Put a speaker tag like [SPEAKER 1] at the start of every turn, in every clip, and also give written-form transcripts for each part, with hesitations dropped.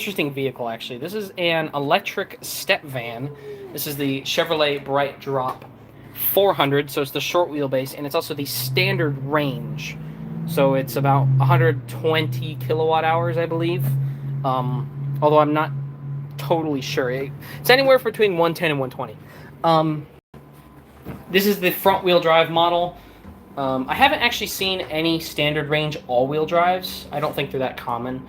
[SPEAKER 1] interesting vehicle, actually. This is an electric step van. This is the Chevrolet Bright Drop 400, so it's the short wheelbase, and it's also the standard range. So it's about 120 kilowatt hours, I believe. Although I'm not totally sure. It's anywhere between 110 and 120. This is the front wheel drive model. I haven't actually seen any standard range all-wheel drives. I don't think they're that common.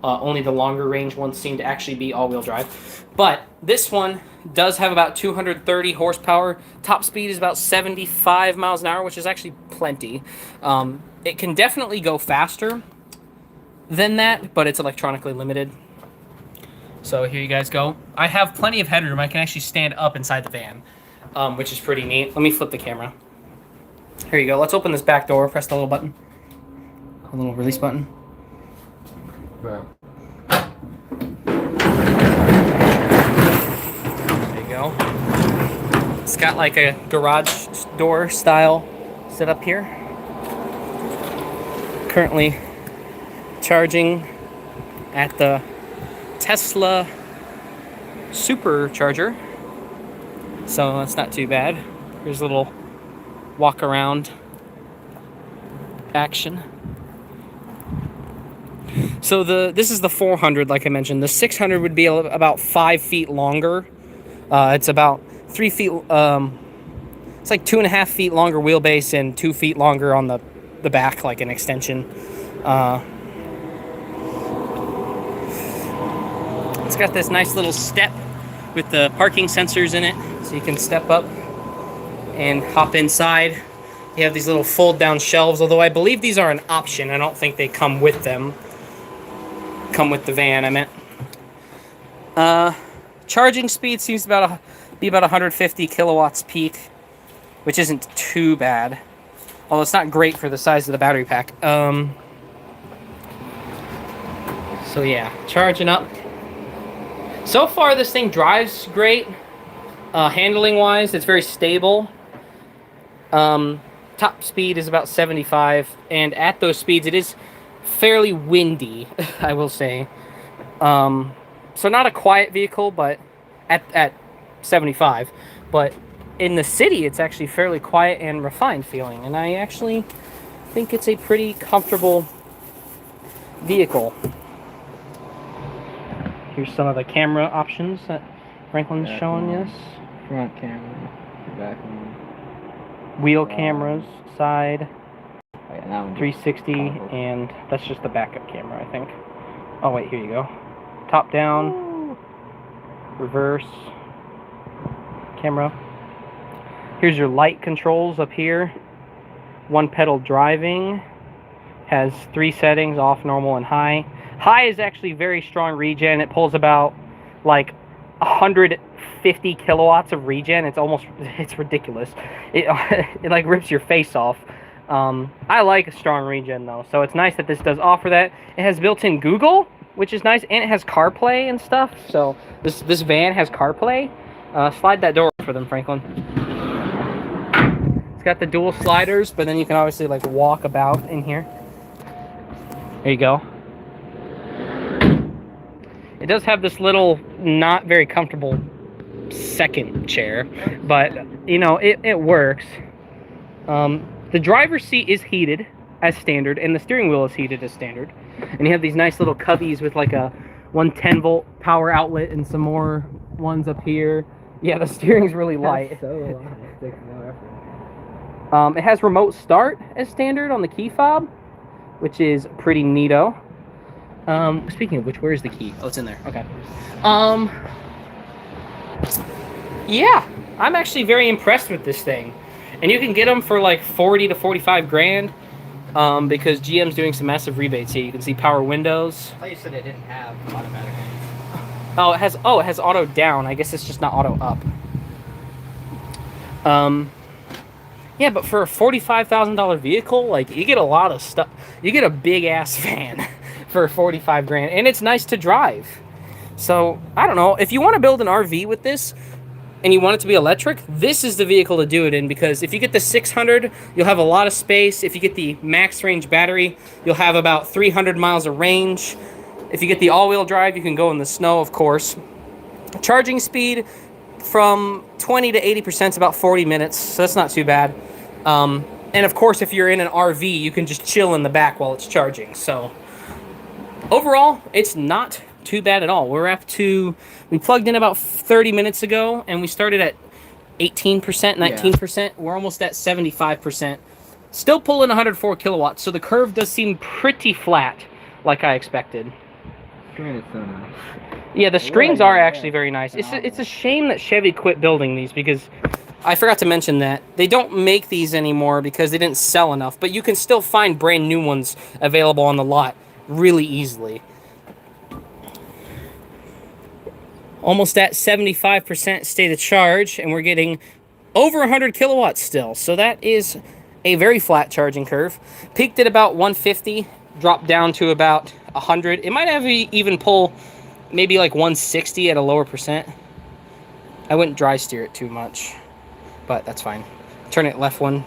[SPEAKER 1] Only the longer range ones seem to actually be all-wheel drive. But this one does have about 230 horsepower. Top speed is about 75 miles an hour, which is actually plenty. It can definitely go faster than that, but it's electronically limited. So here you guys go. I have plenty of headroom. I can actually stand up inside the van, which is pretty neat. Let me flip the camera. Here you go. Let's open this back door. Press the little button. A little release button.
[SPEAKER 2] Right.
[SPEAKER 1] There you go. It's got like a garage door style set up here. Currently charging at the Tesla supercharger. So that's not too bad. Here's a little walk around action. So this is the 400, like I mentioned. The 600 would be about 5 feet longer. It's about 3 feet. It's like 2.5 feet longer wheelbase and 2 feet longer on the back, like an extension. It's got this nice little step with the parking sensors in it, so you can step up and hop inside. You have these little fold-down shelves, although I believe these are an option. I don't think they come with them. Come with the van, I meant. Charging speed seems to be about 150 kilowatts peak, which isn't too bad. Although it's not great for the size of the battery pack. So yeah, charging up. So far, this thing drives great. Handling-wise, it's very stable. Top speed is about 75, and at those speeds, it is fairly windy, I will say. So not a quiet vehicle, but at 75. But in the city, it's actually fairly quiet and refined feeling, and I actually think it's a pretty comfortable vehicle. Here's some of the camera options that Franklin's showing us.
[SPEAKER 2] Front camera, back one.
[SPEAKER 1] Wheel cameras, side,
[SPEAKER 2] Oh, yeah, that one
[SPEAKER 1] 360, and that's just the backup camera, I think. Oh wait, here you go. Top down, reverse, camera. Here's your light controls up here. One pedal driving. Has 3 settings, off, normal, and high. High is actually very strong regen. It pulls about like 150 kilowatts of regen. It's ridiculous. It like rips your face off. I like a strong regen though, so it's nice that this does offer that. It has built-in Google, which is nice, and it has CarPlay and stuff. So this van has CarPlay. Slide that door for them, Franklin. It's got the dual sliders, but then you can obviously like walk about in here. There you go. It does have this little, not very comfortable second chair, but you know, it works. The driver's seat is heated as standard, and the steering wheel is heated as standard. And you have these nice little cubbies with like a 110 volt power outlet and some more ones up here. Yeah, the steering's really light.
[SPEAKER 2] That's so light. It takes no effort.
[SPEAKER 1] It has remote start as standard on the key fob, which is pretty neato. Speaking of which, where is the key? Oh, it's in there. Okay. Yeah, I'm actually very impressed with this thing. And you can get them for like 40 to 45 grand, because GM's doing some massive rebates here. You can see power windows.
[SPEAKER 2] I thought you said it didn't have automatic.
[SPEAKER 1] Oh, it has auto down. I guess it's just not auto up. Yeah, but for a $45,000 vehicle, like, you get a lot of stuff. You get a big ass van for 45 grand, and it's nice to drive. So I don't know, if you want to build an RV with this and you want it to be electric, this is the vehicle to do it in, because if you get the 600, you'll have a lot of space. If you get the max range battery, you'll have about 300 miles of range. If you get the all-wheel drive, you can go in the snow, of course. Charging speed from 20 to 80% is about 40 minutes, so that's not too bad. And of course, if you're in an RV, you can just chill in the back while it's charging. So overall, it's not too bad at all. We plugged in about 30 minutes ago, and we started at 18%, 19%. Yeah. We're almost at 75%. Still pulling 104 kilowatts, so the curve does seem pretty flat, like I expected.
[SPEAKER 2] Screen is so nice.
[SPEAKER 1] Yeah, the screens are actually very nice. It's a shame that Chevy quit building these, because I forgot to mention that they don't make these anymore because they didn't sell enough, but you can still find brand new ones available on the lot really easily. Almost at 75% state of charge, and we're getting over 100 kilowatts still. So that is a very flat charging curve. Peaked at about 150, dropped down to about 100. It might have even pull maybe like 160 at a lower percent. I wouldn't dry steer it too much, but that's fine. Turn it left one.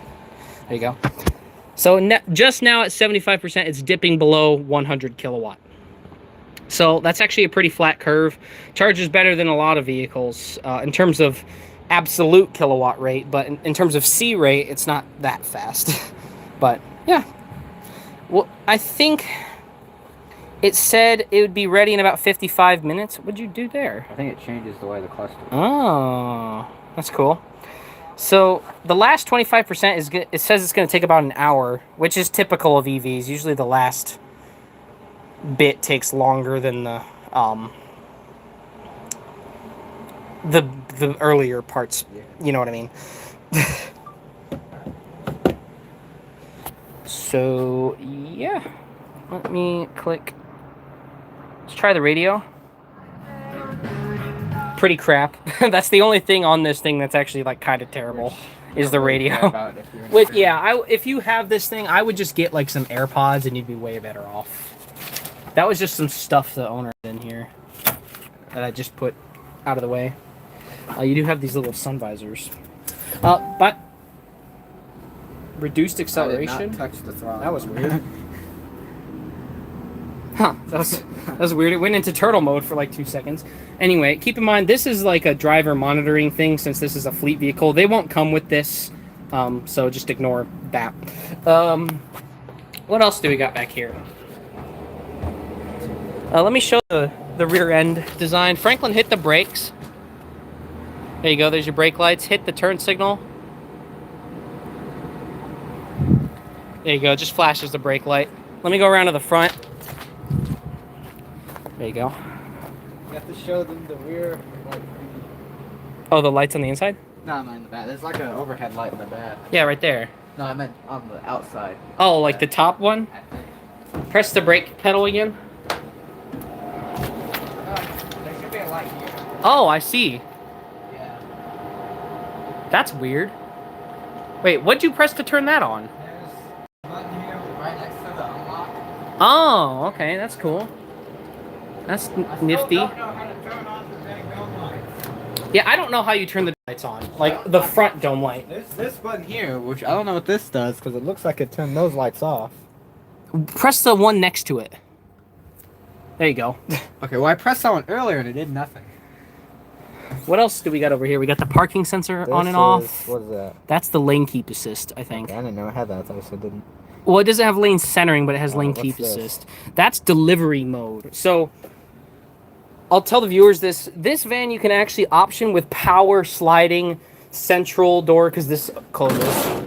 [SPEAKER 1] There you go. So just now at 75%, it's dipping below 100 kilowatt. So that's actually a pretty flat curve. Charges better than a lot of vehicles in terms of absolute kilowatt rate, but in terms of C rate, it's not that fast. But yeah, well, I think it said it would be ready in about 55 minutes. What'd you do there?
[SPEAKER 2] I think it changes the way the cluster.
[SPEAKER 1] Oh, that's cool. So the last 25% is good. It says it's going to take about an hour, which is typical of EVs. Usually the last bit takes longer than the earlier parts. You know what I mean? So yeah, let me click. Let's try the radio. Pretty crap. That's the only thing on this thing that's actually like kind of terrible, is the radio. With if you have this thing, I would just get like some AirPods and you'd be way better off. That was just some stuff the owner had in here that I just put out of the way. You do have these little sun visors. But reduced acceleration.
[SPEAKER 2] I did not touch the throttle.
[SPEAKER 1] That was weird. Huh, that was weird. It went into turtle mode for like 2 seconds. Anyway, keep in mind, this is like a driver monitoring thing, since this is a fleet vehicle. They won't come with this, so just ignore that. What else do we got back here? Let me show the rear end design. Franklin, hit the brakes. There you go, there's your brake lights. Hit the turn signal. There you go, it just flashes the brake light. Let me go around to the front. There you go.
[SPEAKER 2] You have to show them the rear light.
[SPEAKER 1] Oh, the lights on the inside?
[SPEAKER 2] No, I meant in the back. There's like an overhead light in the back.
[SPEAKER 1] Yeah, right there.
[SPEAKER 2] No, I meant on the outside.
[SPEAKER 1] Oh, like the top one? Press the brake pedal again.
[SPEAKER 2] There should be a light here.
[SPEAKER 1] Oh, I see.
[SPEAKER 2] Yeah.
[SPEAKER 1] That's weird. Wait, what'd you press to turn that on?
[SPEAKER 2] There's a button here right next to the unlock.
[SPEAKER 1] Oh, okay, that's cool. That's nifty.
[SPEAKER 2] I don't know how to turn on the dang dome lights.
[SPEAKER 1] Yeah, I don't know how you turn the lights on. Like the front dome light.
[SPEAKER 2] There's this button here, which I don't know what this does, because it looks like it turned those lights off.
[SPEAKER 1] Press the one next to it. There you go.
[SPEAKER 2] Okay, well I pressed that one earlier and it did nothing.
[SPEAKER 1] What else do we got over here? We got the parking sensor on and off.
[SPEAKER 2] What is that?
[SPEAKER 1] That's the lane keep assist, I think.
[SPEAKER 2] Okay, I didn't know it had that. I thought it didn't.
[SPEAKER 1] Well, it doesn't have lane centering, but it has lane keep assist. That's delivery mode. So I'll tell the viewers this van you can actually option with power sliding central door, because this closes.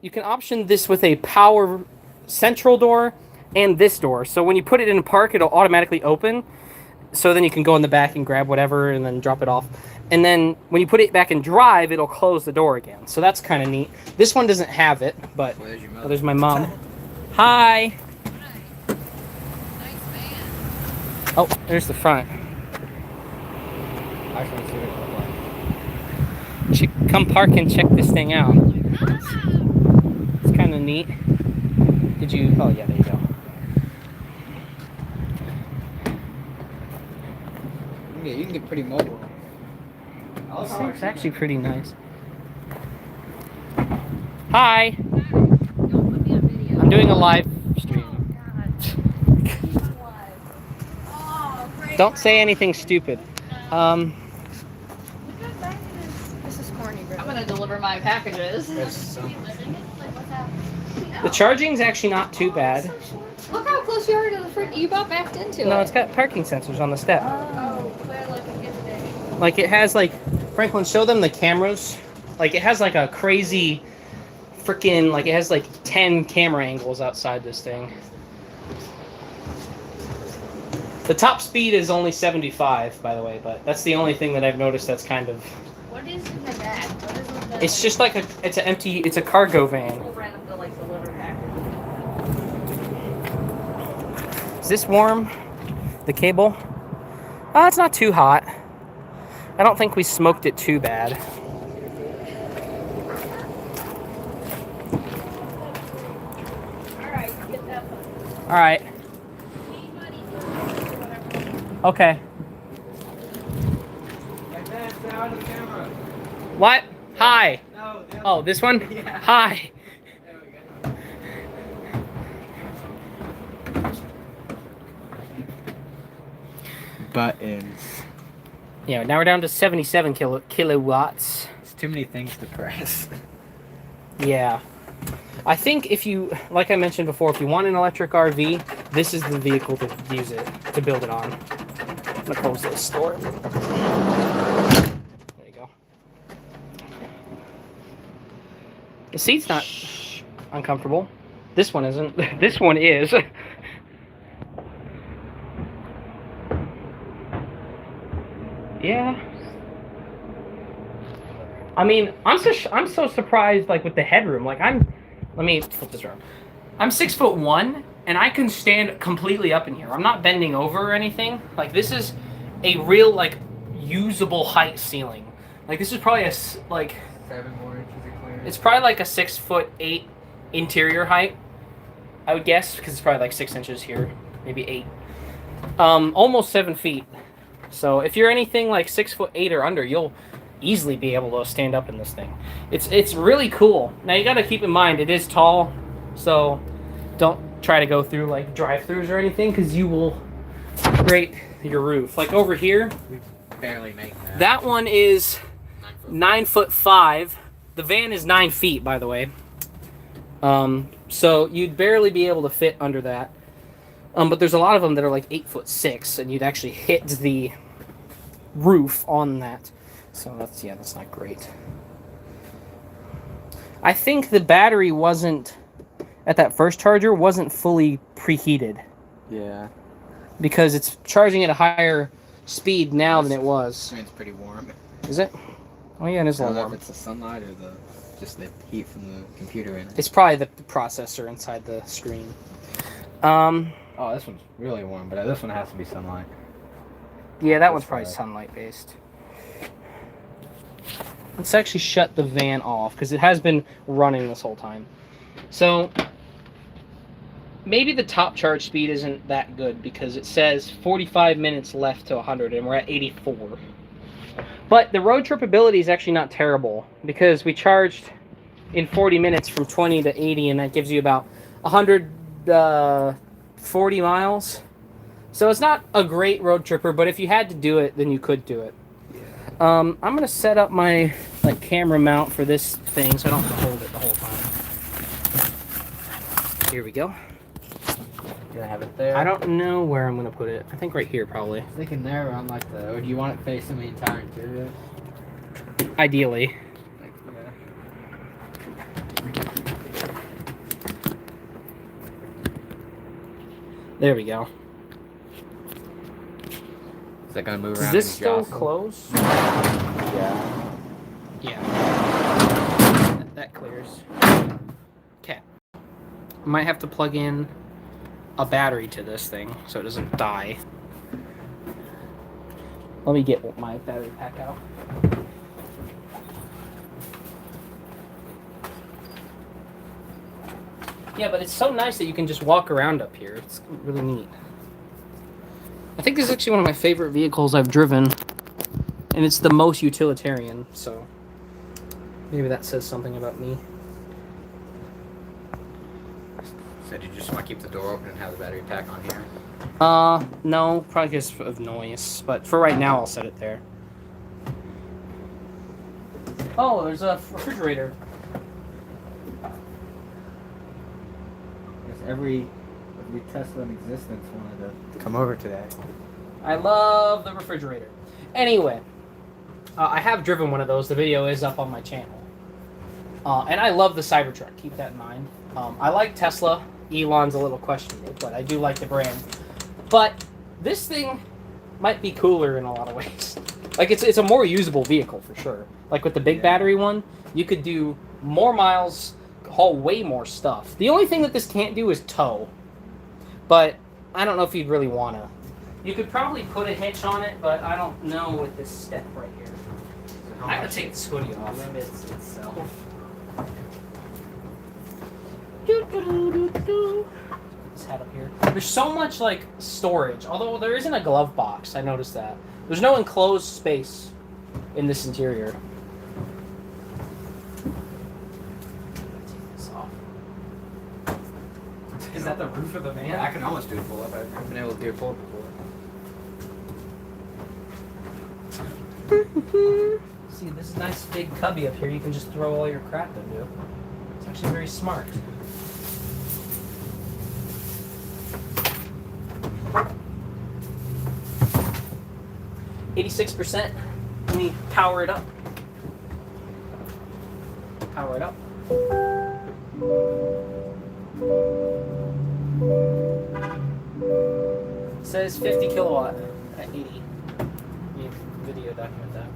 [SPEAKER 1] You can option this with a power central door and this door. So when you put it in park, it'll automatically open. So then you can go in the back and grab whatever and then drop it off. And then when you put it back in drive, it'll close the door again. So that's kind of neat. This one doesn't have it, but
[SPEAKER 2] Well,
[SPEAKER 1] there's my mom. Hi. Oh, there's the front.
[SPEAKER 2] I actually see what it looks like.
[SPEAKER 1] Come park and check this thing out. It's kind of neat. Did you? Oh yeah, there you go.
[SPEAKER 2] Yeah, you can get pretty mobile.
[SPEAKER 1] This thing's actually pretty nice. Hi. I'm doing a live stream. Don't say anything stupid.
[SPEAKER 3] This is corny, bro.
[SPEAKER 4] I'm gonna deliver my packages.
[SPEAKER 1] The charging's actually not too bad.
[SPEAKER 4] Look how close you are to the freaking. You about backed into it.
[SPEAKER 1] No, it's got parking sensors on the step.
[SPEAKER 4] Oh, but like a good day.
[SPEAKER 1] Like it has like, Franklin, show them the cameras. Like it has like a crazy freaking, like it has like 10 camera angles outside this thing. The top speed is only 75, by the way, but that's the only thing that I've noticed that's kind of...
[SPEAKER 4] What is in the bag? What is in the
[SPEAKER 1] It's just like it's an empty, it's a cargo van.
[SPEAKER 4] random to like deliver package?
[SPEAKER 1] Is this warm? The cable? It's not too hot. I don't think we smoked it too bad.
[SPEAKER 4] Alright, get that one.
[SPEAKER 1] All right. Okay. What? Hi.
[SPEAKER 2] No,
[SPEAKER 1] Oh, this one?
[SPEAKER 2] Yeah.
[SPEAKER 1] Hi.
[SPEAKER 2] There we go. Buttons.
[SPEAKER 1] Yeah, now we're down to 77 kilowatts.
[SPEAKER 2] It's too many things to press.
[SPEAKER 1] Yeah. I think if you, like I mentioned before, if you want an electric RV, this is the vehicle to use it, to build it on. I'm gonna close this door. There you go. The seat's not uncomfortable. This one isn't. This one is. Yeah. I mean, I'm so surprised, like with the headroom. Like let me flip this around. I'm 6'1", and I can stand completely up in here. I'm not bending over or anything. Like this is a real like usable height ceiling. Like this is probably
[SPEAKER 2] 7 more inches of clearance.
[SPEAKER 1] it's probably like a 6'8" interior height. I would guess because it's probably like 6 inches here, maybe 8. Almost 7 feet. So if you're anything like 6'8" or under, you'll easily be able to stand up in this thing. It's really cool. Now you got to keep in mind it is tall, so don't try to go through like drive-throughs or anything because you will grate your roof. Like over here,
[SPEAKER 2] We barely make that.
[SPEAKER 1] that one is 9'5". The van is 9 feet, by the way. So you'd barely be able to fit under that. But there's a lot of them that are like 8'6", and you'd actually hit the roof on that. So that's not great. I think the battery wasn't at that first charger wasn't fully preheated
[SPEAKER 2] Yeah.
[SPEAKER 1] because it's charging at a higher speed now than it was.
[SPEAKER 2] It's pretty warm.
[SPEAKER 1] Is it? Oh yeah, it is a
[SPEAKER 2] I don't
[SPEAKER 1] little
[SPEAKER 2] know if
[SPEAKER 1] warm.
[SPEAKER 2] it's the sunlight or just the heat from the computer in it.
[SPEAKER 1] It's probably the processor inside the screen.
[SPEAKER 2] Oh, this one's really warm, but this one has to be sunlight.
[SPEAKER 1] Yeah, that one's
[SPEAKER 2] That's
[SPEAKER 1] probably
[SPEAKER 2] right.
[SPEAKER 1] sunlight based. Let's actually shut the van off because it has been running this whole time. So maybe the top charge speed isn't that good because it says 45 minutes left to 100 and we're at 84. But the road trip ability is actually not terrible because we charged in 40 minutes from 20 to 80 and that gives you about 140 miles. So it's not a great road tripper, but if you had to do it, then you could do it. I'm gonna set up my camera mount for this thing so I don't have to hold it the whole time. Here we go.
[SPEAKER 2] You gonna have it there?
[SPEAKER 1] I don't know where I'm gonna put it. I think right here probably.
[SPEAKER 2] I'm thinking there on or do you want it facing the entire interior?
[SPEAKER 1] Ideally.
[SPEAKER 2] Like,
[SPEAKER 1] There we go.
[SPEAKER 2] Is that gonna move
[SPEAKER 1] Is
[SPEAKER 2] around?
[SPEAKER 1] this
[SPEAKER 2] and
[SPEAKER 1] still
[SPEAKER 2] jostle?
[SPEAKER 1] closed?
[SPEAKER 2] Yeah.
[SPEAKER 1] Yeah. That clears. Okay. Might have to plug in a battery to this thing so it doesn't die. Let me get my battery pack out. Yeah, but it's so nice that you can just walk around up here. It's really neat. I think this is actually one of my favorite vehicles I've driven. And it's the most utilitarian, so maybe that says something about me.
[SPEAKER 2] So do you just want to keep the door open and have the battery pack on here?
[SPEAKER 1] No, probably because of noise. But for right now, I'll set it there. Oh, there's a refrigerator.
[SPEAKER 2] Because every Tesla in existence wanted to come over today.
[SPEAKER 1] I love the refrigerator. Anyway, I have driven one of those. The video is up on my channel. And I love the Cybertruck. Keep that in mind. I like Tesla. Elon's a little questionable, but I do like the brand. But this thing might be cooler in a lot of ways. Like, it's a more usable vehicle for sure. Like with the big battery one, you could do more miles, haul way more stuff. The only thing that this can't do is tow. But I don't know if you'd really want to. You could probably put a hitch on it, but I don't know with this step right here. I have to take the hoodie off.
[SPEAKER 2] Limits itself.
[SPEAKER 1] This hat up here. There's so much like storage, although there isn't a glove box. I noticed that. There's no enclosed space in this interior. Take this off. Is that the roof of the van?
[SPEAKER 2] Yeah, I can almost do a pull-up. I've never been able to do a pull-up before.
[SPEAKER 1] See, this is a nice big cubby up here. You can just throw all your crap into. It's actually very smart. %. Let me power it up. Power it up. It says 50 kilowatt at 80. Let me video document that.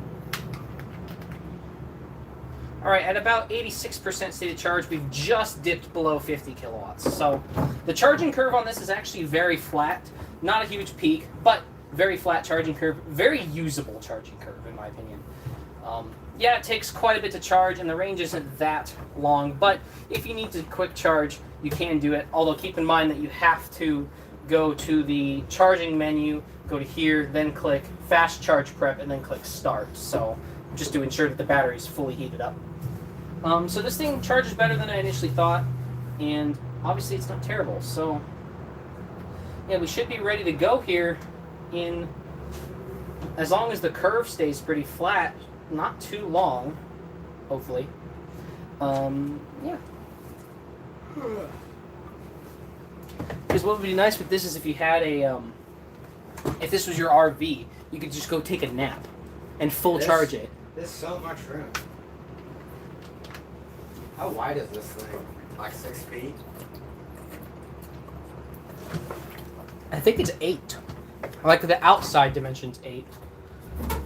[SPEAKER 1] Alright, at about 86% stated charge, we've just dipped below 50 kilowatts. So the charging curve on this is actually very flat. Not a huge peak, but very flat charging curve. Very usable charging curve, in my opinion. Yeah, it takes quite a bit to charge, and the range isn't that long. But if you need to quick charge, you can do it. Although keep in mind that you have to go to the charging menu, go to here, then click Fast Charge Prep, and then click Start. So just to ensure that the battery is fully heated up. So this thing charges better than I initially thought, and obviously it's not terrible. So yeah, we should be ready to go here in, as long as the curve stays pretty flat, not too long, hopefully. Yeah. Because what would be nice with this is if you had a, if this was your RV, you could just go take a nap and full charge it.
[SPEAKER 2] There's so much room. How wide is this thing? Like 6 feet?
[SPEAKER 1] I think it's 8. Like the outside dimension's 8.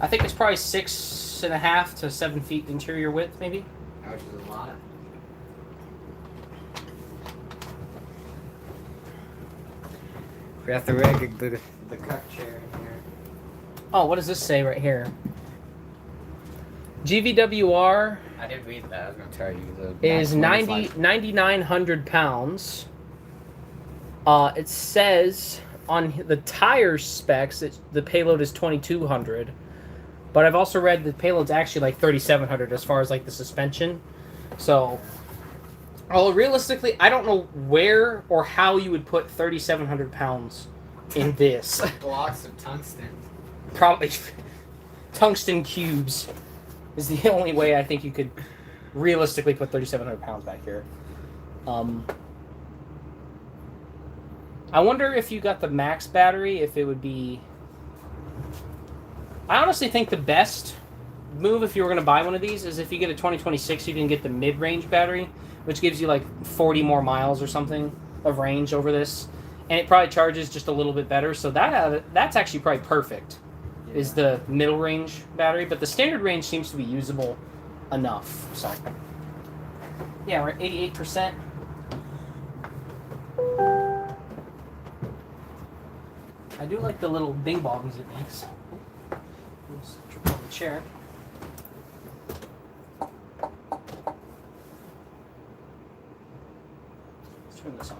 [SPEAKER 1] I think it's probably 6.5 to 7 feet interior width, maybe.
[SPEAKER 2] Which is a lot. We have to rig the cup chair in here.
[SPEAKER 1] Oh, what does this say right here? GVWR
[SPEAKER 2] I did read that. I was going to tell you.
[SPEAKER 1] is 9,900 pounds. It says on the tire specs that the payload is 2,200. But I've also read the payload's actually like 3,700 as far as like the suspension. So, although realistically, I don't know where or how you would put 3,700 pounds in this.
[SPEAKER 2] Blocks of tungsten.
[SPEAKER 1] Probably tungsten cubes is the only way I think you could realistically put 3,700 pounds back here. I wonder if you got the max battery, if it would be... I honestly think the best move if you were going to buy one of these is if you get a 2026, you can get the mid-range battery, which gives you like 40 more miles or something of range over this. And it probably charges just a little bit better, so that's actually probably perfect. Yeah. Is the middle range battery, but the standard range seems to be usable enough. So yeah, we're at 88%. I do like the little bing bongs it makes. Let's trip on the chair. Let's turn this on.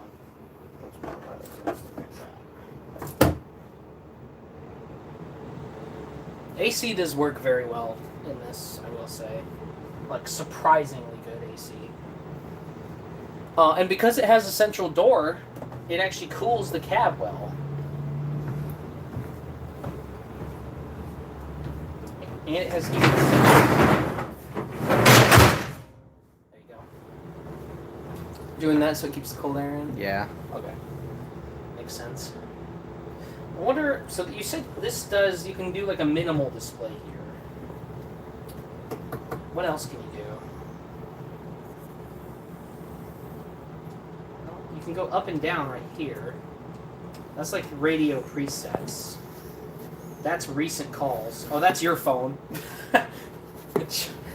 [SPEAKER 1] AC does work very well in this, I will say. Like, surprisingly good AC. And because it has a central door, it actually cools the cab well. And it has heat. There you go. Doing that so it keeps the cold air in?
[SPEAKER 2] Yeah.
[SPEAKER 1] Okay. Makes sense. I wonder, so you said this does, you can do like a minimal display here. What else can you do? Well, you can go up and down right here. That's like radio presets. That's recent calls. Oh, that's your phone.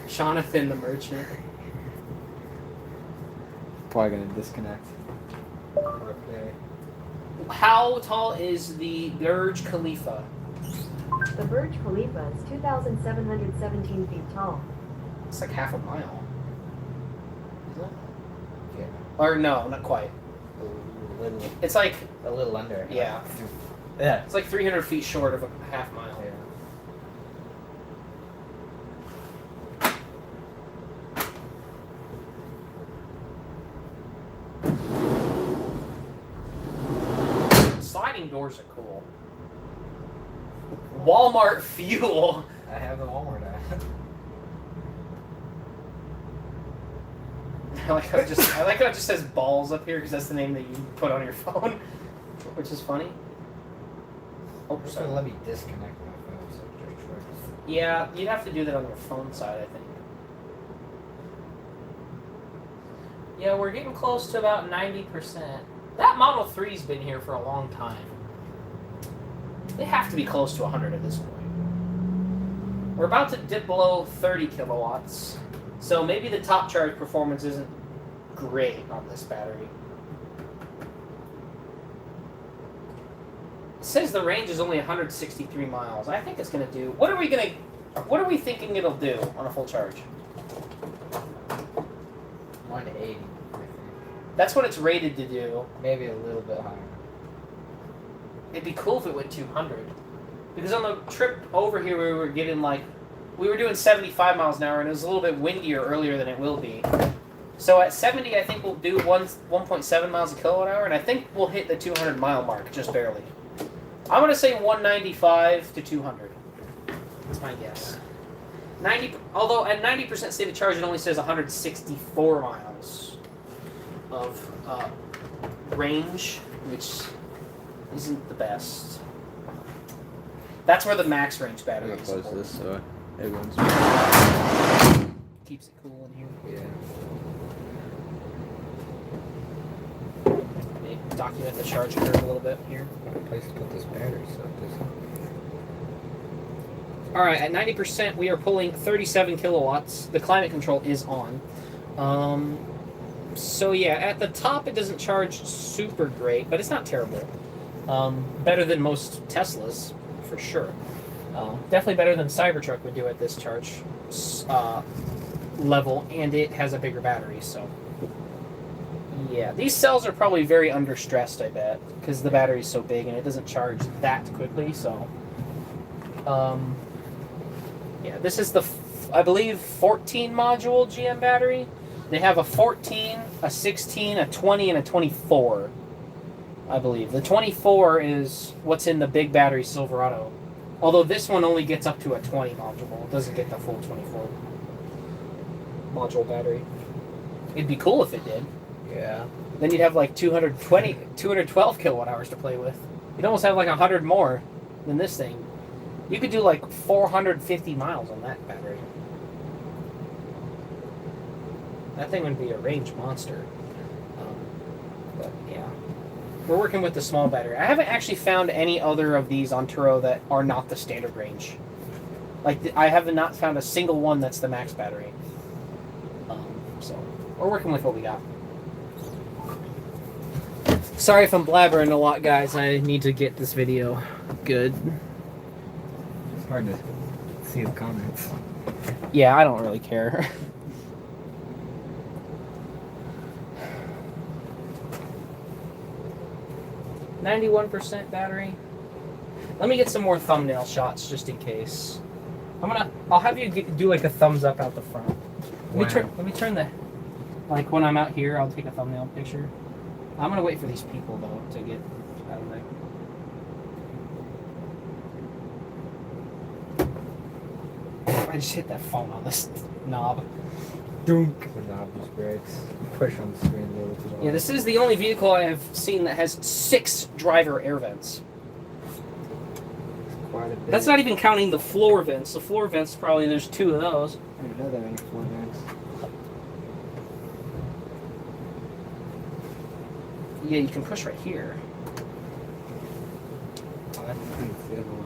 [SPEAKER 1] Jonathan the merchant.
[SPEAKER 2] Probably gonna disconnect. Okay.
[SPEAKER 1] How tall is the Burj Khalifa?
[SPEAKER 5] The Burj Khalifa is 2,717 feet tall.
[SPEAKER 1] It's like half a mile. Is it?
[SPEAKER 2] Yeah.
[SPEAKER 1] Or no, not quite.
[SPEAKER 2] A little.
[SPEAKER 1] It's like,
[SPEAKER 2] A little under.
[SPEAKER 1] yeah.
[SPEAKER 2] Yeah.
[SPEAKER 1] It's like 300 feet short of a half mile.
[SPEAKER 2] Yeah.
[SPEAKER 1] Sliding doors are cool. Walmart fuel.
[SPEAKER 2] I have the Walmart app.
[SPEAKER 1] I like how it just says balls up here because that's the name that you put on your phone, which is funny. Oh,
[SPEAKER 2] It's
[SPEAKER 1] sorry.
[SPEAKER 2] gonna let me disconnect my phone, so it just works.
[SPEAKER 1] Yeah, you'd have to do that on your phone side, I think. Yeah, we're getting close to about 90%. That Model 3's been here for a long time. They have to be close to 100 at this point. We're about to dip below 30 kilowatts, so maybe the top charge performance isn't great on this battery. It says the range is only 163 miles. I think it's going to do... What are we thinking it'll do on a full charge?
[SPEAKER 2] 180. I think.
[SPEAKER 1] That's what it's rated to do.
[SPEAKER 2] Maybe a little bit higher.
[SPEAKER 1] It'd be cool if it went 200. Because on the trip over here, we were doing 75 miles an hour, and it was a little bit windier earlier than it will be. So at 70, I think we'll do 1.7 miles a kilowatt hour, and I think we'll hit the 200 mile mark, just barely. I'm going to say 195 to 200. That's my guess. Although at 90% state of charge, it only says 164 miles of range, which isn't the best. That's where the max range battery
[SPEAKER 6] I'm
[SPEAKER 1] is.
[SPEAKER 6] gonna close this so everyone's.
[SPEAKER 1] Keeps it cool in here.
[SPEAKER 2] Yeah.
[SPEAKER 1] They document the charge curve a little bit here.
[SPEAKER 2] Place to put this battery, so this.
[SPEAKER 1] Alright, at 90%, we are pulling 37 kilowatts. The climate control is on. So yeah, at the top, it doesn't charge super great, but it's not terrible. Better than most Teslas, for sure. Definitely better than Cybertruck would do at this charge level, and it has a bigger battery, so... Yeah, these cells are probably very understressed, I bet, because the battery's so big and it doesn't charge that quickly, so... Yeah, this is the, I believe, 14 module GM battery. They have a 14, a 16, a 20, and a 24, I believe. The 24 is what's in the big battery Silverado. Although this one only gets up to a 20 module. It doesn't get the full 24 module battery. It'd be cool if it did.
[SPEAKER 2] Yeah.
[SPEAKER 1] Then you'd have like 212 kilowatt hours to play with. You'd almost have like 100 more than this thing. You could do like 450 miles on that battery. That thing would be a range monster. But yeah. We're working with the small battery. I haven't actually found any other of these on Turo that are not the standard range. Like, I have not found a single one that's the max battery. So, we're working with what we got. Sorry if I'm blabbering a lot, guys. I need to get this video good.
[SPEAKER 2] It's hard to see the comments.
[SPEAKER 1] Yeah, I don't really care. %91 battery. Let me get some more thumbnail shots just in case. I'll have you do like a thumbs up out the front. Let me turn the, like when I'm out here, I'll take a thumbnail picture. I'm gonna wait for these people though to get out of there. just hit that phone on this knob. Dunk.
[SPEAKER 2] The knob just breaks. Push on the screen a little too long.
[SPEAKER 1] Yeah, this is the only vehicle I have seen that has 6 driver air vents.
[SPEAKER 2] Quite a bit.
[SPEAKER 1] That's not even counting the floor vents. The floor vents, probably there's 2 of those.
[SPEAKER 2] I didn't know that many floor vents.
[SPEAKER 1] Yeah, you can push right here.
[SPEAKER 2] Oh, that's the other one.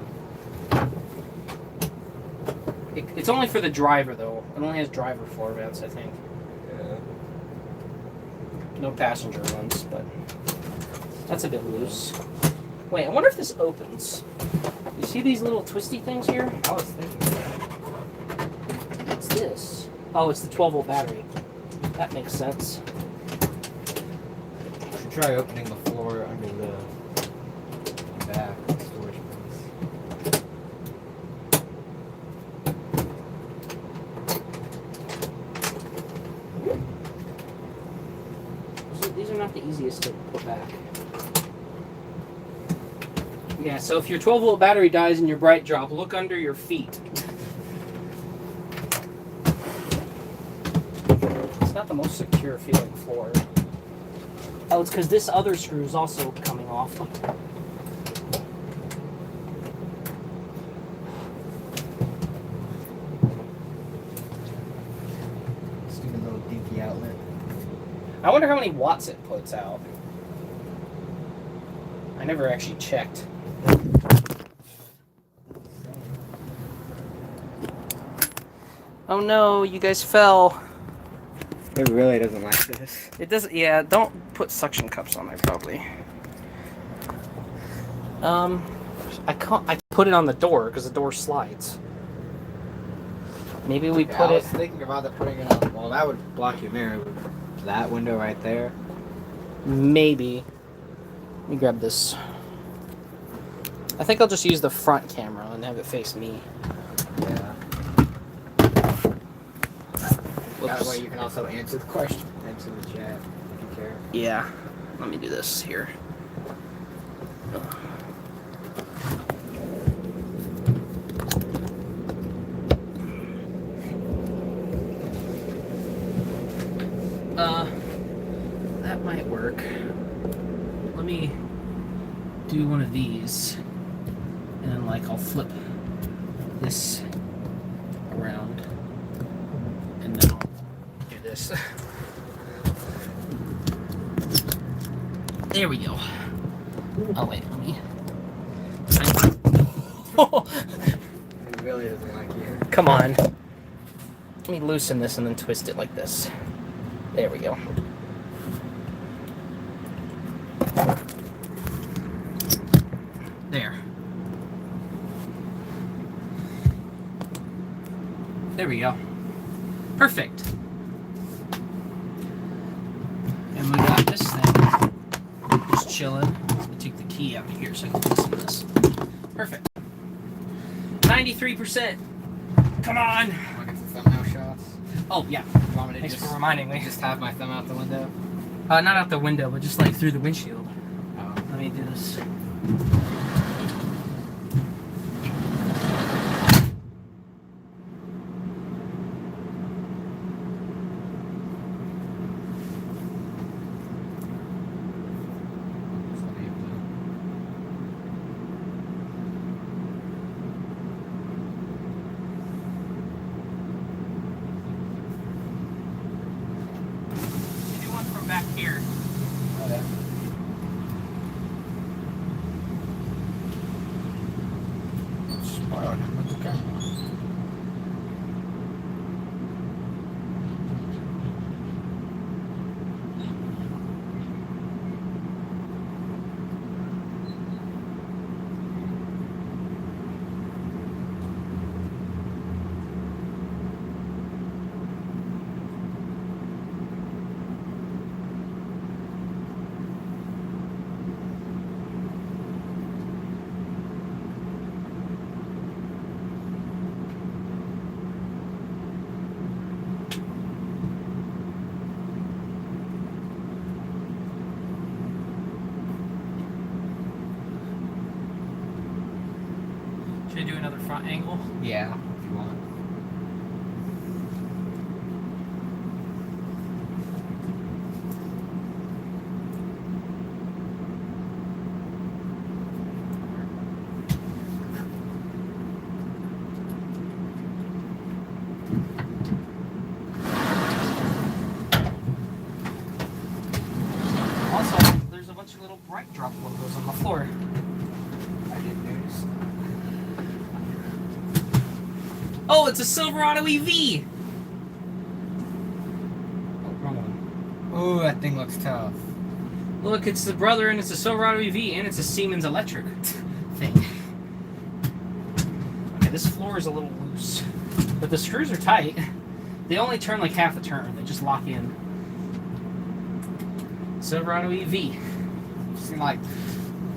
[SPEAKER 1] It's only for the driver, though. It only has driver floor vents, I think.
[SPEAKER 2] Yeah.
[SPEAKER 1] No passenger ones, but that's a bit loose. Wait, I wonder if this opens. You see these little twisty things here?
[SPEAKER 2] I was thinking that.
[SPEAKER 1] What's this? Oh, it's the 12-volt battery. That makes sense.
[SPEAKER 2] You should try opening the floor under the back storage space.
[SPEAKER 1] These are not the easiest to put back. Yeah, so if your 12-volt battery dies in your bright drop, look under your feet. It's not the most secure feeling floor. Oh, it's because this other screw is also coming off.
[SPEAKER 2] Stupid little dinky outlet.
[SPEAKER 1] I wonder how many watts it puts out. I never actually checked. Oh no, you guys fell.
[SPEAKER 2] It really doesn't like this.
[SPEAKER 1] It doesn't, yeah, don't put suction cups on there, probably. I put it on the door, because the door slides. Maybe we put
[SPEAKER 2] I
[SPEAKER 1] it...
[SPEAKER 2] was thinking about putting it on. Well, that would block your mirror. That window right there.
[SPEAKER 1] Maybe. Let me grab this. I think I'll just use the front camera and have it face me.
[SPEAKER 2] Yeah. That
[SPEAKER 1] Whoops.
[SPEAKER 2] way you can also answer the question. Answer the chat if you care.
[SPEAKER 1] Yeah. Let me do this here. That might work. Let me do one of these, and then like I'll flip this around, and then I'll do this. There we go. Oh wait, let me.
[SPEAKER 2] It really doesn't like you.
[SPEAKER 1] Come on. Let me loosen this and then twist it like this. There we go. There. There we go. Perfect. And we got this thing just chilling. Let me take the key out of here so I can listen to this. Perfect. 93%. Come on.
[SPEAKER 2] Want to get some thumbnail shots?
[SPEAKER 1] Oh, yeah.
[SPEAKER 2] You want me to
[SPEAKER 1] Thanks
[SPEAKER 2] just,
[SPEAKER 1] for reminding me.
[SPEAKER 2] just have my thumb out the window?
[SPEAKER 1] Not out the window, but just like through the windshield.
[SPEAKER 2] Oh.
[SPEAKER 1] Let me do this. Do one from back here.
[SPEAKER 2] Okay.
[SPEAKER 1] Should I do another front angle?
[SPEAKER 2] Yeah, if you want.
[SPEAKER 1] Bright Drop logos on the floor.
[SPEAKER 2] I didn't notice.
[SPEAKER 1] Oh, it's a Silverado EV! Oh, wrong one.
[SPEAKER 2] Oh, that thing looks tough.
[SPEAKER 1] Look, it's the brother and it's a Silverado EV and it's a Siemens electric thing. Okay, this floor is a little loose, but the screws are tight. They only turn like half a turn. They just lock in. Silverado EV.
[SPEAKER 2] You've seen like,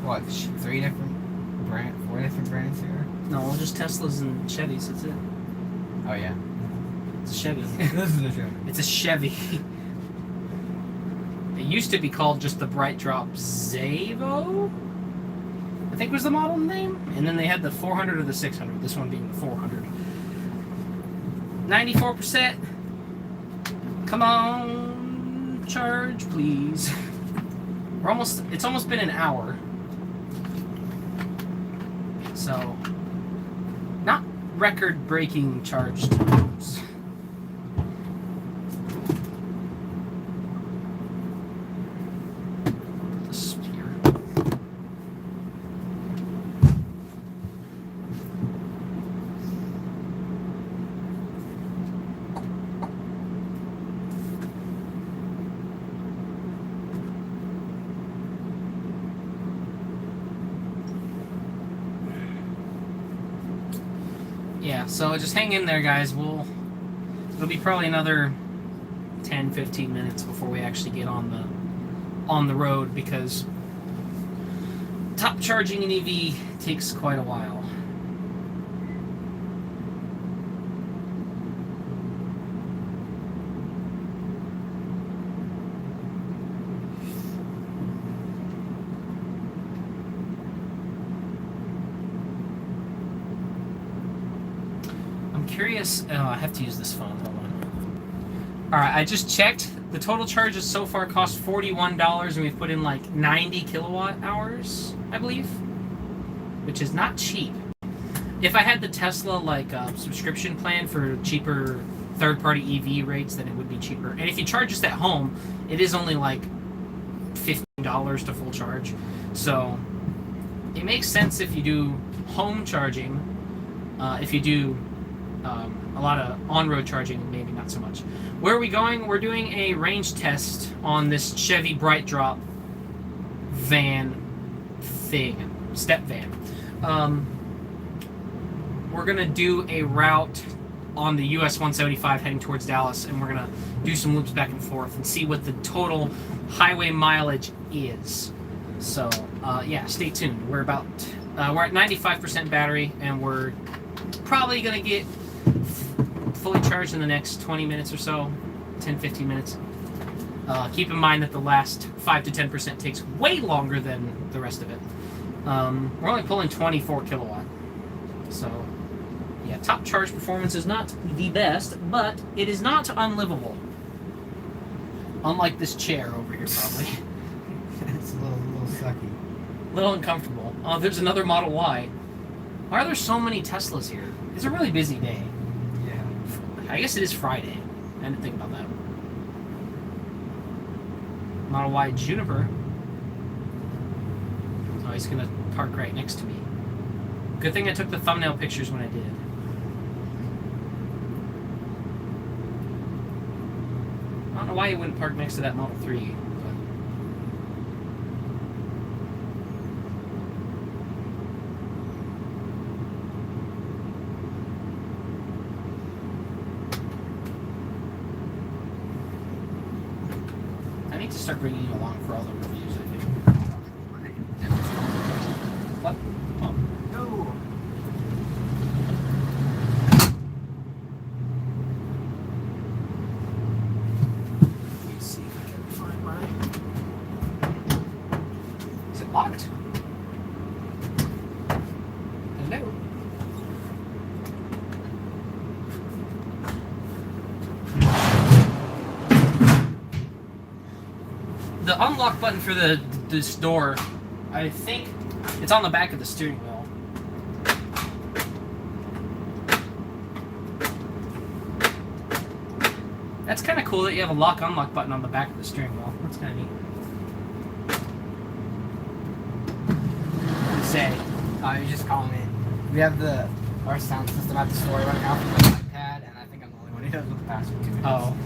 [SPEAKER 2] what, 4 different brands here?
[SPEAKER 1] No, just Teslas and Chevys. That's it.
[SPEAKER 2] Oh yeah.
[SPEAKER 1] It's a Chevy.
[SPEAKER 2] This is the show.
[SPEAKER 1] It's a Chevy. It used to be called just the Bright Drop Zavo, I think was the model name. And then they had the 400 or the 600, this one being the 400. 94%. Come on, charge, please. It's almost been an hour. So, not record-breaking charge times. Yeah, so just hang in there, guys. It'll be probably another 10-15 minutes before we actually get on the road, because top charging an EV takes quite a while. Curious. Oh, I have to use this phone. Hold on. Alright, I just checked. The total charges so far cost $41, and we've put in like 90 kilowatt hours, I believe, which is not cheap. If I had the Tesla subscription plan for cheaper third-party EV rates, then it would be cheaper. And if you charge this at home, it is only like $15 to full charge. So it makes sense if you do home charging. If you do a lot of on-road charging, maybe not so much. Where are we going? We're doing a range test on this Chevy Bright Drop van thing, step van. We're gonna do a route on the US 175 heading towards Dallas, and we're gonna do some loops back and forth and see what the total highway mileage is. So yeah, stay tuned. We're at 95% battery, and we're probably gonna get fully charged in the next 20 minutes or so, 10-15 minutes. Keep in mind that the last 5 to 10% takes way longer than the rest of it. We're only pulling 24 kilowatt. So, yeah, top charge performance is not the best, but it is not unlivable. Unlike this chair over here, probably.
[SPEAKER 2] It's a little sucky.
[SPEAKER 1] A little uncomfortable. Oh, there's another Model Y. Why are there so many Teslas here? It's a really busy day.
[SPEAKER 2] Yeah.
[SPEAKER 1] I guess it is Friday. I didn't think about that. Model Y Juniper. Oh, he's gonna park right next to me. Good thing I took the thumbnail pictures when I did. I don't know why he wouldn't park next to that Model 3. I need to start bringing you along for all the reviews, I think. What? Oh.
[SPEAKER 2] No.
[SPEAKER 1] Let me see if I can find mine. Is it locked? Hello? The unlock button for this door, I think it's on the back of the steering wheel. That's kind of cool that you have a lock-unlock button on the back of the steering wheel. That's kind of neat. say?
[SPEAKER 2] You just call me. We have our sound system at the store right now from the iPad, and I think I'm the only one who knows what the password to it is.
[SPEAKER 1] Oh.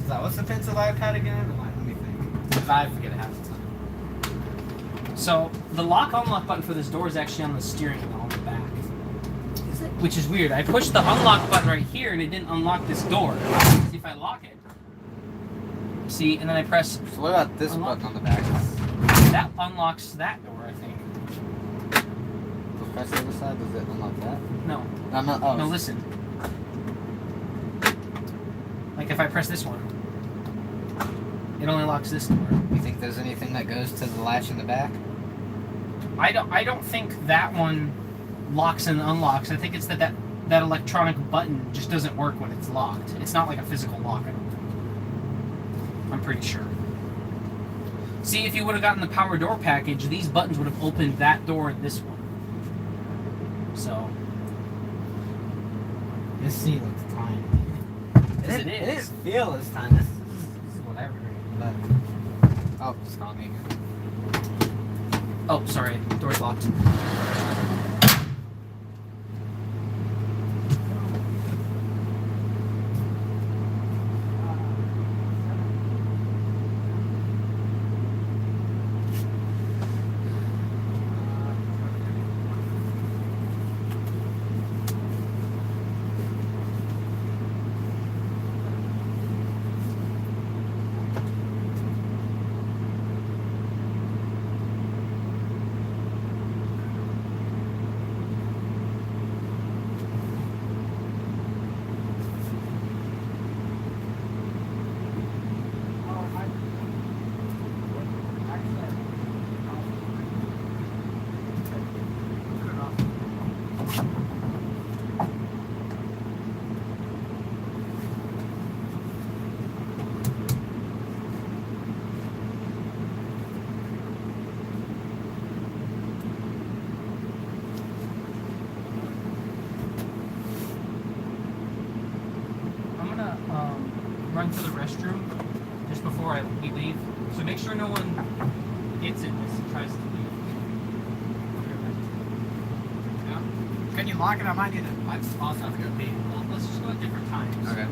[SPEAKER 2] So what's the pin to the iPad again? I'm like, let me think. Because I forget it half the time.
[SPEAKER 1] So the lock-unlock button for this door is actually on the steering wheel on the back.
[SPEAKER 2] Is it?
[SPEAKER 1] Which is weird. I pushed the unlock button right here and it didn't unlock this door. See if I lock it. See, and then I press...
[SPEAKER 2] So what about this
[SPEAKER 1] Unlock.
[SPEAKER 2] button on the back?
[SPEAKER 1] That unlocks that door, I think.
[SPEAKER 2] So press the other side, does it unlock that?
[SPEAKER 1] No.
[SPEAKER 2] Oh.
[SPEAKER 1] No, listen. Like if I press this one, it only locks this door.
[SPEAKER 2] You think there's anything that goes to the latch in the back?
[SPEAKER 1] I don't think that one locks and unlocks. I think it's that electronic button just doesn't work when it's locked. It's not like a physical lock, I don't think. I'm pretty sure. See, if you would have gotten the power door package, these buttons would have opened that door and this one. So,
[SPEAKER 2] This seat looks tiny.
[SPEAKER 1] It
[SPEAKER 2] It
[SPEAKER 1] is.
[SPEAKER 2] didn't feel this time. This is whatever. But, oh, it's calling me again.
[SPEAKER 1] oh, sorry, door's locked. Run to the restroom just before we leave. So make sure no one gets in this and tries to leave.
[SPEAKER 2] Yeah. Can you lock it? I might need it. I also have to go pee.
[SPEAKER 1] Well, let's just go at different times.
[SPEAKER 2] Okay.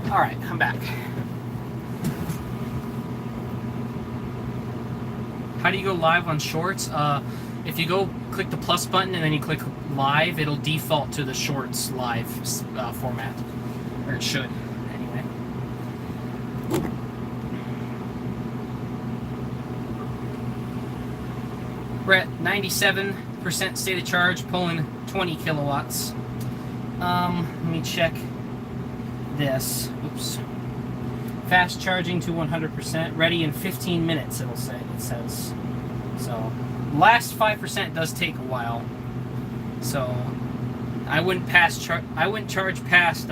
[SPEAKER 1] All right, I'm back. How do you go live on Shorts? If you go click the plus button and then you click live, it'll default to the Shorts live format, or it should, anyway. We're at 97% state of charge, pulling 20 kilowatts. Let me check this. Oops. Fast charging to 100%, ready in 15 minutes, it says. So, last 5% does take a while. So, I wouldn't charge past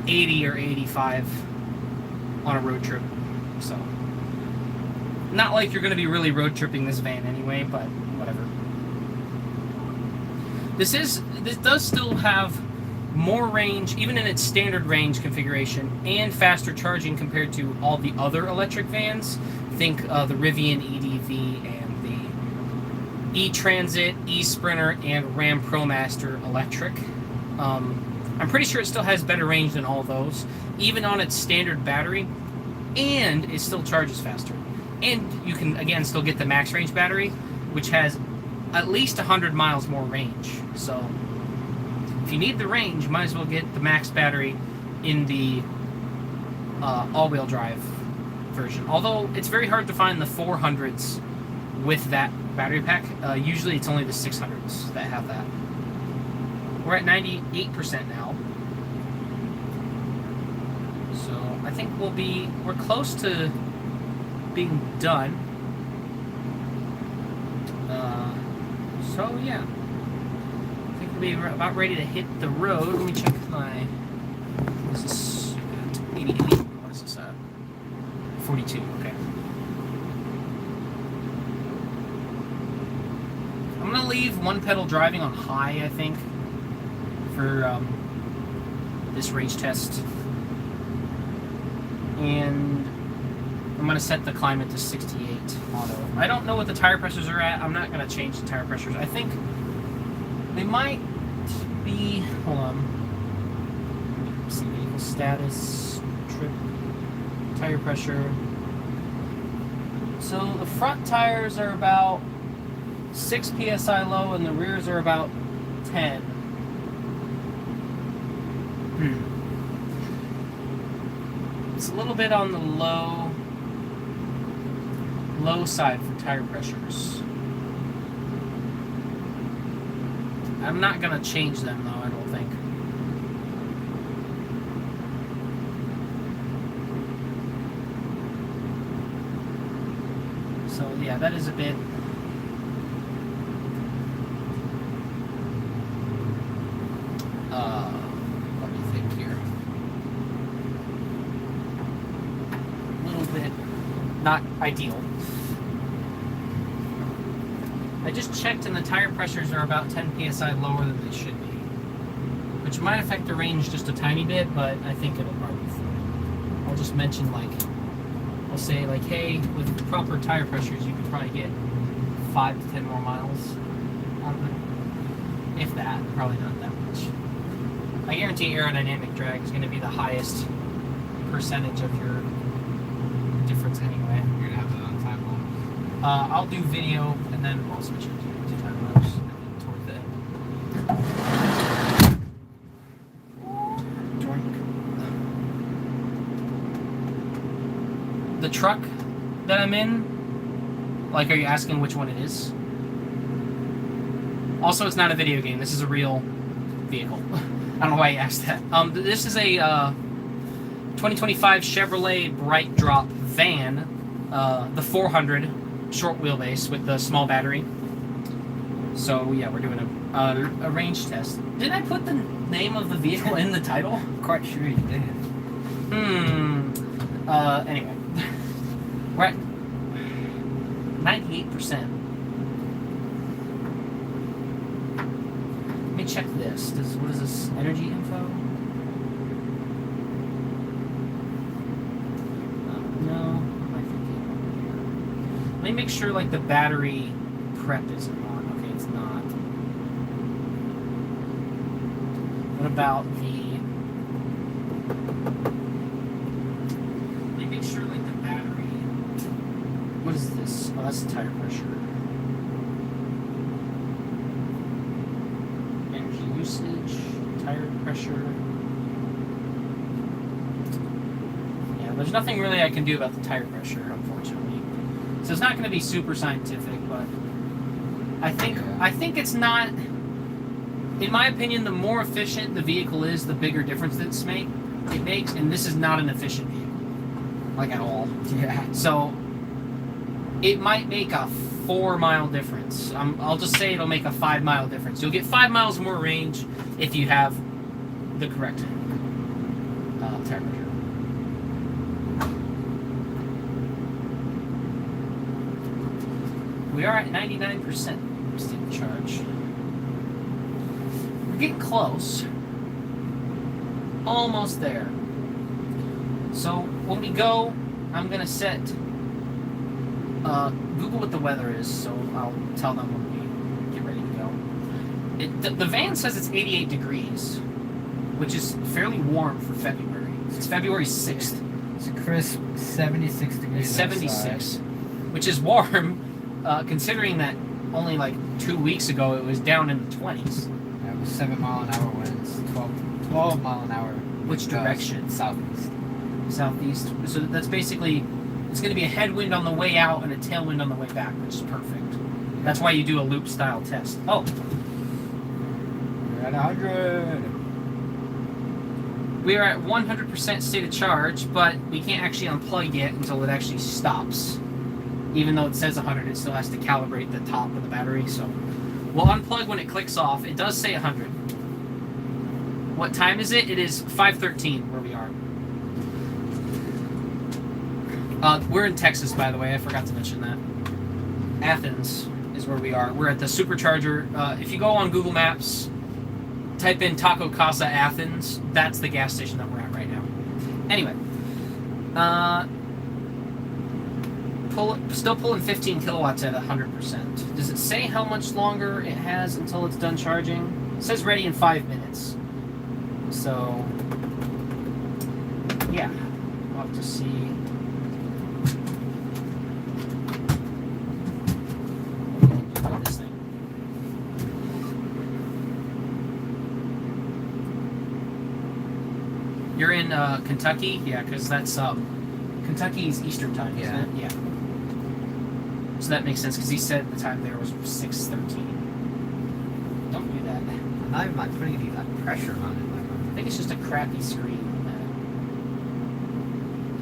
[SPEAKER 1] 80 or 85 on a road trip. So, not like you're going to be really road tripping this van anyway, but whatever. This does still have more range, even in its standard range configuration, and faster charging compared to all the other electric vans. Think the Rivian EDV and the E-Transit, E-Sprinter, and Ram ProMaster electric. I'm pretty sure it still has better range than all those, even on its standard battery, and it still charges faster. And you can, again, still get the max range battery, which has at least 100 miles more range. So if you need the range, you might as well get the max battery in the all-wheel drive version. Although it's very hard to find the 400s with that battery pack. Usually it's only the 600s that have that. We're at 98% now. So I think we're close to being done. So yeah. I think we'll be about ready to hit the road. Let me check my... This is 88. What is this at? 42, okay. I'm going to leave one pedal driving on high, I think, for this range test. And I'm going to set the climate to 68 auto. I don't know what the tire pressures are at. I'm not going to change the tire pressures. I think they might be... Hold on. Let's see, vehicle status, trip, tire pressure. So the front tires are about 6 psi low and the rears are about 10. It's a little bit on the low side for tire pressures. I'm not gonna change them though, I don't think. So yeah, that is a bit. Let me think here. A little bit not ideal. I just checked and the tire pressures are about 10 psi lower than they should be, which might affect the range just a tiny bit, but I think it'll probably be fine. I'll just mention, like, I'll say, like, hey, with the proper tire pressures, you could probably get 5 to 10 more miles out of it. If that, probably not that much. I guarantee aerodynamic drag is going to be the highest percentage of your difference anyway.
[SPEAKER 2] You're gonna have that on time lapse.
[SPEAKER 1] I'll do video and then I'll switch it to time lapse toward the end. The truck that I'm in, like, are you asking which one it is? Also, it's not a video game. This is a real vehicle. I don't know why you asked that. This is a 2025 Chevrolet Bright Drop van, the 400 short wheelbase with the small battery. So yeah, we're doing a range test. Did I put the name of the vehicle in the title?
[SPEAKER 2] I'm quite sure you did.
[SPEAKER 1] Anyway, we're at 98%. Let me check this. What is this? Energy info? No. What am I thinking? Let me make sure, like, the battery prep isn't on. Okay, it's not. What about the... Let me make sure, like, the battery... What is this? Oh, that's the tire pressure. Energy usage, tire pressure. Yeah, there's nothing really I can do about the tire pressure, unfortunately. So it's not going to be super scientific, but I think it's not. In my opinion, the more efficient the vehicle is, the bigger difference that it makes. And this is not an efficient vehicle, like at all.
[SPEAKER 2] Yeah.
[SPEAKER 1] So it might make a 4-mile difference. I'll just say it'll make a 5-mile difference. You'll get 5 miles more range if you have the correct tire pressure. We are at 99% state charge. We're getting close. Almost there. So when we go, I'm going to set Google what the weather is, so I'll tell them when we get ready to go. The van says it's 88 degrees, which is fairly warm for February. It's February 6th.
[SPEAKER 2] It's a crisp 76 degrees.
[SPEAKER 1] 76,
[SPEAKER 2] outside.
[SPEAKER 1] which is warm, considering that only like 2 weeks ago it was down in the 20s.
[SPEAKER 2] Yeah, it was 7-mile-an-hour winds, 12 mile an hour.
[SPEAKER 1] Which direction?
[SPEAKER 2] Southeast.
[SPEAKER 1] Southeast. So that's basically, it's going to be a headwind on the way out and a tailwind on the way back, which is perfect. That's why you do a loop style test. Oh,
[SPEAKER 2] We're at 100.
[SPEAKER 1] we are at 100% state of charge, but we can't actually unplug yet until it actually stops. Even though it says 100, it still has to calibrate the top of the battery, so we'll unplug when it clicks off. It does say 100. What time is it? It is 5:13 where we are. We're in Texas, by the way. I forgot to mention that. Athens is where we are. We're at the supercharger. If you go on Google Maps, type in Taco Casa Athens. That's the gas station that we're at right now. Anyway, still pulling 15 kilowatts at 100%. Does it say how much longer it has until it's done charging? It says ready in 5 minutes. So, yeah, we'll have to see. This thing. You're in Kentucky? Yeah, because that's Kentucky's Eastern time, isn't it? Yeah. So that makes sense, because he said the time there was 6:13. Don't do that.
[SPEAKER 2] I'm not even like putting any like pressure on it.
[SPEAKER 1] I think it's just a crappy screen.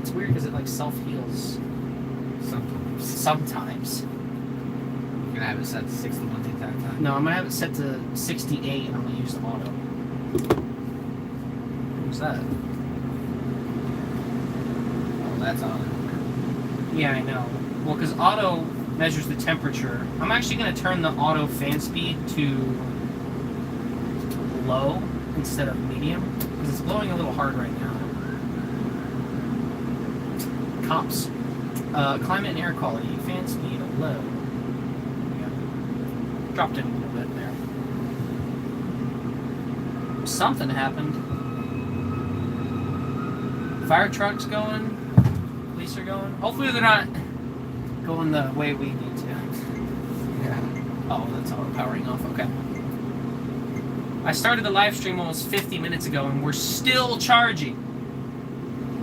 [SPEAKER 1] It's weird because it like self-heals sometimes.
[SPEAKER 2] You're gonna have it set to 61 the entire time.
[SPEAKER 1] No, I'm gonna have it set to 68 and I'm gonna use the auto. What's that?
[SPEAKER 2] Oh, that's on.
[SPEAKER 1] Yeah, I know. Well, because auto measures the temperature. I'm actually gonna turn the auto fan speed to low instead of medium, because it's blowing a little hard right now. Cops. Climate and air quality. Fan speed low. Yeah. Dropped it a little bit there. Something happened. Fire trucks going. Police are going. Hopefully they're not going the way we need to.
[SPEAKER 2] Yeah.
[SPEAKER 1] Oh, that's auto powering off. Okay. I started the live stream almost 50 minutes ago and we're still charging.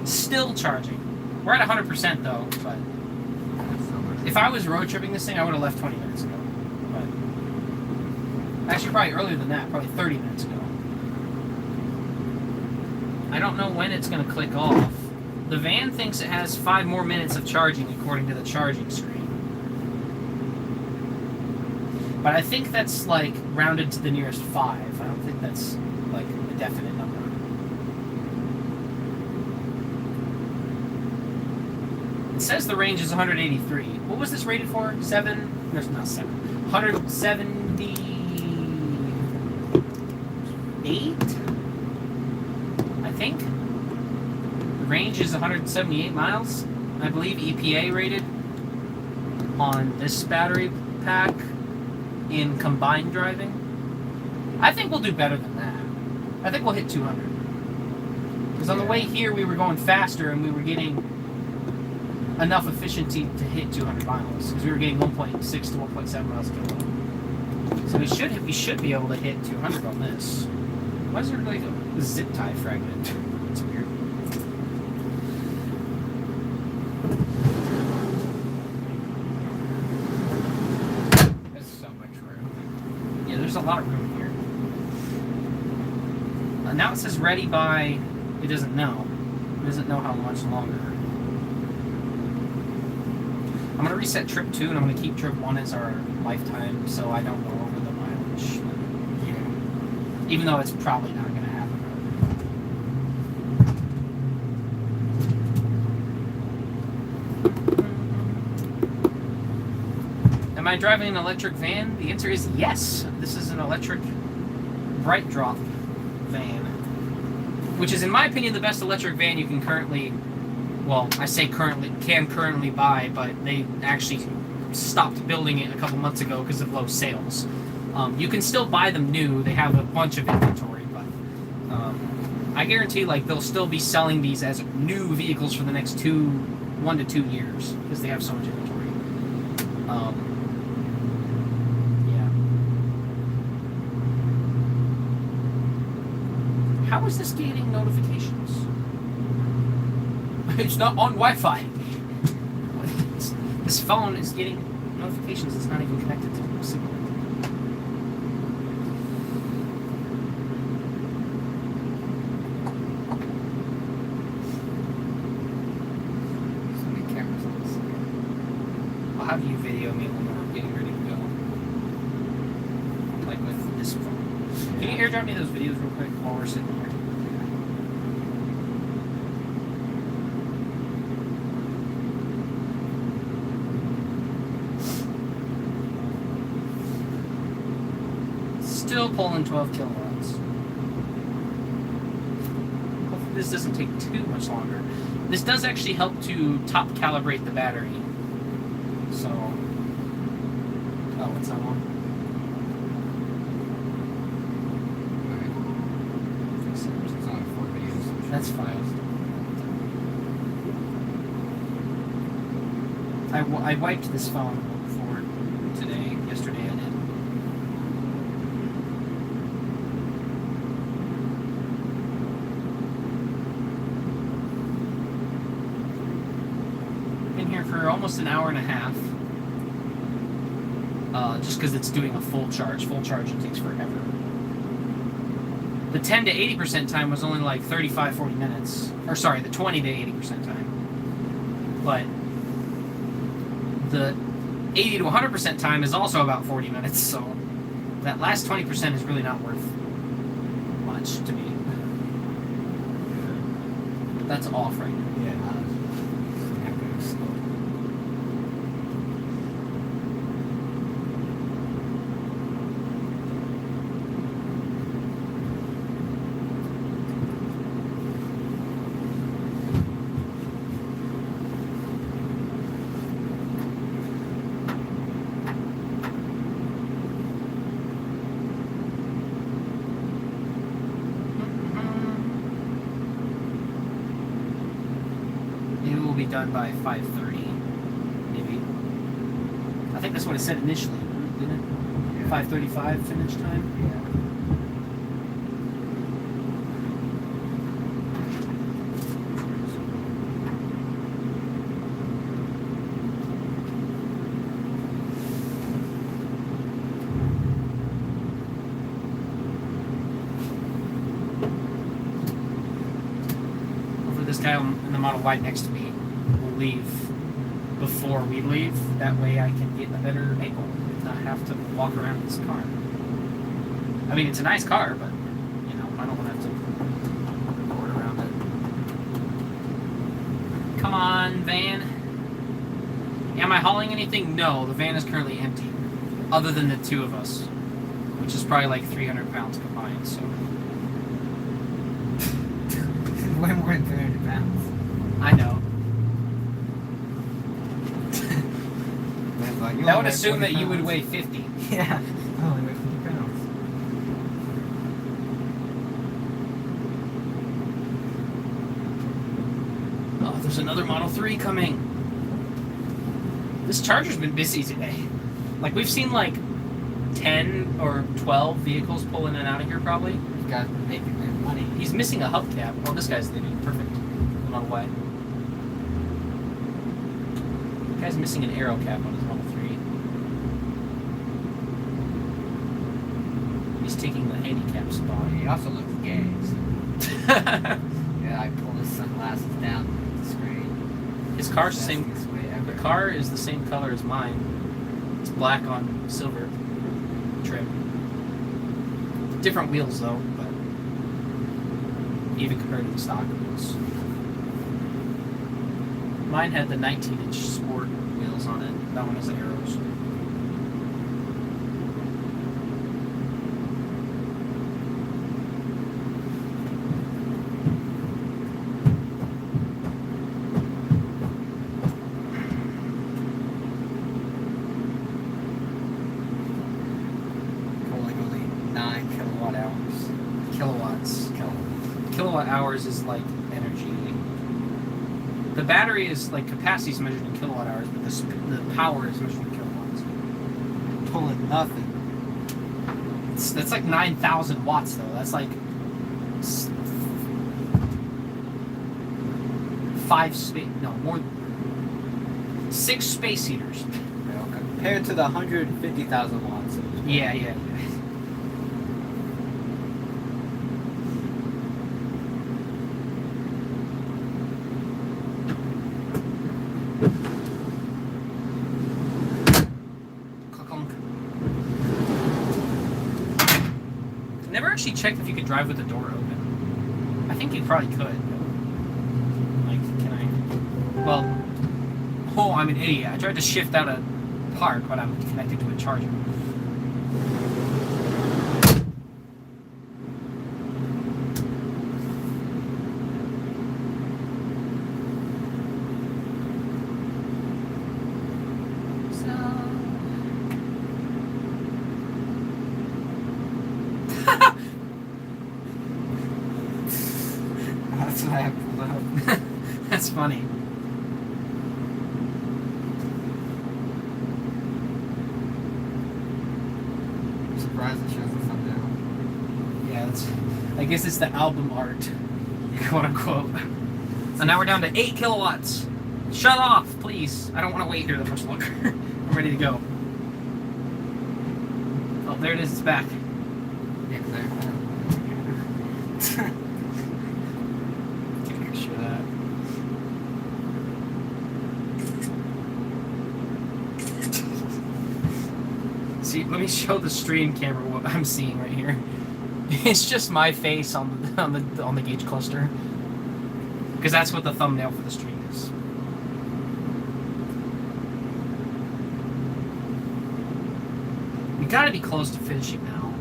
[SPEAKER 1] Still charging. We're at 100% though, but if I was road tripping this thing, I would have left 20 minutes ago. But actually, probably earlier than that, probably 30 minutes ago. I don't know when it's going to click off. The van thinks it has 5 more minutes of charging according to the charging screen. But I think that's like rounded to the nearest 5. I don't think that's like a definite number. It says the range is 183. What was this rated for? 7? No, not 7. 178? I think. The range is 178 miles. I believe EPA rated on this battery pack in combined driving. I think we'll do better than that. I think we'll hit 200. Because on the way here we were going faster and we were getting enough efficiency to hit 200 miles. Because we were getting 1.6 to 1.7 miles per kilowatt. So we should be able to hit 200 on this. Why is there like a zip tie fragment? It's weird. lot of room here. Now it says ready by, it doesn't know. It doesn't know how much longer. I'm going to reset trip 2 and I'm going to keep trip 1 as our lifetime so I don't go over the mileage.
[SPEAKER 2] Yeah.
[SPEAKER 1] Even though it's probably not going to happen. Am I driving an electric van? The answer is yes. This is an electric bright drop van, which is, in my opinion, the best electric van you can currently, well, I say currently buy, but they actually stopped building it a couple months ago because of low sales. You can still buy them new. They have a bunch of inventory, but I guarantee like they'll still be selling these as new vehicles for the next 1 to 2 years because they have so much inventory. How is this getting notifications? It's not on Wi-Fi. This phone is getting notifications. It's not even connected to the signal.
[SPEAKER 2] So many cameras on this side.
[SPEAKER 1] Well, how do you video me when we're getting ready to go? Like with this phone. Can you airdrop me those videos real quick while we're sitting here? Still pulling 12 kilowatts. Hopefully this doesn't take too much longer. This does actually help to top calibrate the battery. So, oh, it's not on.
[SPEAKER 2] It's only 4 videos.
[SPEAKER 1] That's fine. I wiped this phone for today. Yesterday I did. Been here for almost an hour and a half. Just because it's doing a full charge. Full charge, it takes forever. The 10 to 80% time was only like 35, 40 minutes. Or sorry, the 20 to 80% time. But the 80 to 100% time is also about 40 minutes, so that last 20% is really not worth much to me. That's off right now.
[SPEAKER 2] Yeah, not going slow.
[SPEAKER 1] Maybe we'll be done by 5:30. Maybe. I think that's what it said initially, didn't it?
[SPEAKER 2] Yeah.
[SPEAKER 1] 5:35 finish time.
[SPEAKER 2] Yeah.
[SPEAKER 1] Hopefully this guy in the Model Y next to me will leave before we leave. That way I can get a better angle and not have to walk around this car. I mean, it's a nice car, but, you know, I don't want to have to board around it. Come on, van. Am I hauling anything? No, the van is currently empty. Other than the two of us, which is probably like 300 pounds combined, so.
[SPEAKER 2] Way more than 300 pounds.
[SPEAKER 1] I know.
[SPEAKER 2] That's like, you
[SPEAKER 1] That
[SPEAKER 2] only
[SPEAKER 1] would
[SPEAKER 2] weigh
[SPEAKER 1] assume
[SPEAKER 2] 40
[SPEAKER 1] that you would
[SPEAKER 2] pounds.
[SPEAKER 1] weigh 50.
[SPEAKER 2] Yeah, I only weigh 50 pounds.
[SPEAKER 1] Oh, there's another Model 3 coming. This Charger's been busy today. Like, we've seen like 10 or 12 vehicles pull in and out of here probably.
[SPEAKER 2] You guys been making their money.
[SPEAKER 1] He's missing a hubcap. Well, this guy's leaving. Perfect. The Model Y. The guy's missing an aero cap on his Model 3. taking the handicap spot.
[SPEAKER 2] He also looks gay. So. Yeah, I pulled his sunglasses down the screen.
[SPEAKER 1] His car's the same.
[SPEAKER 2] Sexiest way ever.
[SPEAKER 1] The car is the same color as mine. It's black on silver trim. Different wheels though, but even compared to the stock wheels. Mine had the 19-inch sport wheels on it. That one has the arrows.
[SPEAKER 2] Pulling only 9 kilowatt hours.
[SPEAKER 1] Kilowatts. Kilowatt hours is like energy. The battery is like capacity is measured in kilowatt hours, but the power is measured in kilowatts.
[SPEAKER 2] Pulling nothing.
[SPEAKER 1] That's like 9,000 watts though. That's like 6 space heaters.
[SPEAKER 2] Compared to the 150,000 watts.
[SPEAKER 1] Yeah. Never actually checked if you could drive with the door open. I think you probably could. Like, can I? Well, I'm an idiot. I tried to shift out of park, but I'm connected to a charger.
[SPEAKER 2] That's what I have pulled up.
[SPEAKER 1] That's funny.
[SPEAKER 2] I'm surprised it shows the thumbnail.
[SPEAKER 1] Yeah, I guess it's the album art, quote unquote. So now we're down to 8 kilowatts. Shut off, please. I don't want to wait here that much longer. I'm ready to go. Oh, there it is. It's back.
[SPEAKER 2] Yeah, because
[SPEAKER 1] Take a picture of that. See, let me show the stream camera what I'm seeing right here. It's just my face on the gauge cluster, because that's what the thumbnail for the stream is. We gotta be close to finishing now.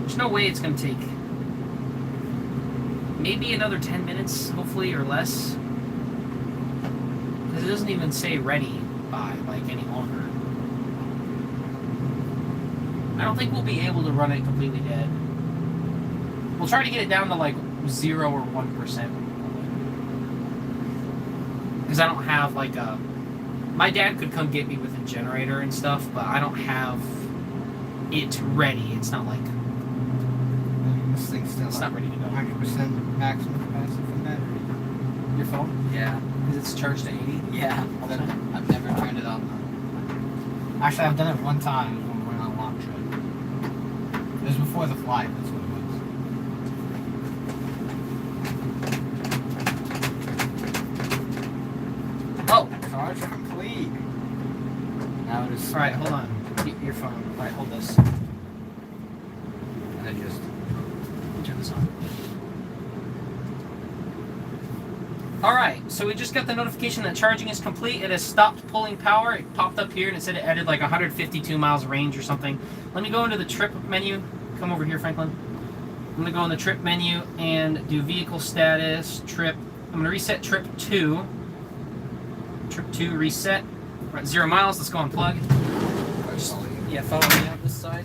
[SPEAKER 1] There's no way it's gonna take maybe another 10 minutes, hopefully, or less. Because it doesn't even say ready by like any longer. I don't think we'll be able to run it completely dead. We'll try to get it down to like 0 or 1%. Because I don't have like a... My dad could come get me with a generator and stuff, but I don't have it ready. It's not like...
[SPEAKER 2] this thing's still
[SPEAKER 1] It's not ready to go.
[SPEAKER 2] 100% maximum capacity for the battery.
[SPEAKER 1] Your phone?
[SPEAKER 2] Yeah.
[SPEAKER 1] Because it's charged to 80?
[SPEAKER 2] Yeah. I've never turned it on though. Actually, I've done it one time when we went on a long trip. It was before the flight, that's what it was.
[SPEAKER 1] Oh!
[SPEAKER 2] Charge complete. Now it is.
[SPEAKER 1] Alright, hold on. Your phone. Alright, hold this.
[SPEAKER 2] And then just.
[SPEAKER 1] Turn this on. Alright, so we just got the notification that charging is complete. It has stopped pulling power. It popped up here and it said it added like 152 miles range or something. Let me go into the trip menu. Come over here, Franklin. I'm going to go in the trip menu and do vehicle status, trip. I'm going to reset trip 2. Trip 2, reset. We're at 0 miles. Let's go unplug. Yeah, follow me out this side.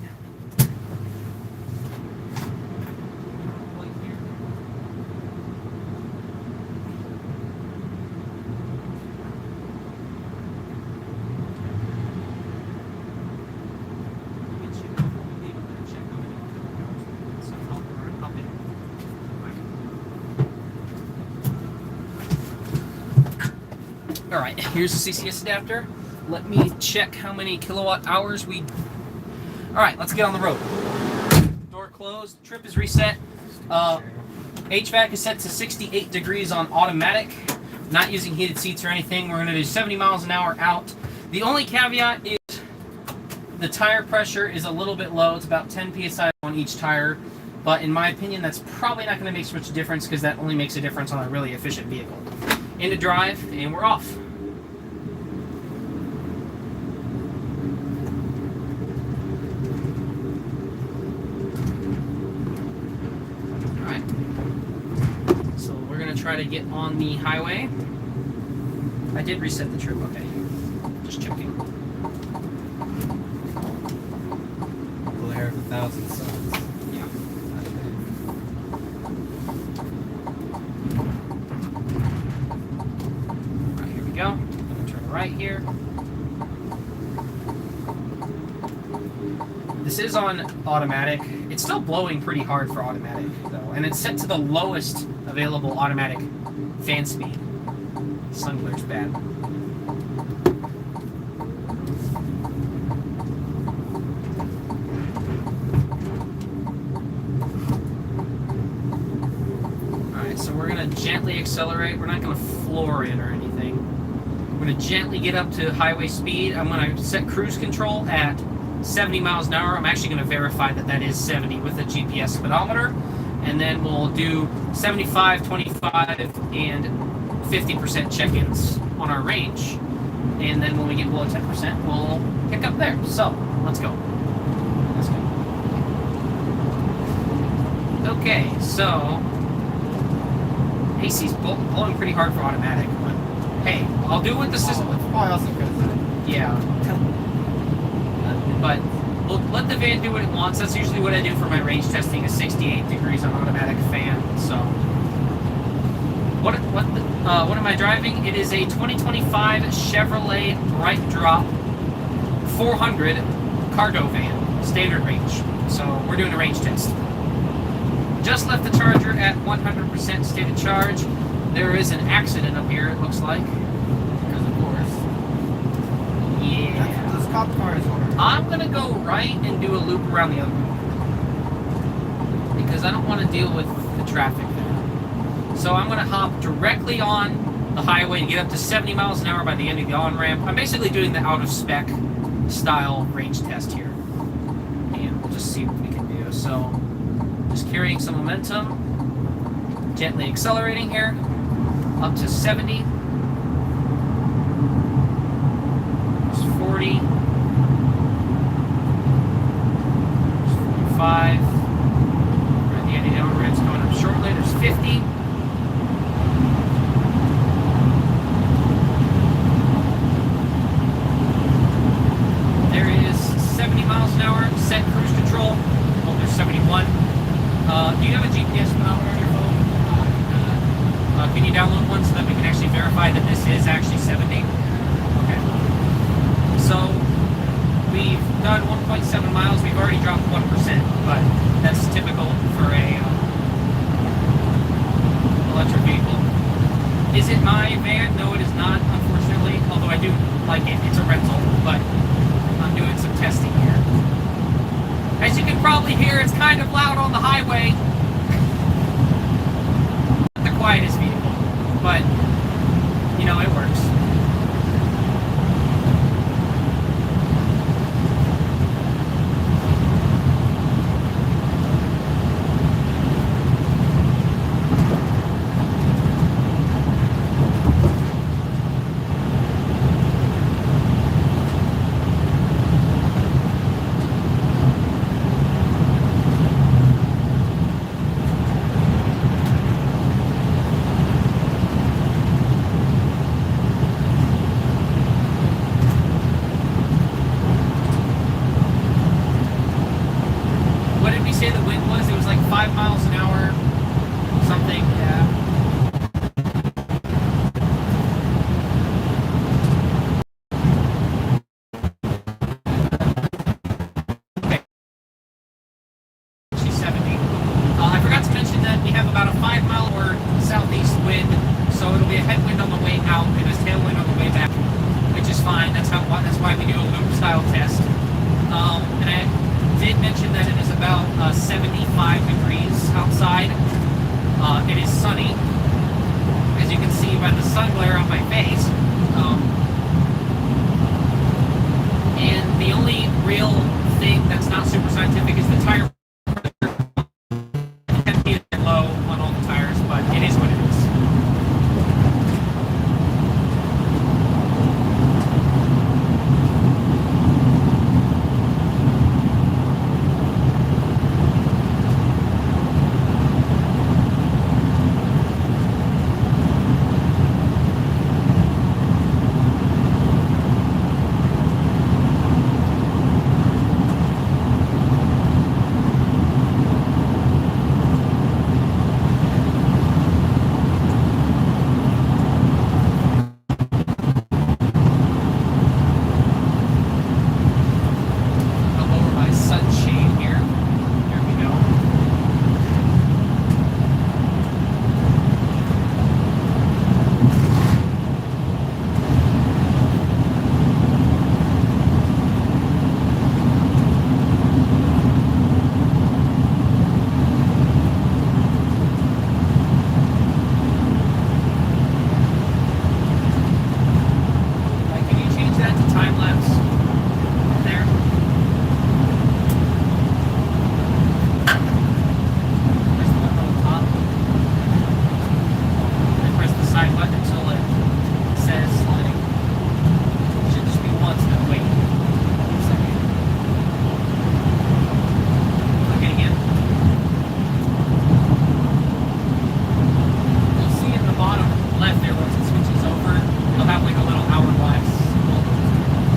[SPEAKER 1] Alright, here's the CCS adapter. Let me check how many kilowatt hours we... Alright, let's get on the road. closed. Trip is reset. HVAC is set to 68 degrees on automatic. Not using heated seats or anything. We're going to do 70 miles an hour out. The only caveat is the tire pressure is a little bit low. It's about 10 psi on each tire. But in my opinion, that's probably not going to make so much difference because that only makes a difference on a really efficient vehicle. Into drive, and we're off. Alright. So we're going to try to get on the highway. I did reset the trip, okay. Just checking.
[SPEAKER 2] Glare of 1,000 suns.
[SPEAKER 1] Yeah. Right, here we go. I'm gonna turn right here. This is on automatic. It's still blowing pretty hard for automatic, though, and it's set to the lowest available automatic fan speed. Sun glare's bad. So we're going to gently accelerate. We're not going to floor in or anything. We're going to gently get up to highway speed. I'm going to set cruise control at 70 miles an hour. I'm actually going to verify that that is 70 with the GPS speedometer. And then we'll do 75, 25, and 50% check-ins on our range. And then when we get below 10%, we'll pick up there. So, let's go. Let's go. Okay, so AC's blowing pretty hard for automatic, but hey, I'll do what the system.
[SPEAKER 2] That's probably also good.
[SPEAKER 1] Yeah. But we'll let the van do what it wants. That's usually what I do for my range testing, is 68 degrees on automatic fan. So, what am I driving? It is a 2025 Chevrolet Bright Drop 400 cargo van, standard range. So we're doing a range test. Just left the charger at 100% state of charge. There is an accident up here, it looks like.
[SPEAKER 2] Because of course.
[SPEAKER 1] Yeah.
[SPEAKER 2] That's what those cop cars are.
[SPEAKER 1] I'm going to go right and do a loop around the other one. Because I don't want to deal with the traffic there. So I'm going to hop directly on the highway to get up to 70 miles an hour by the end of the on-ramp. I'm basically doing the out-of-spec style range test here. And we'll just see what we can do. So, just carrying some momentum, gently accelerating here, up to 70, there's 40, there's 45, we're at the end of the on-ramp's coming up shortly, there's 50, there is 70 miles an hour, set cruise control, oh, there's 71. Do you have a GPS speedometer on your phone? Can you download one so that we can actually verify that this is actually 70? Okay. So, we've done 1.7 miles. We've already dropped 1%, but that's typical for a electric vehicle. Is it my van? No, it is not, unfortunately. Although I do like it. It's a rental, but I'm doing some testing here. As you can probably hear, it's kind of loud on the highway. Not the quietest vehicle, but, you know, it works. Say the wind was? It was like 5 miles an hour, something. Yeah. Okay. She's 70. I forgot to mention that we have about a 5 mile or southeast wind, so it'll be a headwind on the way out and a tailwind on the way back, which is fine. That's why we do a loop style test. And I did mention that it is about 70 time lapse there. Press the button on the top. And press the side button until it says sliding. It should just be once, then wait. A second. Click it again. You'll see in the bottom left there once it switches over, it'll have like a little hourglass symbol.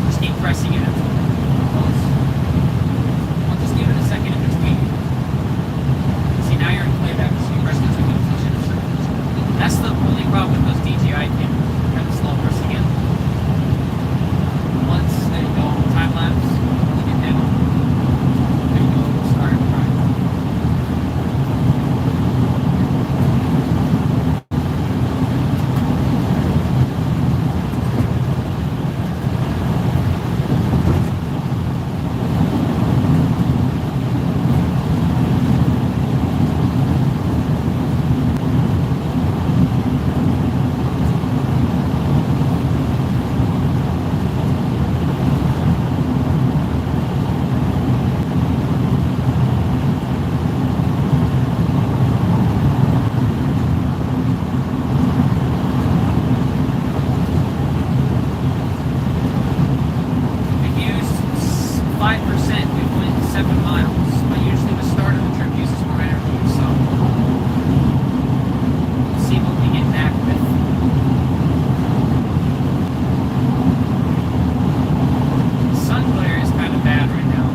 [SPEAKER 1] Just keep pressing it until it goes. I'll just give it a second in between. See, now you're in playback, so you press continue to push it a certain distance. That's the only problem with those DJI cameras. Kind of slow pressing it. Once, there you go, time lapse, click it down. There you go, start time. It used 5%, we went 7 miles, but usually the start of the trip uses more energy, so we'll see what we get back with. Sun glare is kind of bad right now.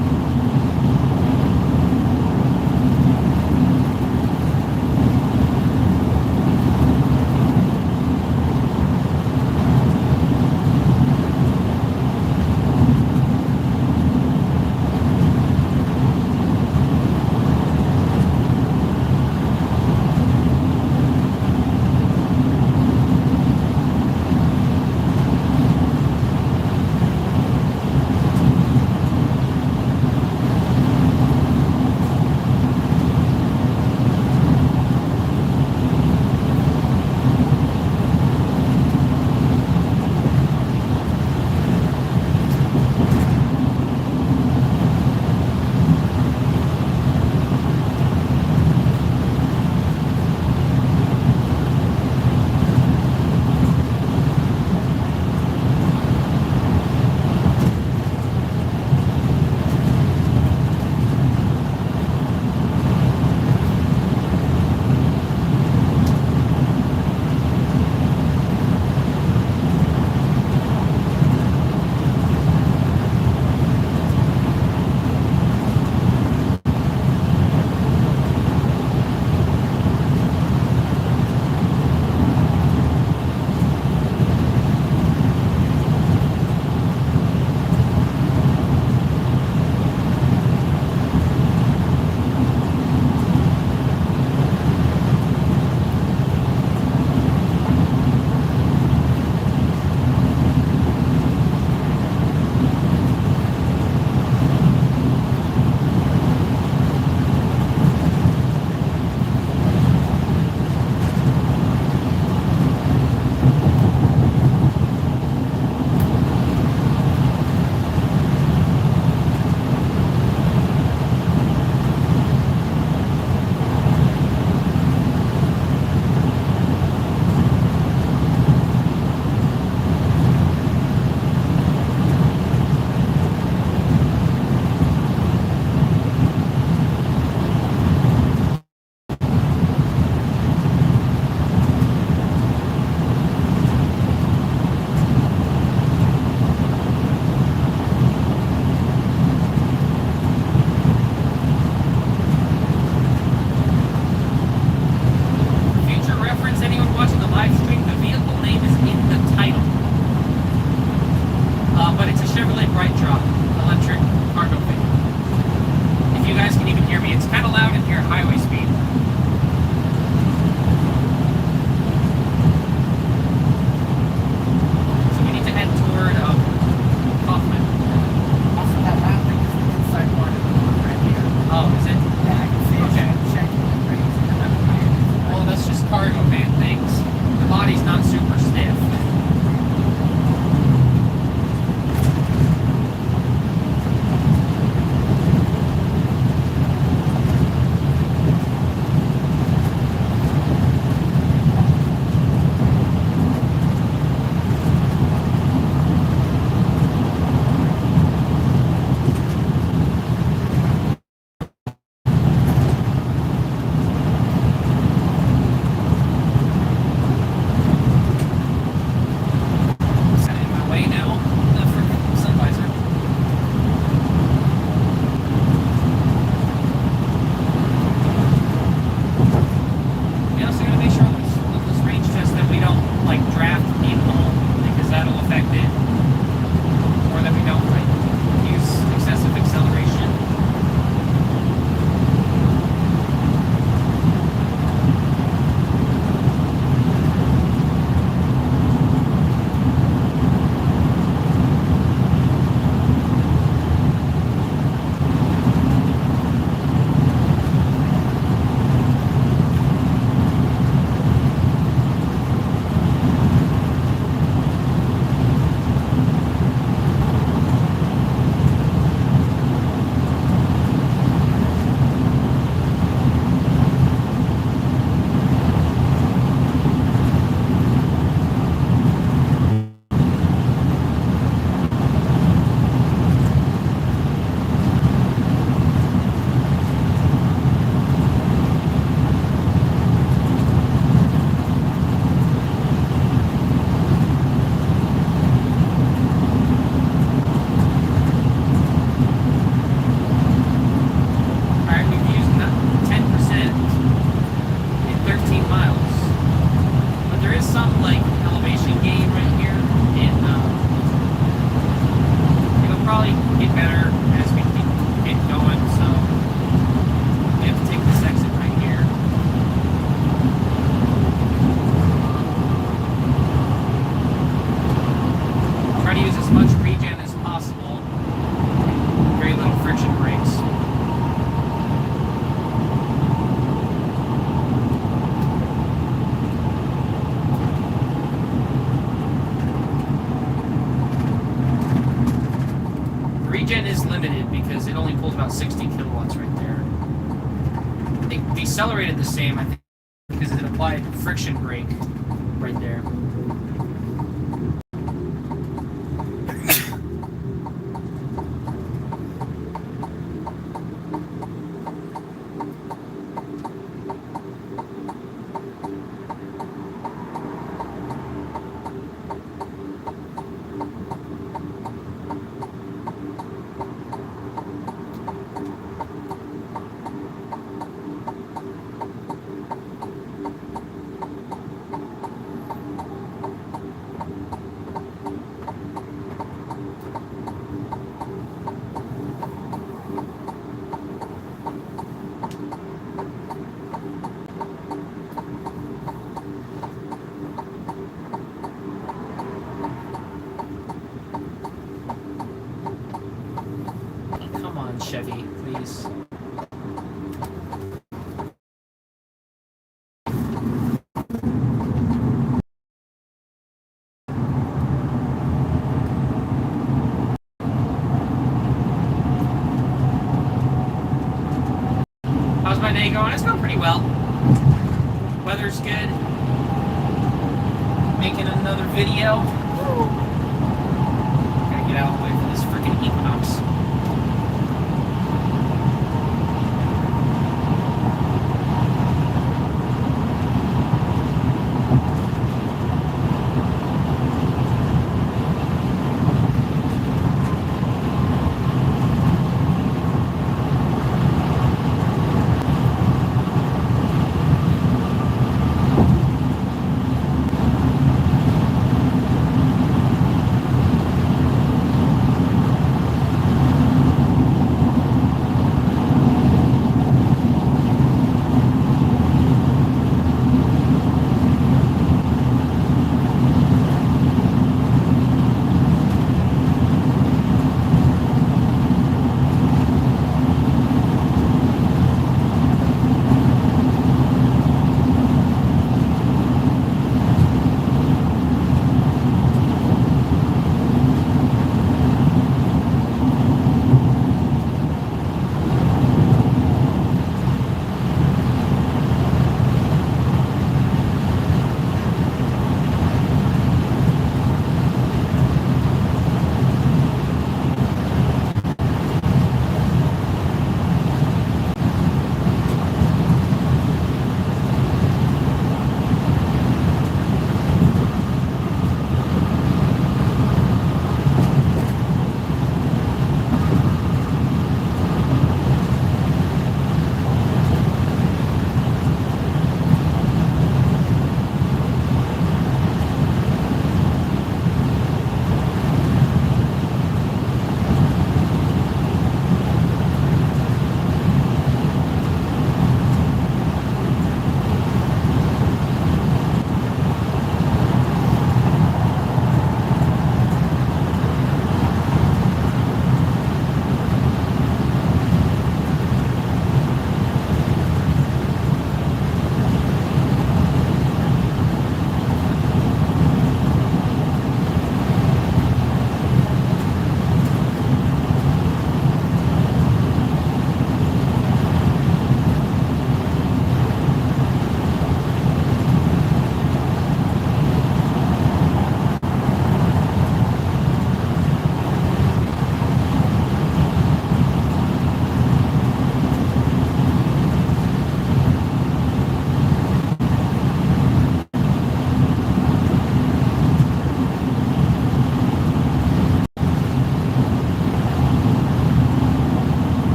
[SPEAKER 1] better as we keep getting going, so we have to take this exit right here. Try to use as much regen as possible. Very little friction brakes. Regen is limited because it only pulls about 60 kilowatts right there. It decelerated the same, I think, because it applied friction brake right there. Come on, Chevy, please. How's my day going? It's going pretty well. Weather's good. Making another video. Gotta get out of the way for this freaking equinox.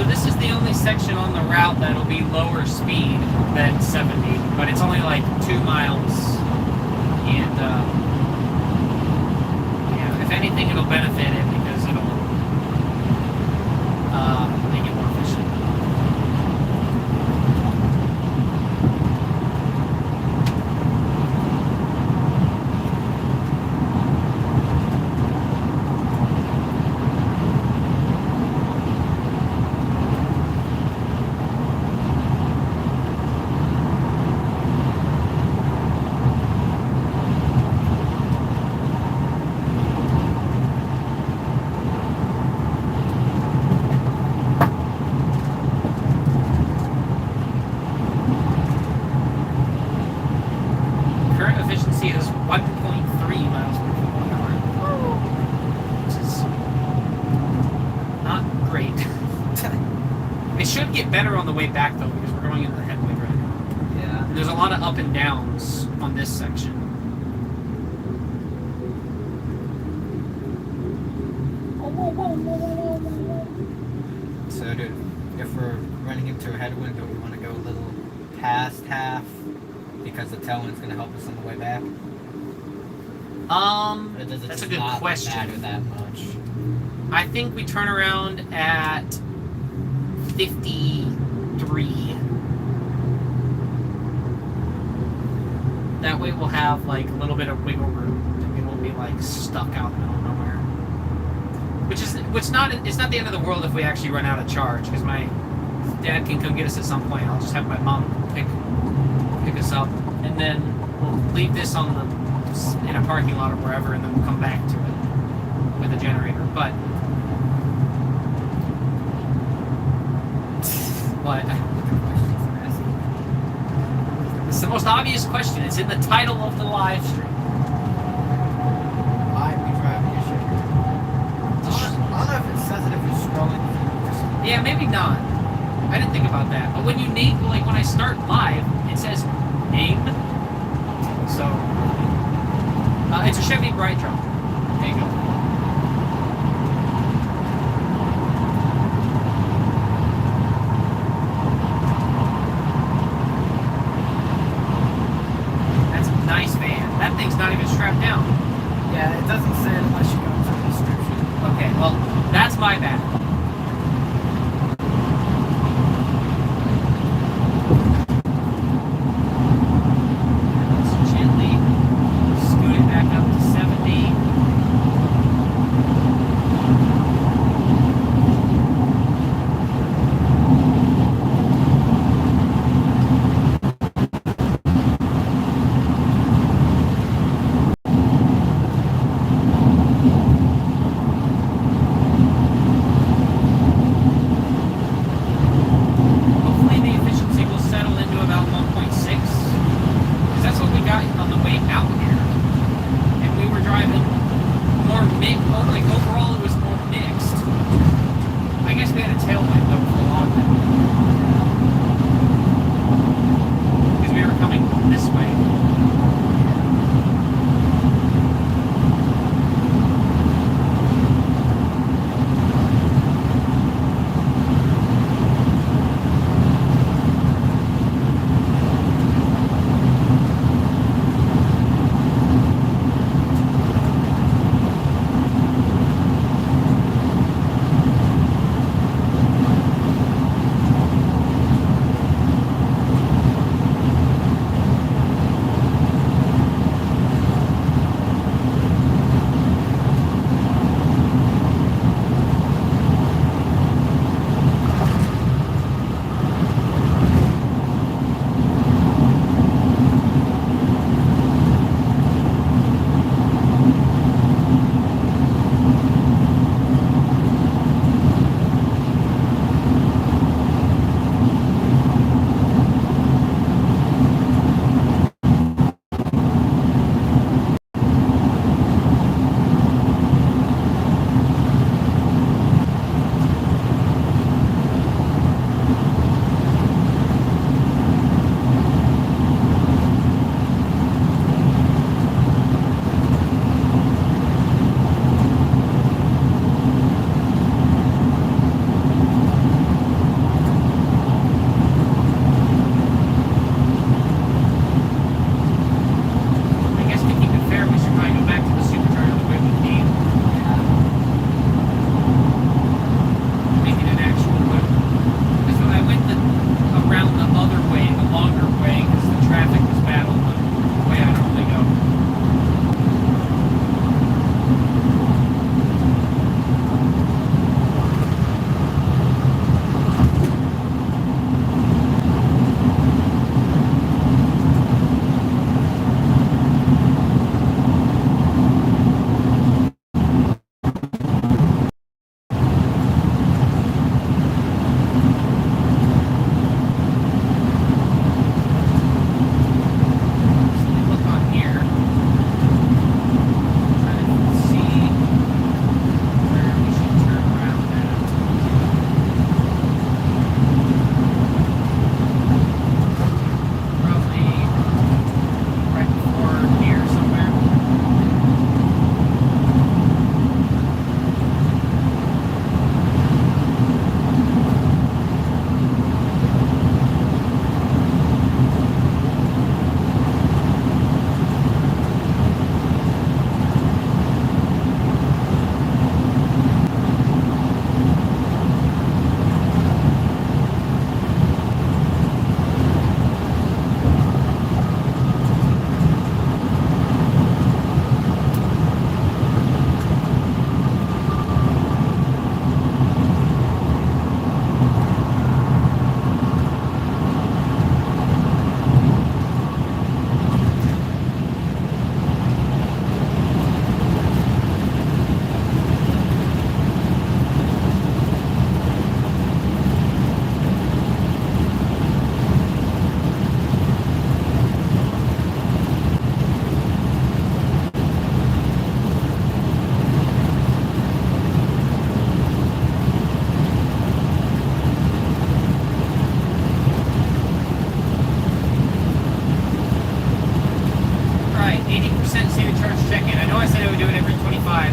[SPEAKER 1] So this is the only section on the route that'll be lower speed than 70, but it's only like 2 miles. And yeah, if anything, it'll benefit it because it'll make it more efficient. Current efficiency is 1.3 miles per kilowatt hour, which is not great. It should get better on the way back though, because we're going into the headwind right now.
[SPEAKER 2] Yeah.
[SPEAKER 1] And there's a lot of up and downs on this section.
[SPEAKER 2] So, dude, if we're running into a headwind, do we want to go a little past half because the tailwind's going to help us on the way back? Or does it
[SPEAKER 1] That's
[SPEAKER 2] just
[SPEAKER 1] a good
[SPEAKER 2] not
[SPEAKER 1] question.
[SPEAKER 2] matter that much?
[SPEAKER 1] I think we turn around at 53. That way we'll have like a little bit of wiggle room and we won't be like stuck out in the middle of nowhere. It's not the end of the world if we actually run out of charge, because my dad can come get us at some point. I'll just have my mom pick us up, and then we'll leave this in a parking lot or wherever, and then we'll come back to it with a generator. But what? It's the most obvious question. It's in the title of the live stream.
[SPEAKER 2] Why are we driving your sugar? I don't know if it says it if you're scrolling through.
[SPEAKER 1] Yeah, maybe not. I didn't think about that. But when you name, like when I start live, it says name. So, it's a Chevy Bright Drop. There you go. That's a nice van. That thing's not even strapped down.
[SPEAKER 2] Yeah, it doesn't say it unless you go to the description.
[SPEAKER 1] Okay, well, that's my bad. Let's gently scoot it back up to 70. Hopefully the efficiency will settle into about 1.6, because that's what we got on the way out here. And we were driving more like overall it was more mixed. I guess we had a tailwind though for a long time, because we were coming this way.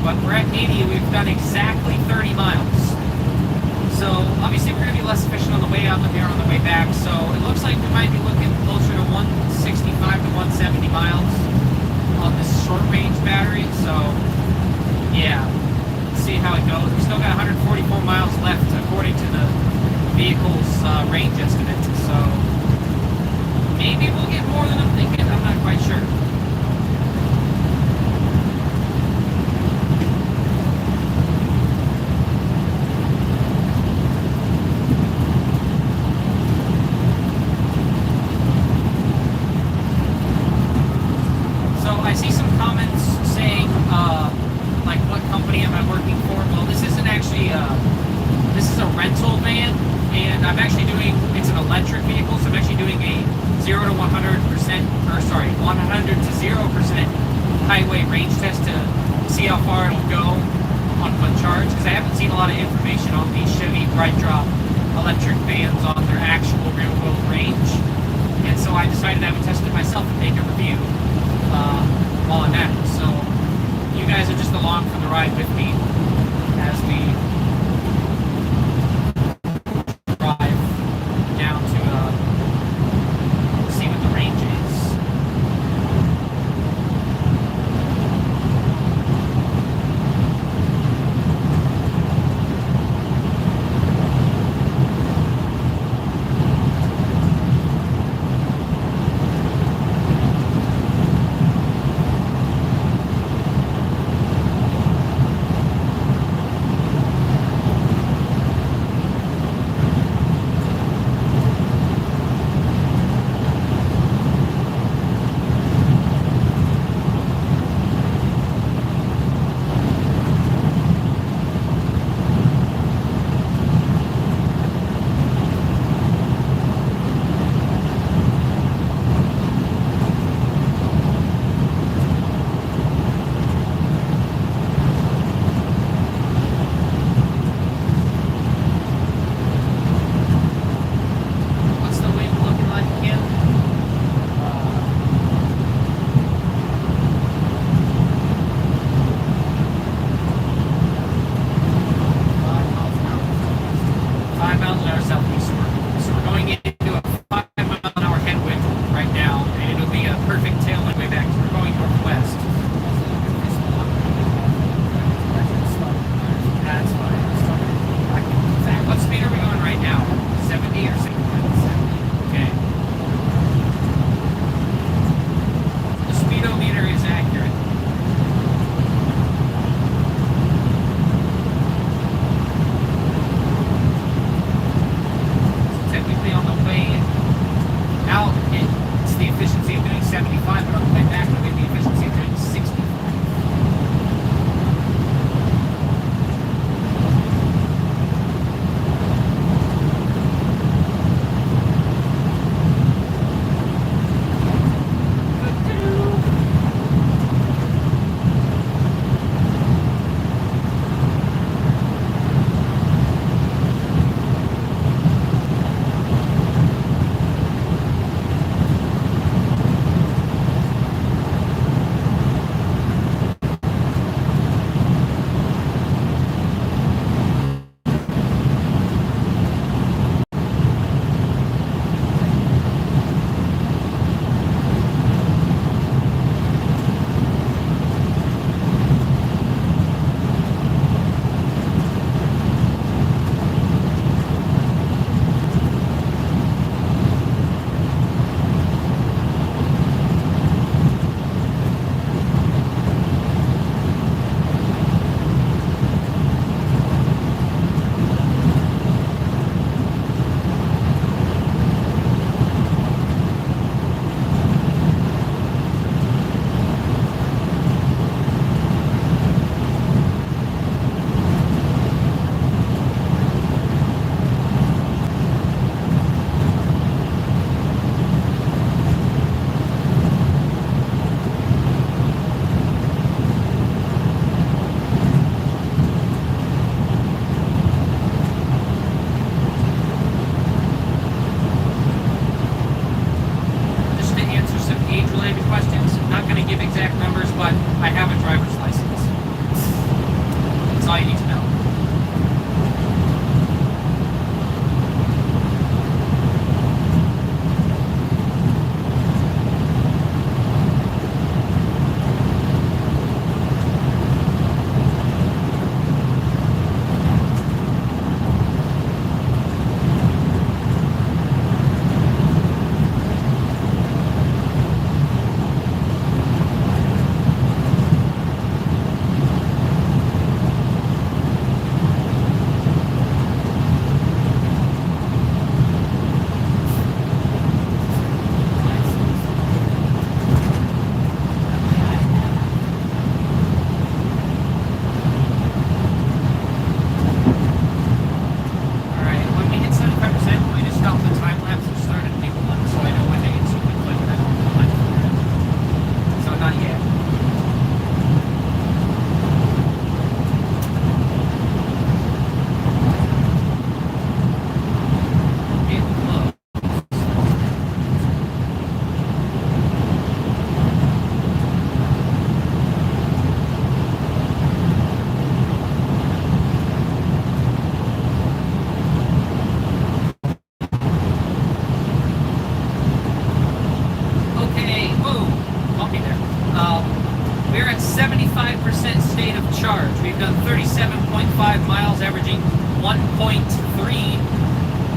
[SPEAKER 1] but we're at 80 and we've done exactly 30 miles. So obviously we're going to be less efficient on the way out than we are on the way back. So it looks like we might be looking closer to 165 to 170 miles on this short range battery. So yeah, let's see how it goes. We still got 144 miles left according to the vehicle's range estimate. So maybe we'll get more than I'm thinking. I'm not quite sure. I see some comments saying, like, what company am I working for? Well, this isn't actually, this is a rental van, and I'm actually doing, it's an electric vehicle, so I'm actually doing a 0 to 100%, or sorry, 100 to 0% highway range test to see how far it'll go on one charge, because I haven't seen a lot of information on these Chevy Bright Drop electric vans on their actual real-world range, and so I decided I would test it myself and make a review while I'm at it. So you guys are just along for the ride with me as we drive down to see what the range is.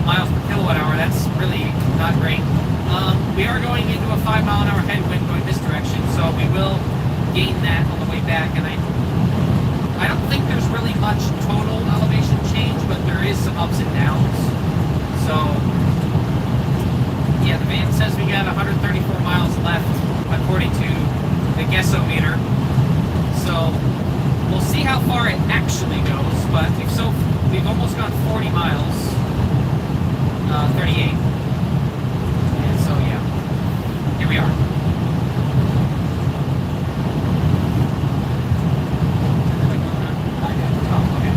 [SPEAKER 1] miles per kilowatt hour. That's really not great. We are going into a 5 mile an hour headwind going this direction, so we will gain that on the way back. And I don't think there's really much total elevation change, but there is some ups and downs. So yeah, the van says we got 134 miles left according to the guessometer. So we'll see how far it actually goes, but we've almost gone 40 miles, 38. And so yeah, here we are. Oh, okay.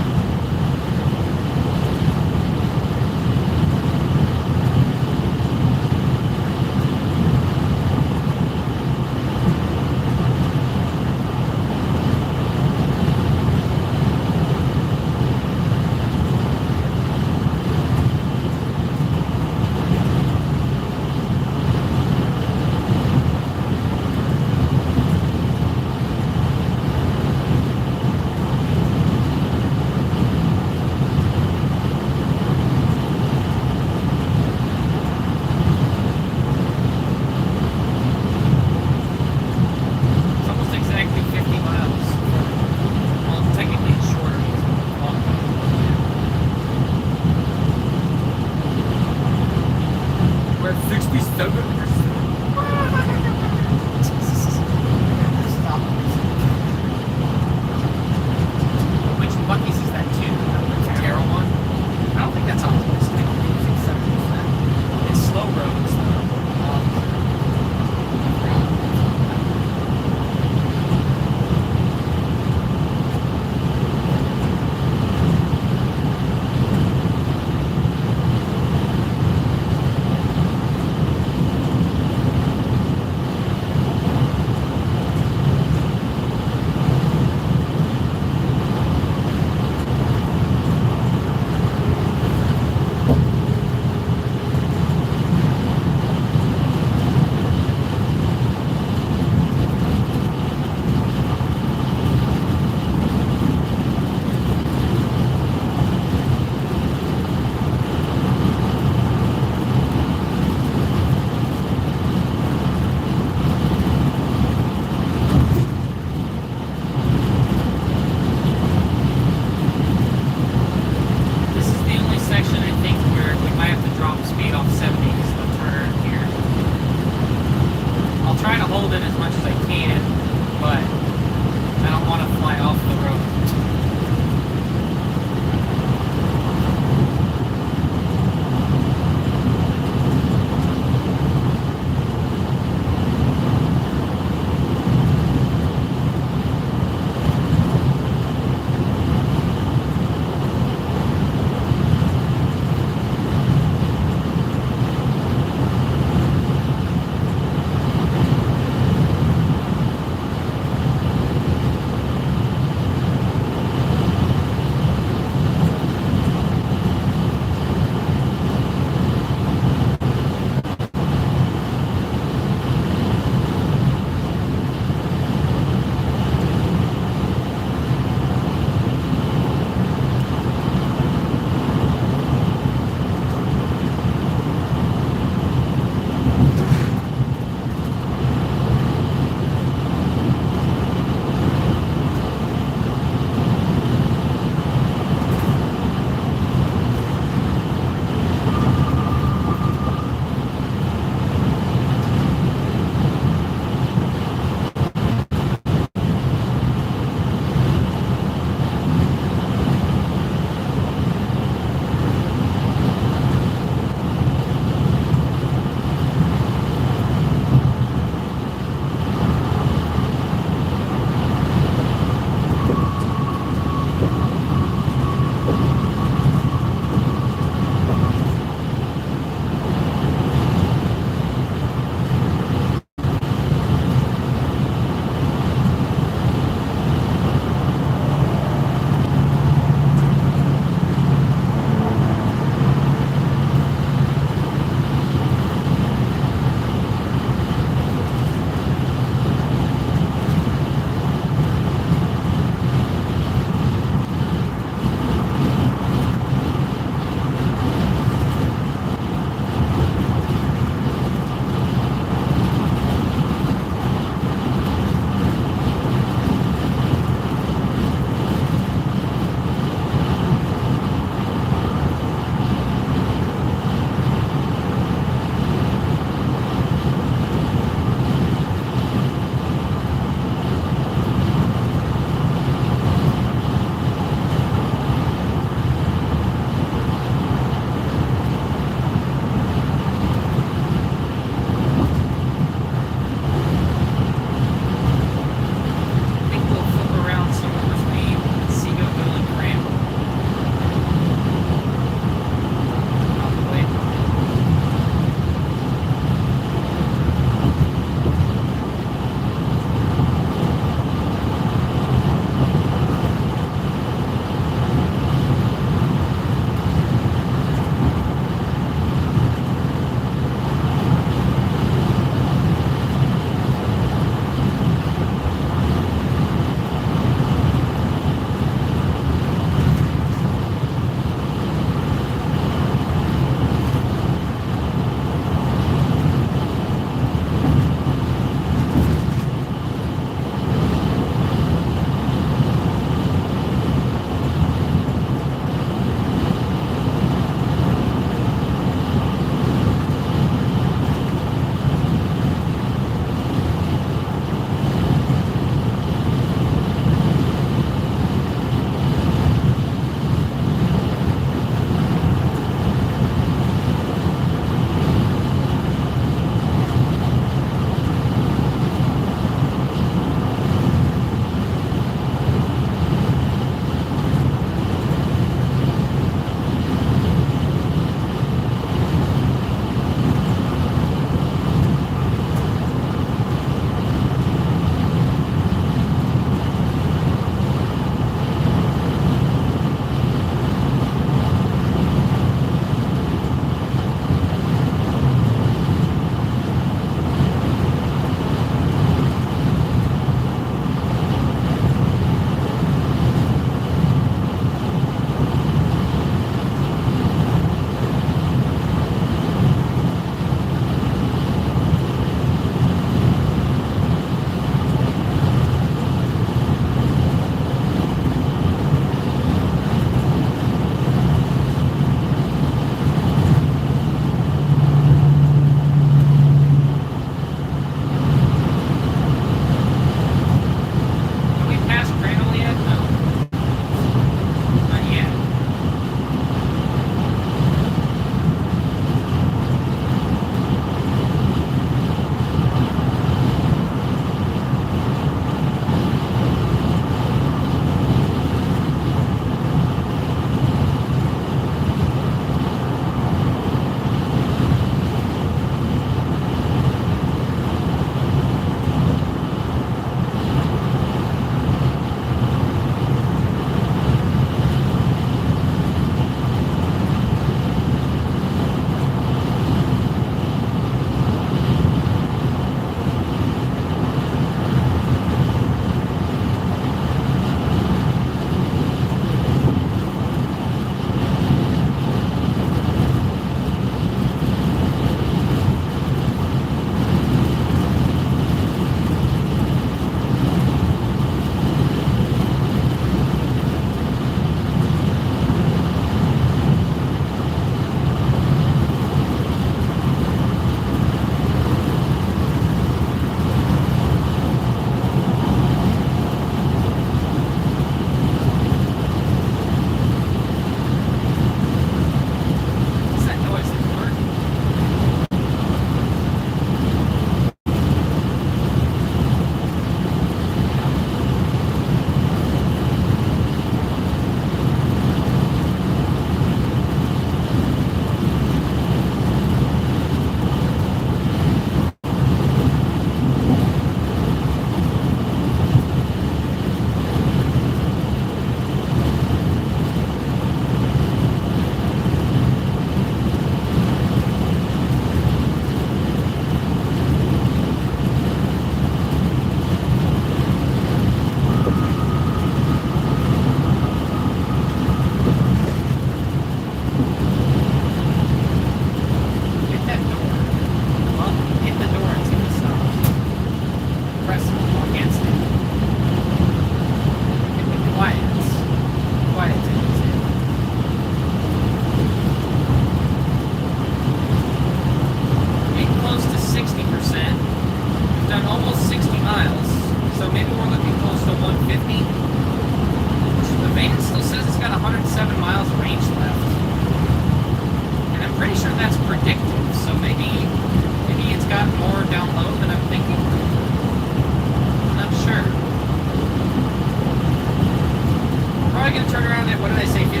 [SPEAKER 1] at, what did I say, 53?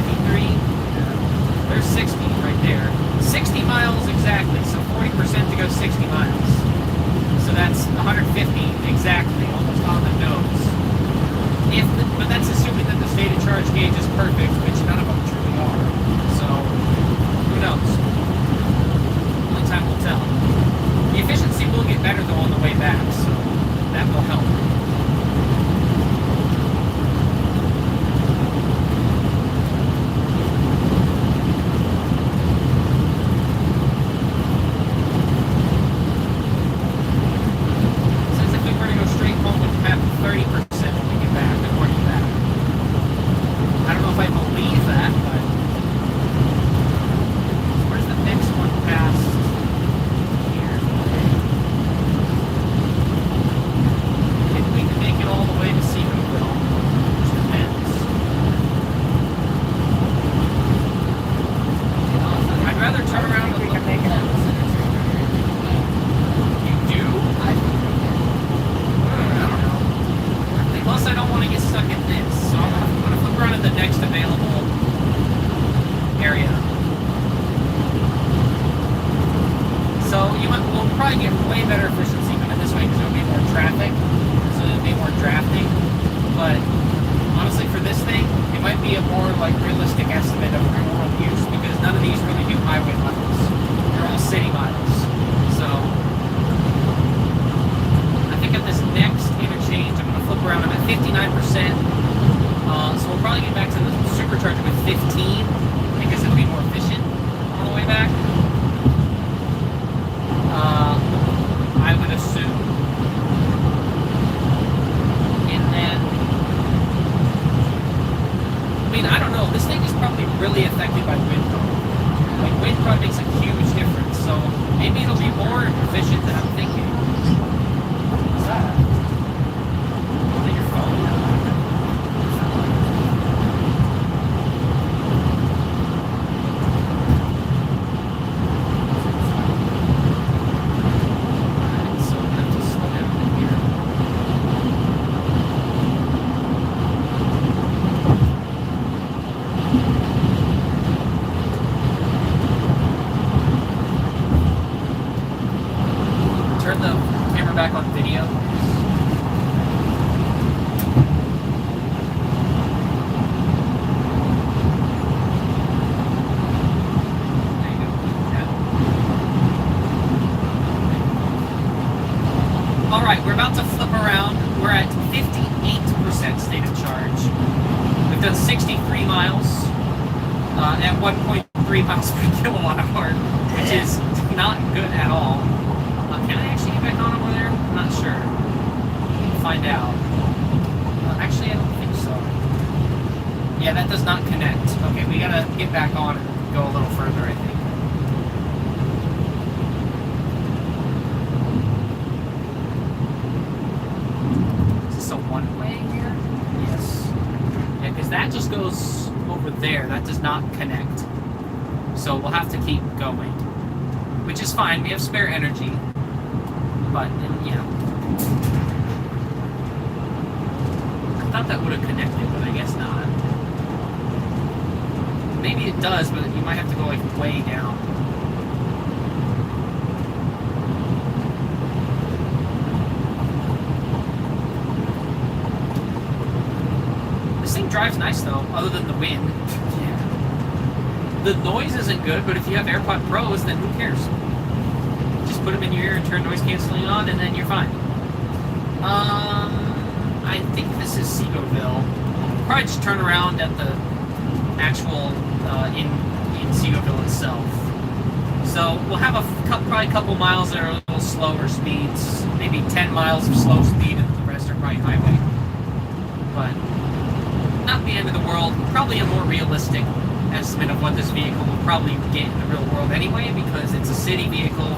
[SPEAKER 1] There's 60 right there. 60 miles exactly, so 40% to go 60 miles. So that's 150 exactly, almost on the nose. But that's assuming that the state of charge gauge is perfect, which none of them truly are. So, who knows? Only time will tell. The efficiency will get better though on the way back, so that will help. Says if we were to go straight home, we'd have 30% when we get back, according to that. I don't know if I believe that, but where's the next one past here? Maybe we can make it all the way to Seagoville, which depends. I'd rather turn around and look. You do? I don't know. Plus, I don't want to get stuck in this, so I'm gonna flip around to the next available area. So we'll probably get way better efficiency coming this way because there'll be more traffic, so there'll be more drafting. But honestly, for this thing, it might be a more like realistic estimate of real world use because none of these really do highway miles. They're all city miles. So I think at this next interchange, I'm gonna flip around. I'm at 59%. So we'll probably get back to the supercharger with 15 because it'll be more efficient on the way back. I would assume. And then, I mean, I don't know. This thing is probably really affected by wind though. Like wind probably makes a huge difference. So maybe it'll be more efficient than I'm thinking. What's that? Is that your phone? Turn the camera back on video. There you go. Yeah. Alright, we're about to flip around. We're at 58% state of charge. We've done 63 miles at 1.3 miles per kilowatt hour, which is not good at all. Can I actually get back on over there? I'm not sure. We'll find out. Actually, I don't think so. Yeah, that does not connect. Okay, we gotta get back on and go a little further, I think. Is this a one-way here? Yes. Yeah, because that just goes over there. That does not connect. So we'll have to keep going. Which is fine. We have spare energy. But, you know, I thought that would have connected, but I guess not. Maybe it does, but you might have to go, like, way down. This thing drives nice, though, other than the wind. Yeah. The noise isn't good, but if you have AirPod Pros, then who cares? Put them in your ear and turn noise canceling on, and then you're fine. I think this is Seagoville. Probably just turn around at the actual in Seagoville itself. So we'll have probably a couple miles that are a little slower speeds, maybe 10 miles of slow speed, and the rest are probably highway. But not the end of the world. Probably a more realistic estimate of what this vehicle will probably get in the real world anyway, because it's a city vehicle.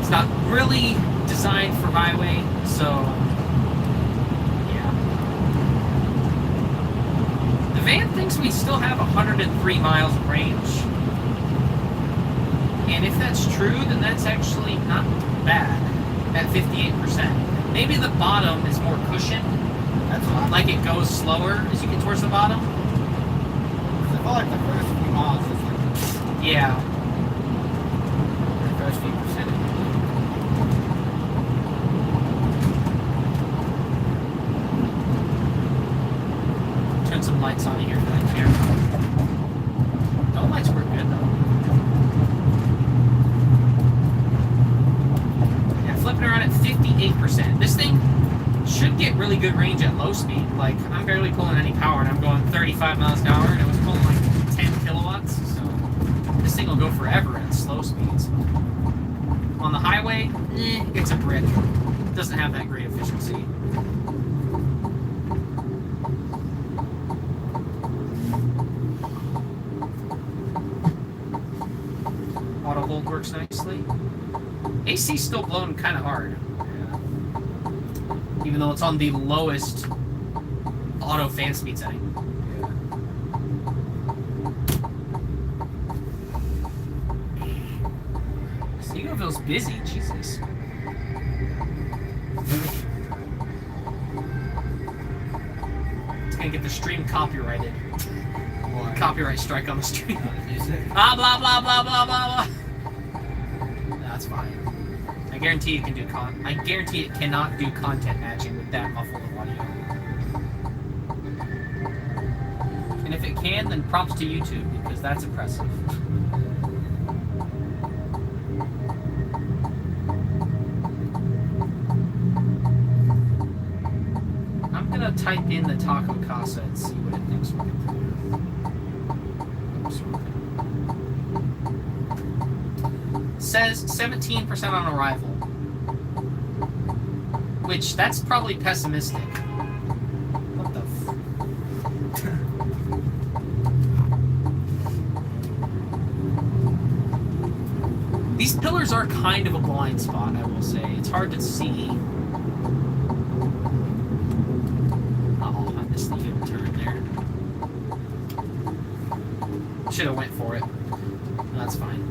[SPEAKER 1] It's not really designed for highway, so yeah. The van thinks we still have 103 miles of range. And if that's true, then that's actually not bad at 58%. Maybe the bottom is more cushioned.
[SPEAKER 2] That's fine.
[SPEAKER 1] Like it goes slower as you get towards the bottom.
[SPEAKER 2] like the first few miles is like
[SPEAKER 1] Yeah.
[SPEAKER 2] the first few percentage.
[SPEAKER 1] Turn some lights on here for that camera. No lights work good though. Yeah, flipping around at 58%. This thing should get really good range at low speed. Like, I'm barely pulling any power and I'm going 35 miles an hour and it was pulling like 10 kilowatts. So this thing will go forever at slow speeds. On the highway, it's a brick. It doesn't have that great efficiency. Auto hold works nicely. AC's still blowing kind of hard. Even though it's on the lowest auto fan speed setting. Seagoville's busy, Jesus. It's gonna get the stream copyrighted.
[SPEAKER 2] What?
[SPEAKER 1] Copyright strike on the stream.
[SPEAKER 2] Is it?
[SPEAKER 1] Blah blah blah blah blah blah blah. That's fine. I guarantee it can do I guarantee it cannot do content matching with that muffled audio. And if it can, then props to YouTube because that's impressive. I'm gonna type in the Taco Casa and see what it thinks we can do. Says 17% on arrival, which that's probably pessimistic. What the These pillars are kind of a blind spot, I will say. It's hard to see. Oh, I missed the U-turn there. Should have went for it. That's fine.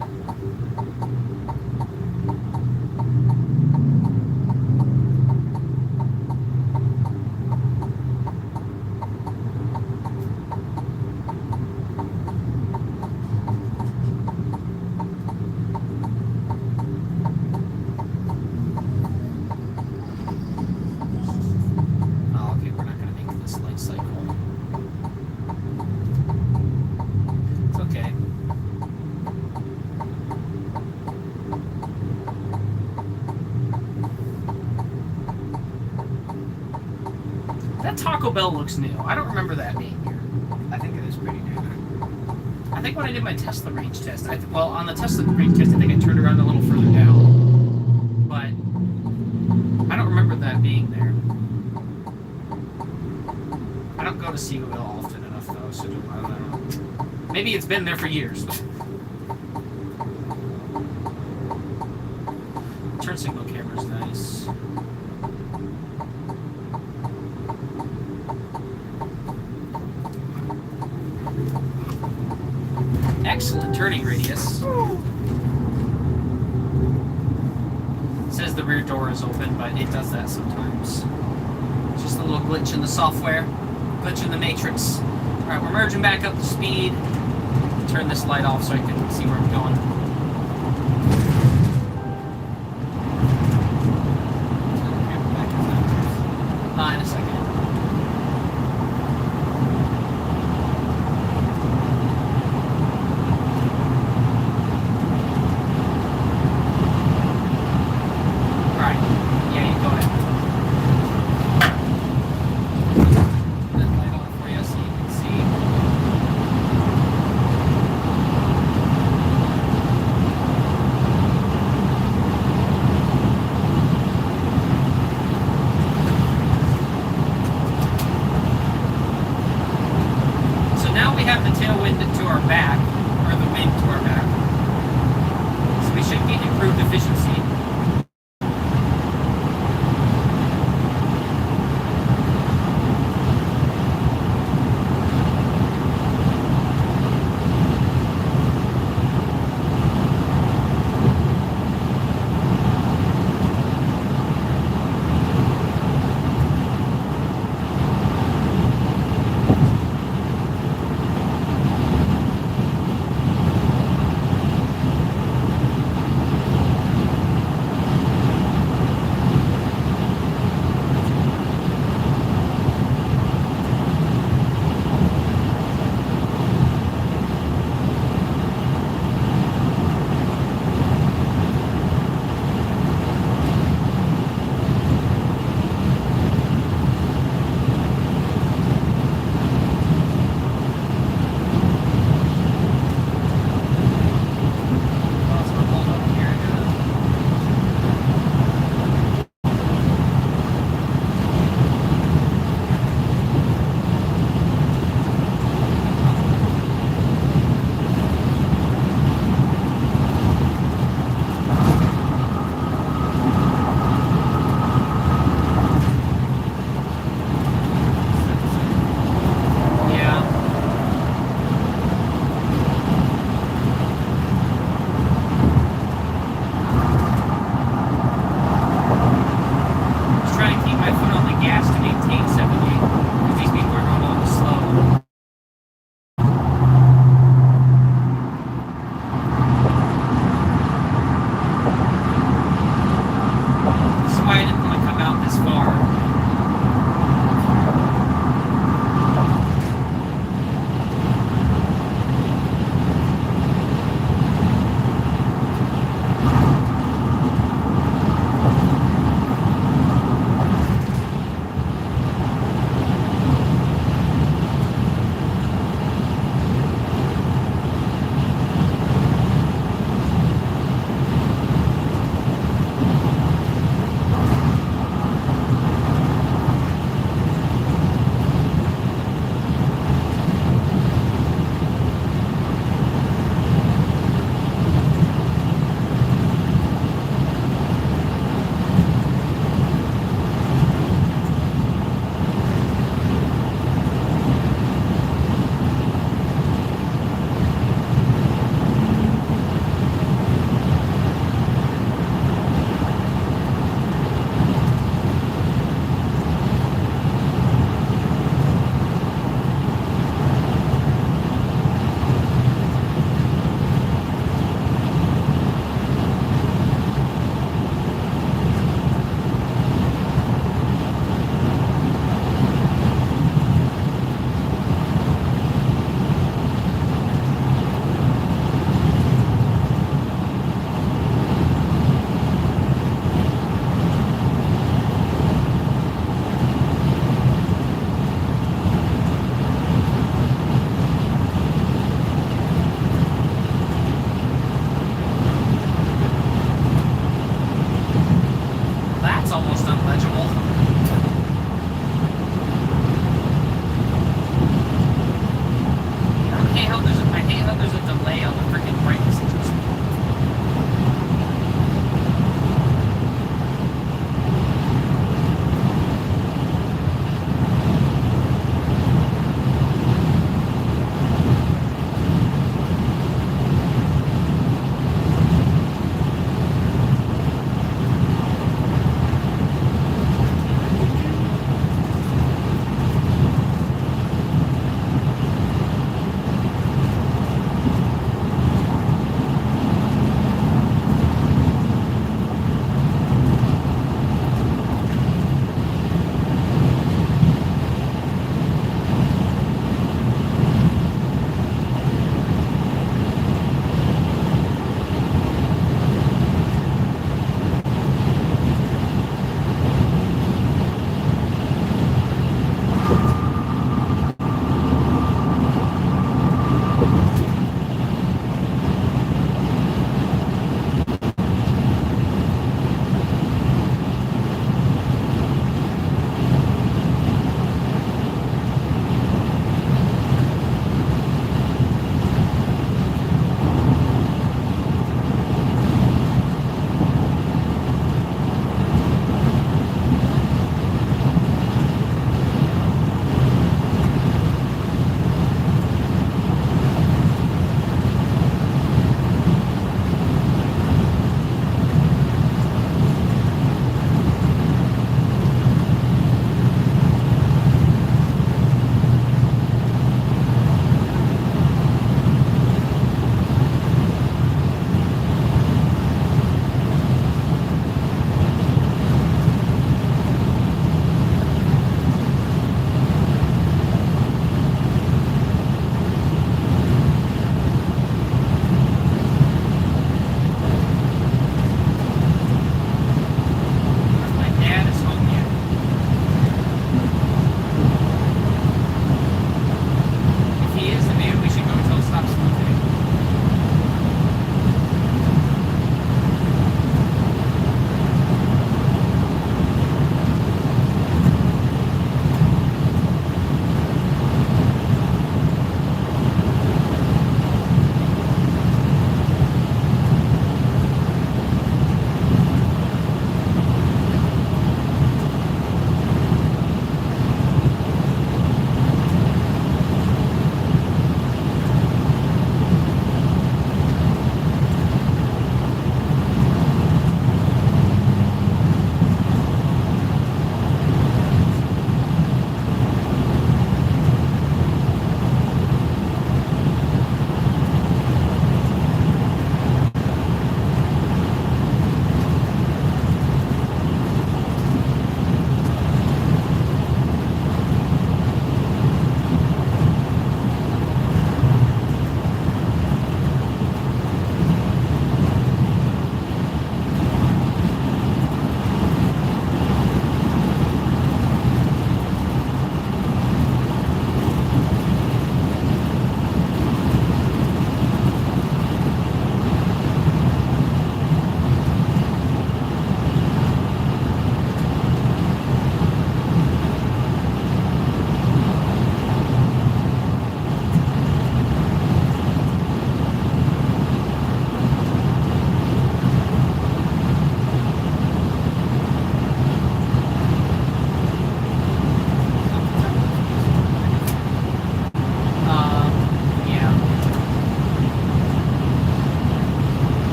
[SPEAKER 1] Taco Bell looks new. I don't remember that being here.
[SPEAKER 2] I think it is pretty new.
[SPEAKER 1] I think when I did my Tesla range test, well, on the Tesla range test, I think I turned around a little further down. But I don't remember that being there. I don't go to Seagoville often enough, though, so I don't know. Maybe it's been there for years. Turn signal camera's nice. Excellent turning radius. Says the rear door is open, but it does that sometimes. It's just a little glitch in the software, glitch in the matrix. Alright, we're merging back up to speed. Turn this light off so I can see where I'm going. In a second.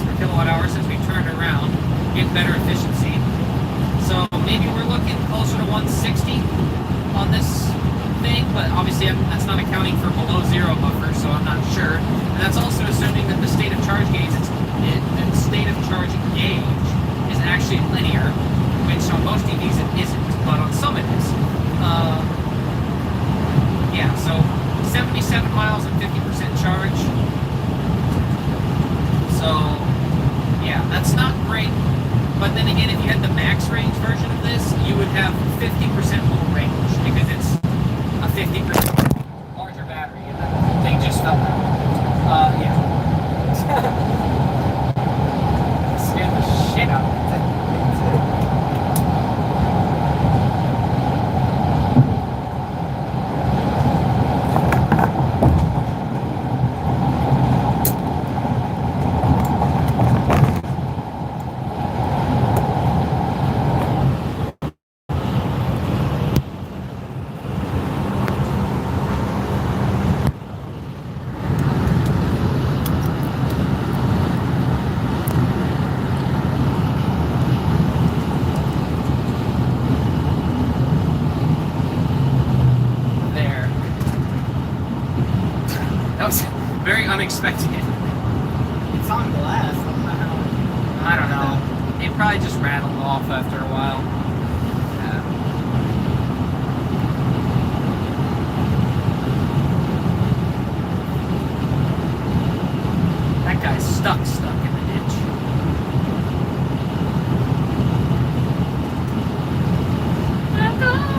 [SPEAKER 1] per kilowatt hour since we turned around, get better efficiency. So maybe we're looking closer to 160 on this thing, but obviously that's not accounting for below zero buffer, so I'm not sure. And that's also assuming that the state of charge gauge, the state of charge gauge is actually linear, which on most EVs it isn't, but on some it is. Yeah, so 77 miles and 50% charge. So, yeah, that's not great. But then again, if you had the max range version of this, you would have 50% more range because it's a 50% larger battery, and the thing just fell out. Yeah. Scared the shit out of me. Very unexpected.
[SPEAKER 2] It's on glass.
[SPEAKER 1] I don't know. It probably just rattled off after a while. That guy's stuck in the ditch. I'm going.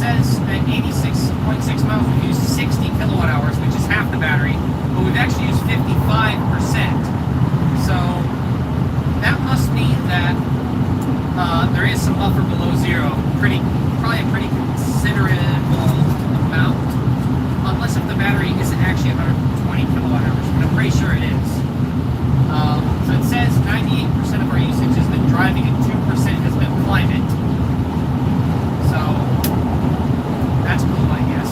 [SPEAKER 1] says at 86.6 miles we've used 60 kilowatt hours, which is half the battery, but we've actually used 55%. So that must mean that there is some buffer below zero. Probably a pretty considerable amount, unless if the battery isn't actually 120 kilowatt hours, but I'm pretty sure it is. So it says 98% of our usage has been driving and 2% has been climate. So that's cool, I guess.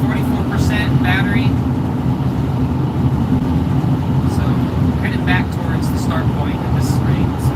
[SPEAKER 1] 44% battery. So headed back towards the start point of this screen. So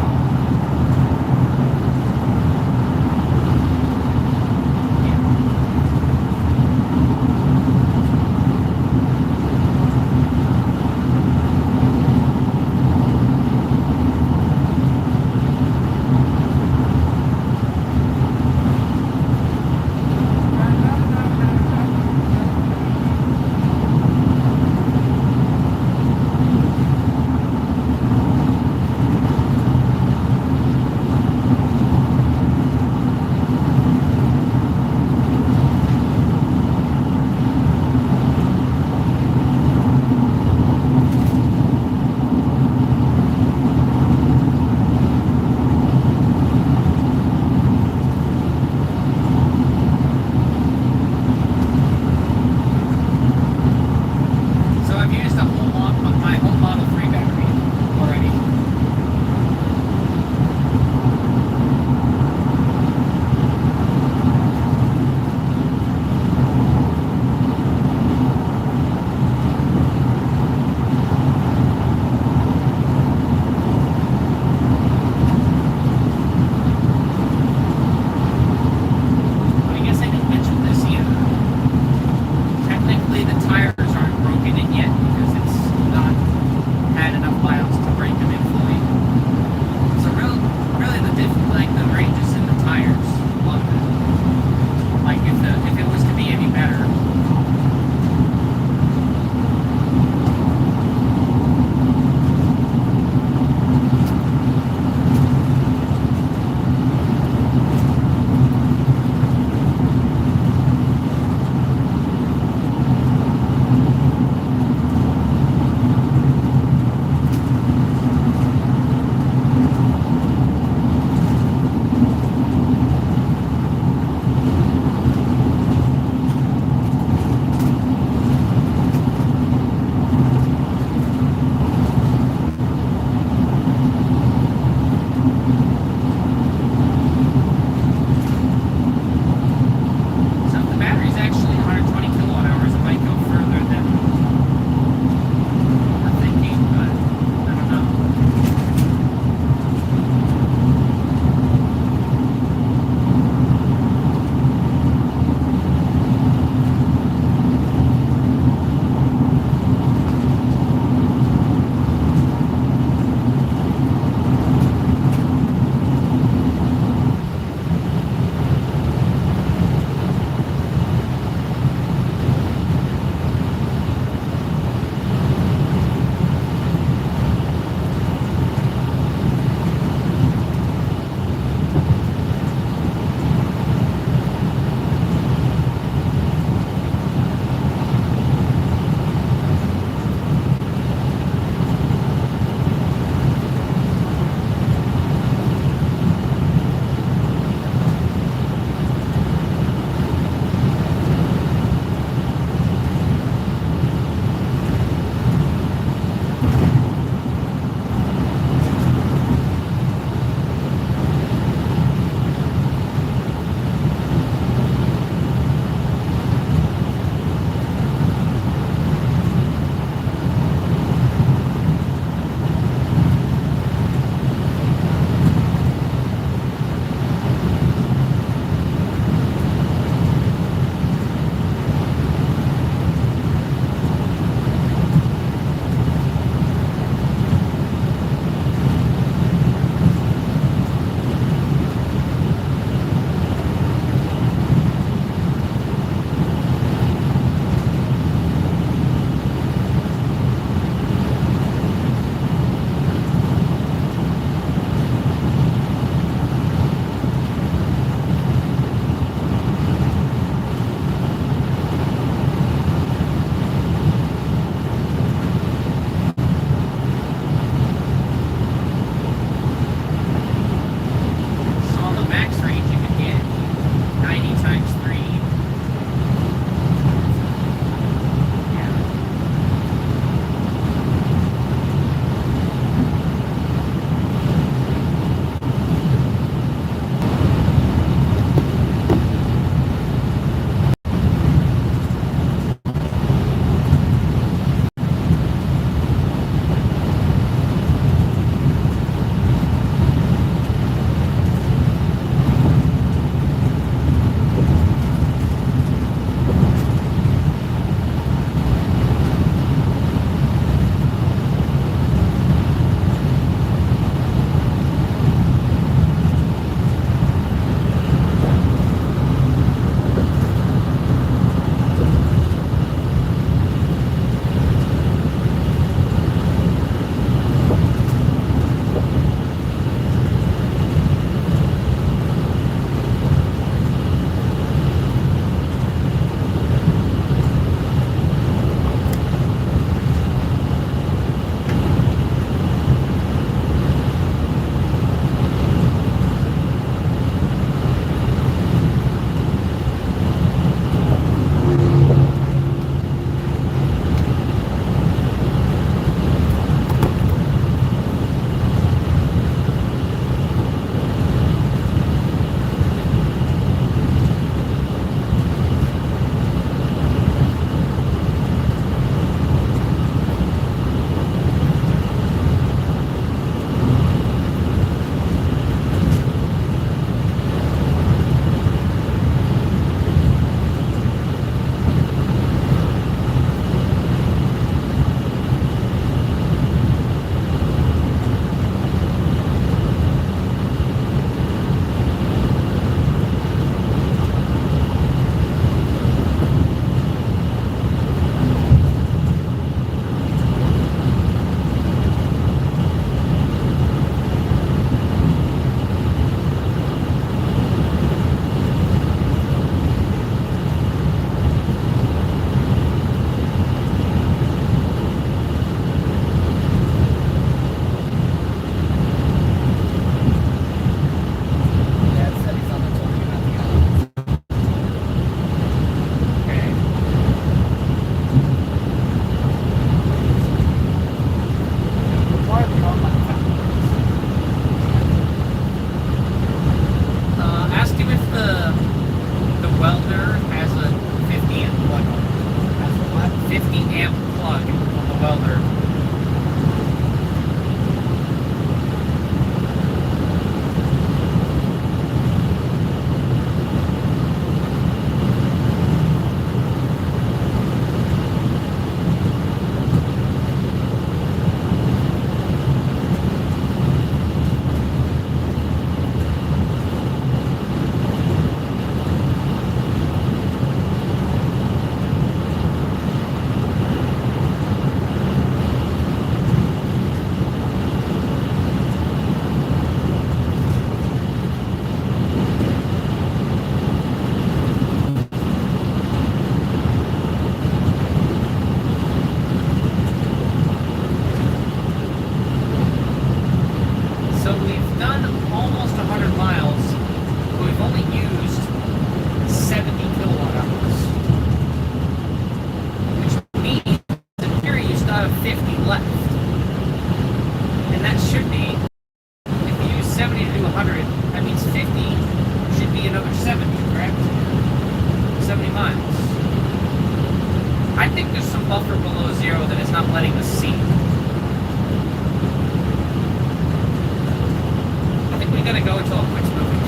[SPEAKER 1] So it quits moving.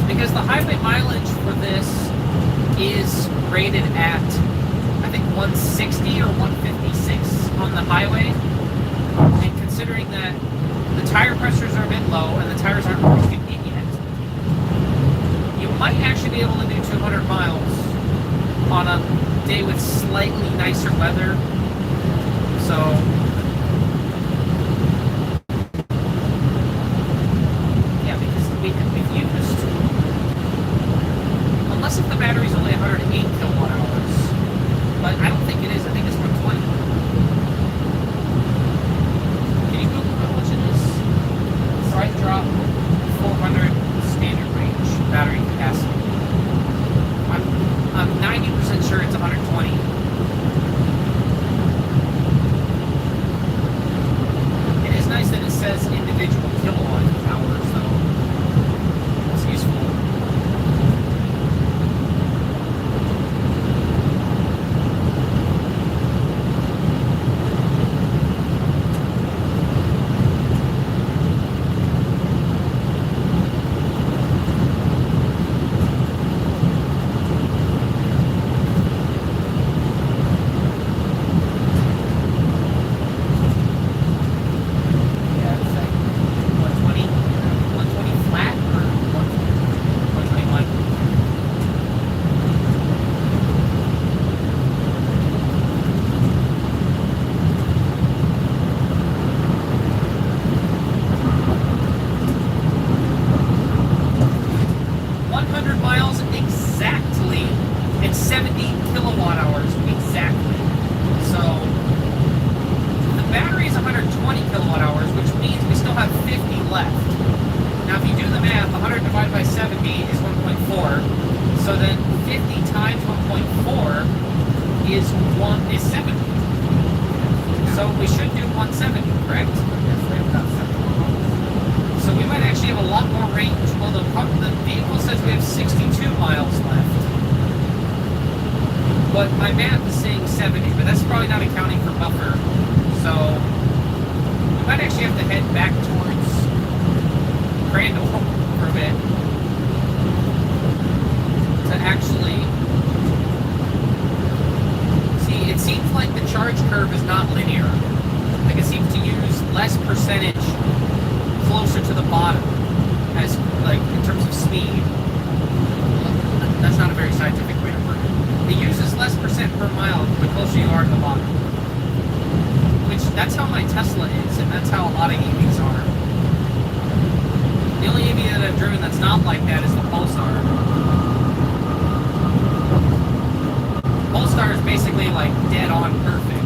[SPEAKER 1] Because the highway mileage for this is rated at, I think, 160 or 156 on the highway. And considering that the tire pressures are a bit low and the tires aren't broken in yet, you might actually be able to do 200 miles on a day with slightly nicer weather. So yeah, because we've used, unless if the battery's only 108 kilowatt hours, but I don't think it is. I think it's 120. Can you Google how much it is? Bright drop 400 standard range battery capacity. I'm 90% sure it's 120. It is nice that it says individual kilowatt hours, though. It's useful. Yeah, it's like 120, 120 flat or 121. Miles exactly. It's 70 kilowatt hours exactly. So the battery is 120 kilowatt hours, which means we still have 50 left. Now, if you do the math, 100 divided by 70 is 1.4. So then 50 times 1.4 is 70. So we should do 170, correct? So we might actually have a lot more range. Well, the vehicle says we have 62 miles left. But my math is saying 70, but that's probably not accounting for buffer. So we might actually have to head back towards Crandall for a bit to actually see. It seems like the charge curve is not linear. Like it seems to use less percentage closer to the bottom, as like in terms of speed. That's not a very scientific way to put it. It uses less percent per mile the closer you are to the bottom. Which, that's how my Tesla is, and that's how a lot of EVs are. The only EV that I've driven that's not like that is the Polestar. Polestar is basically like dead on perfect.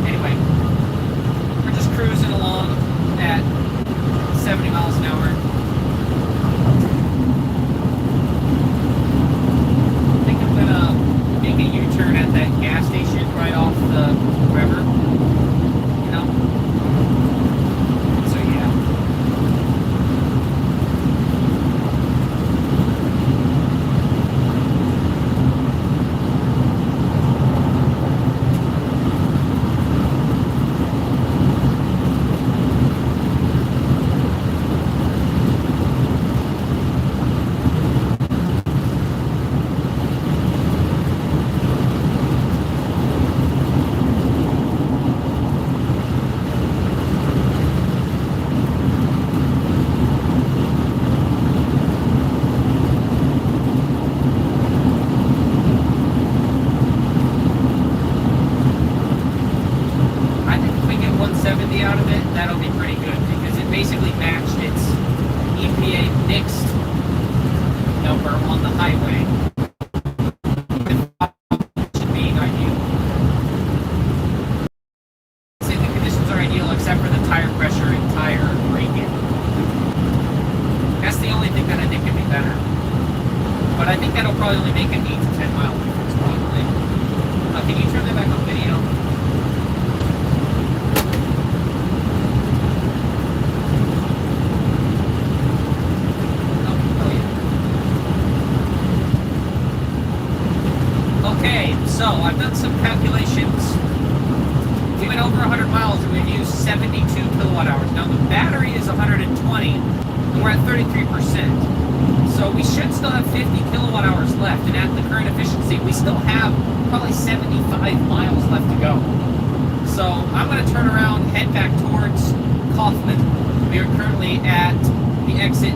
[SPEAKER 1] Anyway, we're just cruising along at 70 miles an hour. I think I'm gonna make a U-turn at that gas station right off the river. You know? So yeah. I think if we get 170 out of it, that'll be pretty good because it basically matched its EPA mixed number on the highway. It should be ideal. I say the conditions are ideal except for the tire pressure and tire braking. That's the only thing that I think could be better. But I think that'll probably only make an 8 to 10 mile difference probably. Can you turn that back on video? Okay, so I've done some calculations. We've went over 100 miles and we've used 72 kilowatt hours. Now the battery is 120 and we're at 33%. So we should still have 50 kilowatt hours left, and at the current efficiency, we still have probably 75 miles left to go. So I'm going to turn around, head back towards Kaufman. We are currently at the exit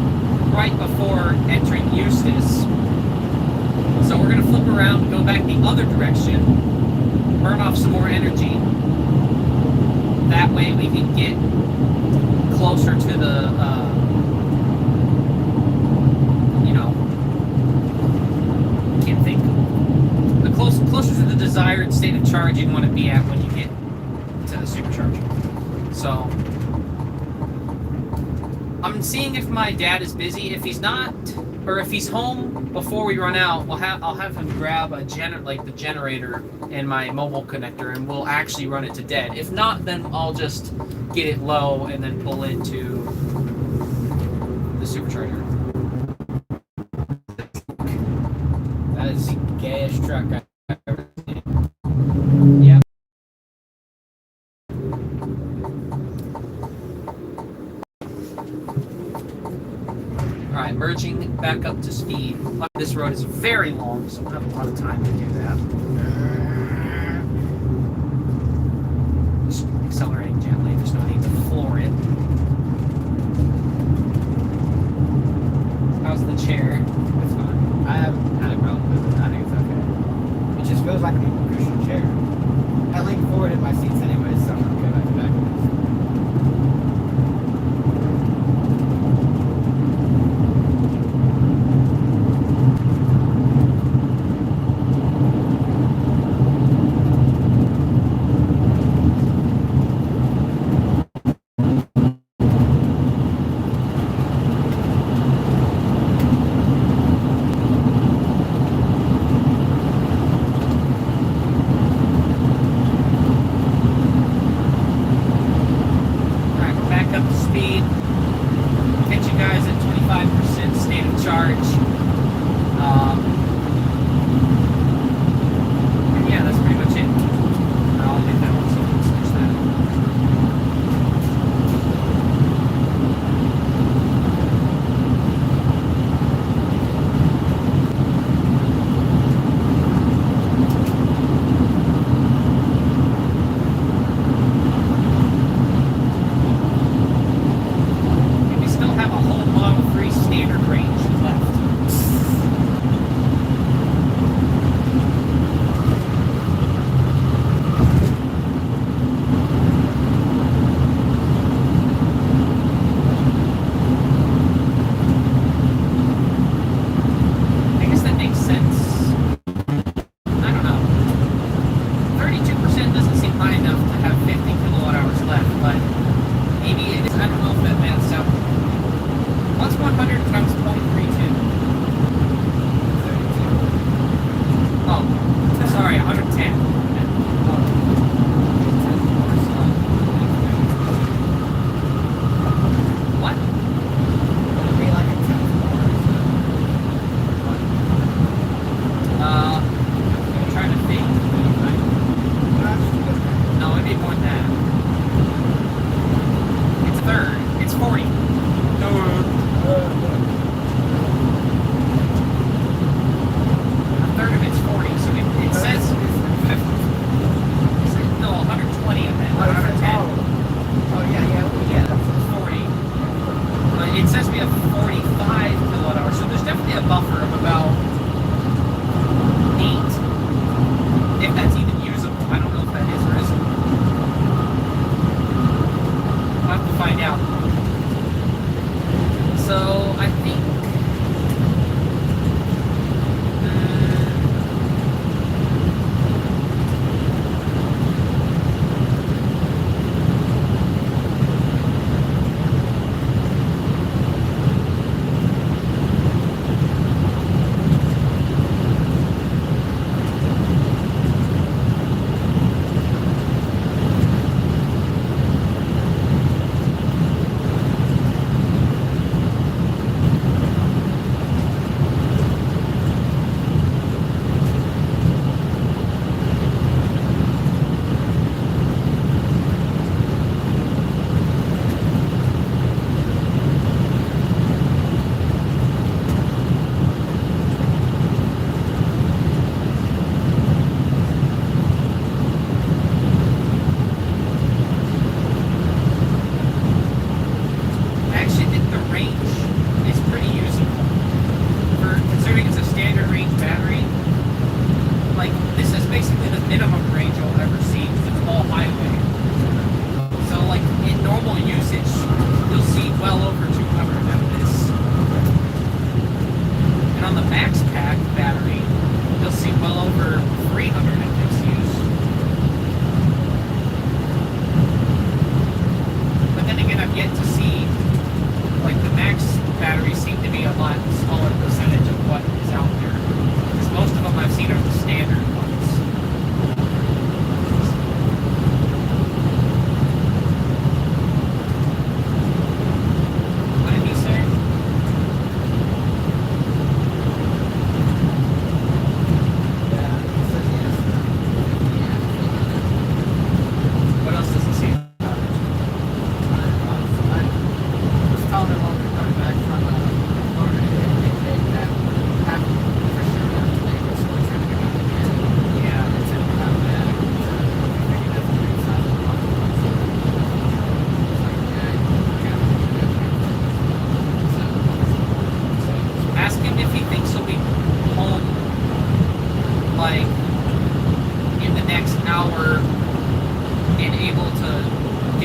[SPEAKER 1] right before entering Eustis. So we're going to flip around, go back the other direction, burn off some more energy. That way we can get closer to the, can't think. The closer to the desired state of charge you want to be at when you get to the supercharger. So I'm seeing if my dad is busy. If he's not, or if he's home before we run out, I'll have him grab a the generator and my mobile connector, and we'll actually run it to dead. If not, then I'll just get it low and then pull into the supercharger.
[SPEAKER 2] That is the gayest truck I've ever seen.
[SPEAKER 1] Yep. Alright, merging back up to speed. This road is very long, so we'll have a lot of time to do that. Just accelerating gently, there's no need to floor it. How's the chair?
[SPEAKER 2] It's fine. I haven't had a problem with it. I think it's okay. It just feels like a cushion chair. I lean forward in my seats anyway, so I'm okay like the back of this.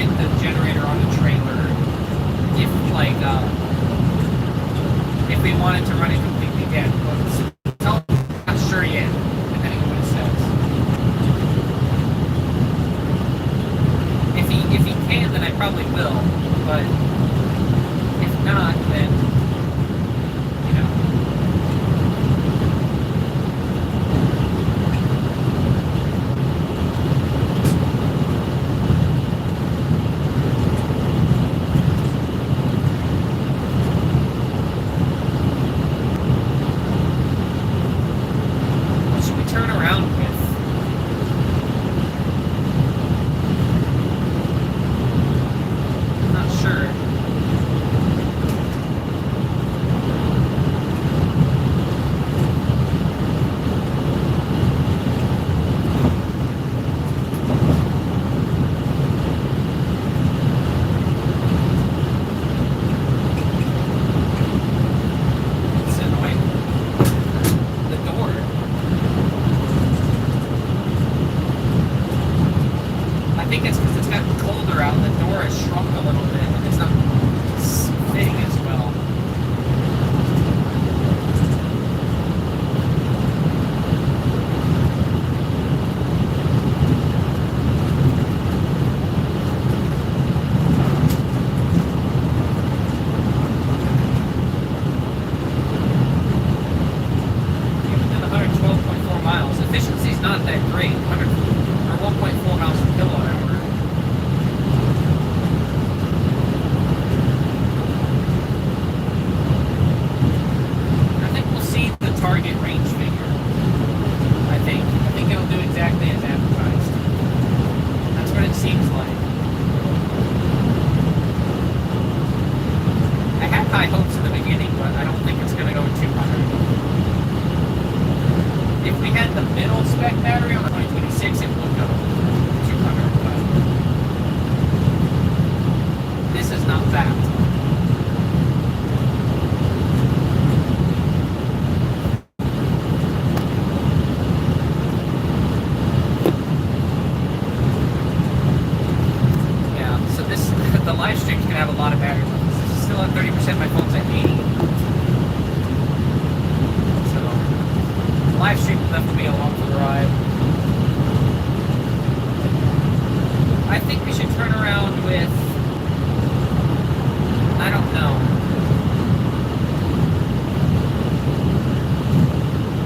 [SPEAKER 1] get the generator on the trailer if like if we wanted to run it completely dead. But I'm not sure yet, depending on what it says. If he can, then I probably will. But if not, then you know. What should we turn around with? I'm not sure. It's annoying. The door. I think it's because it's gotten colder out. The door has shrunk a little bit, and it's not fitting as well. Even at 112.4 miles, efficiency's not that great. 100 or 1.4 miles per kilowatt hour. I think we'll see the target range figure. I think it'll do exactly as advertised. That's what it seems like. I had high hopes in the beginning, but I don't think it's going to go 200. If we had the middle spec battery on the 2026, it would go 200, but this is not that. Yeah, so this the live stream's gonna have a lot of battery left. This is still at 30%. My phone's at 80. So live stream will definitely be along for the ride. I think we should turn around with, I don't know,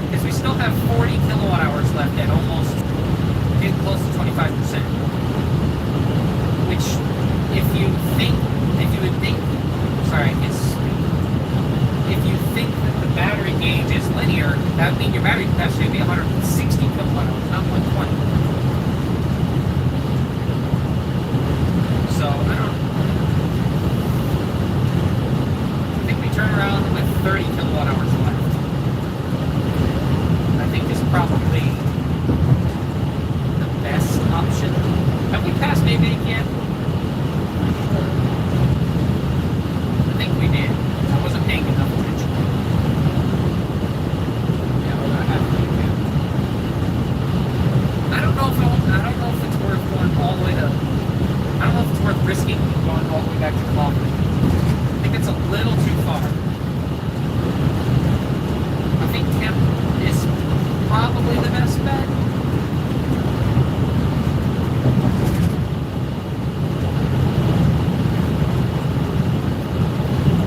[SPEAKER 1] because we still have 40 kilowatt hours left at almost getting close to 25%. Which, if you think that the battery gauge is linear, that would mean your battery capacity would be 160 kilowatt hours, not 120. So, I think we turn around with 30 kilowatt hours left. I think is probably the best option. Have we passed Maybank yet? I think we did. I wasn't paying enough attention. Yeah, we're gonna have to do that. I don't know if it's worth going all the way to. I don't know if it's worth risking going all the way back to Clough. I think it's a little too far. I think Kemp is probably the best bet.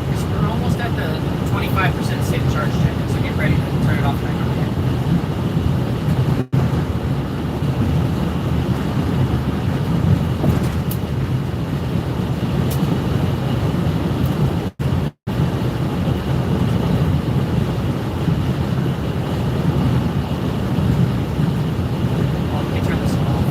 [SPEAKER 1] Because we're almost at the 25% state of charge check, so get ready to turn it off back on again. Let me turn this off.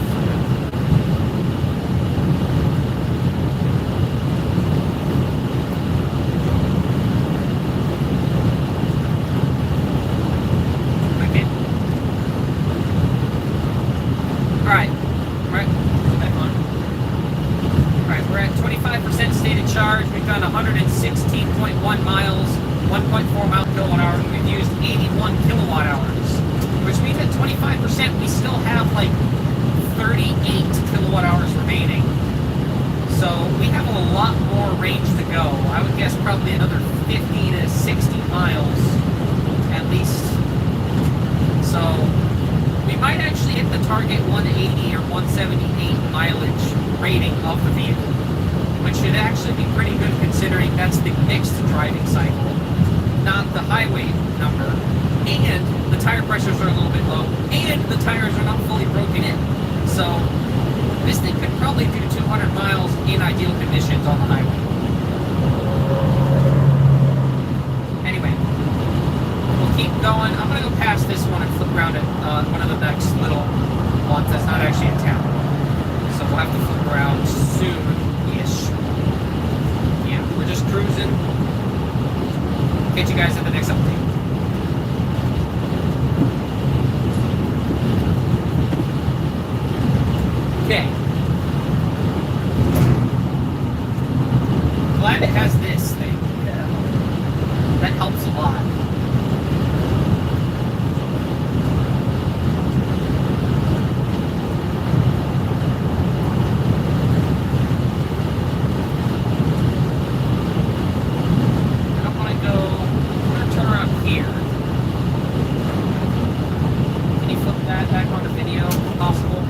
[SPEAKER 1] Okay. Alright. Alright. Back on. Alright, we're at 25% stated charge. We've done 116.1 miles, 1.4 mile kilowatt hours. We've used 81 kilowatt hours, which means at 25% we still have like 38 kilowatt hours remaining. range to go. I would guess probably another 50 to 60 miles at least. So we might actually hit the target 180 or 178 mileage rating of the vehicle, which should actually be pretty good considering that's the mixed driving cycle, not the highway number. And the tire pressures are a little bit low, and the tires are not fully broken in. So this thing could probably do 200 miles in ideal conditions on the highway. Anyway, we'll keep going. I'm going to go past this one and flip around at one of the next little ones that's not actually in town. So we'll have to flip around soon-ish. Yeah, we're just cruising. Catch you guys at the next update. Okay. Glad it has this thing. That helps a lot. I don't want to go. I'm going to turn around here. Can you flip that back onto video if possible?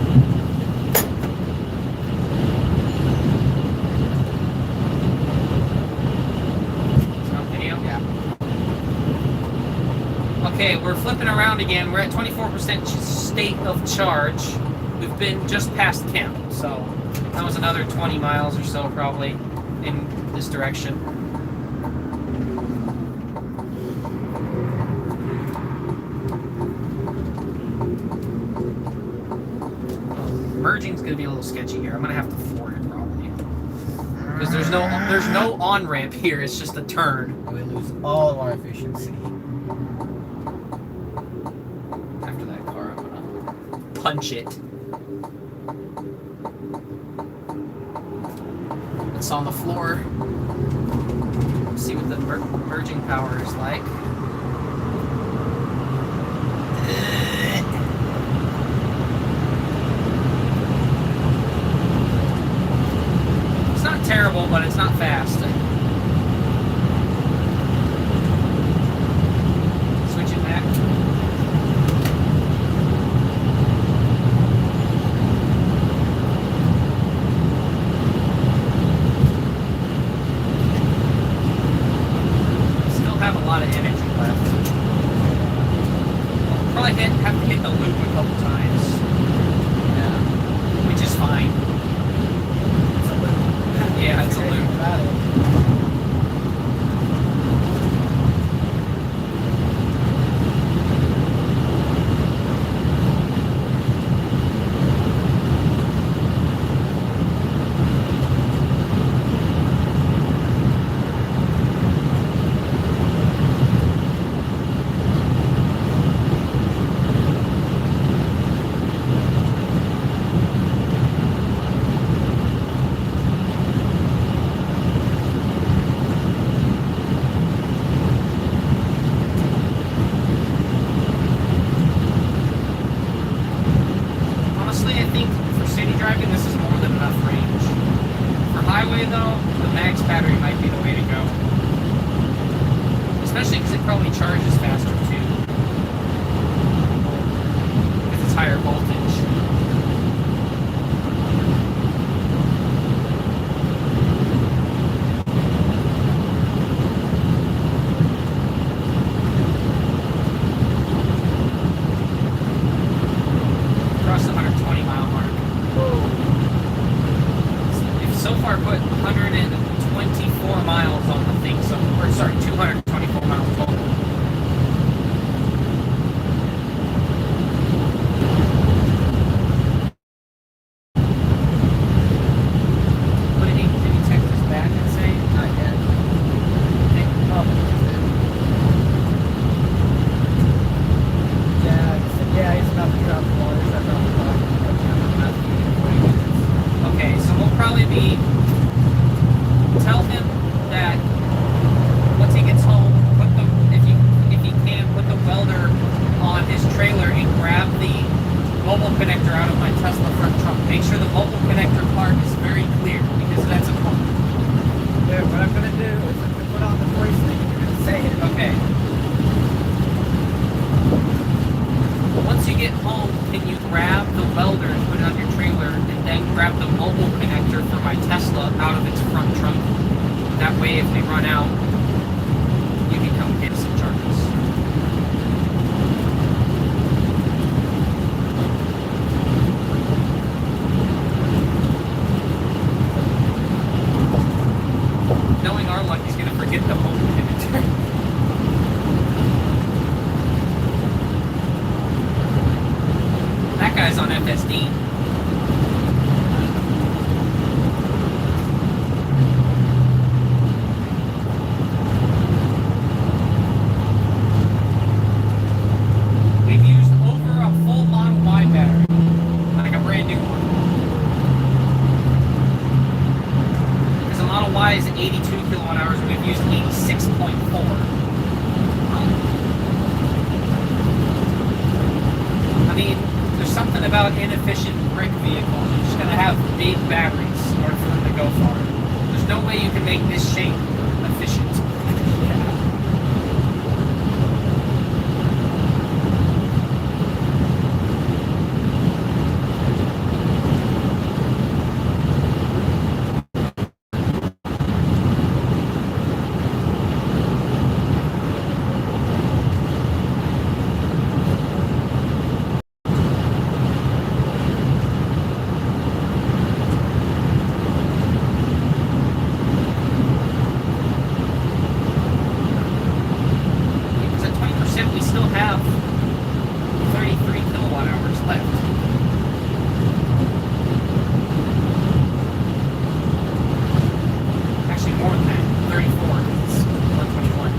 [SPEAKER 1] Okay, we're flipping around again. We're at 24% state of charge. We've been just past camp, so that was another 20 miles or so probably in this direction. Merging's gonna be a little sketchy here. I'm gonna have to ford it probably because there's no on ramp here. It's just a turn.
[SPEAKER 2] We lose all of our efficiency.
[SPEAKER 1] Punch it. It's on the floor. See what the merging power is like. It's not terrible, but it's not fast. Switch it back. Have to hit the loop a couple times. Yeah. Which is fine.
[SPEAKER 2] It's a loop.
[SPEAKER 1] Yeah, it's a loop.
[SPEAKER 2] About it.
[SPEAKER 1] connector for my Tesla out of its front trunk. That way, if they run out, you can come get some charges. Knowing our luck, he's going to forget the home connector. That guy's on FSD. We've used over a full Model Y battery, like a brand new one. Because the Model Y is 82 kilowatt hours, and we've used 86.4. I mean, there's something about inefficient brick vehicles. You're just gonna have big batteries in order for them to go far. There's no way you can make this shape efficient. Because at 20%, we still have 33 kilowatt hours left. Actually, more than that, 34. It's 121.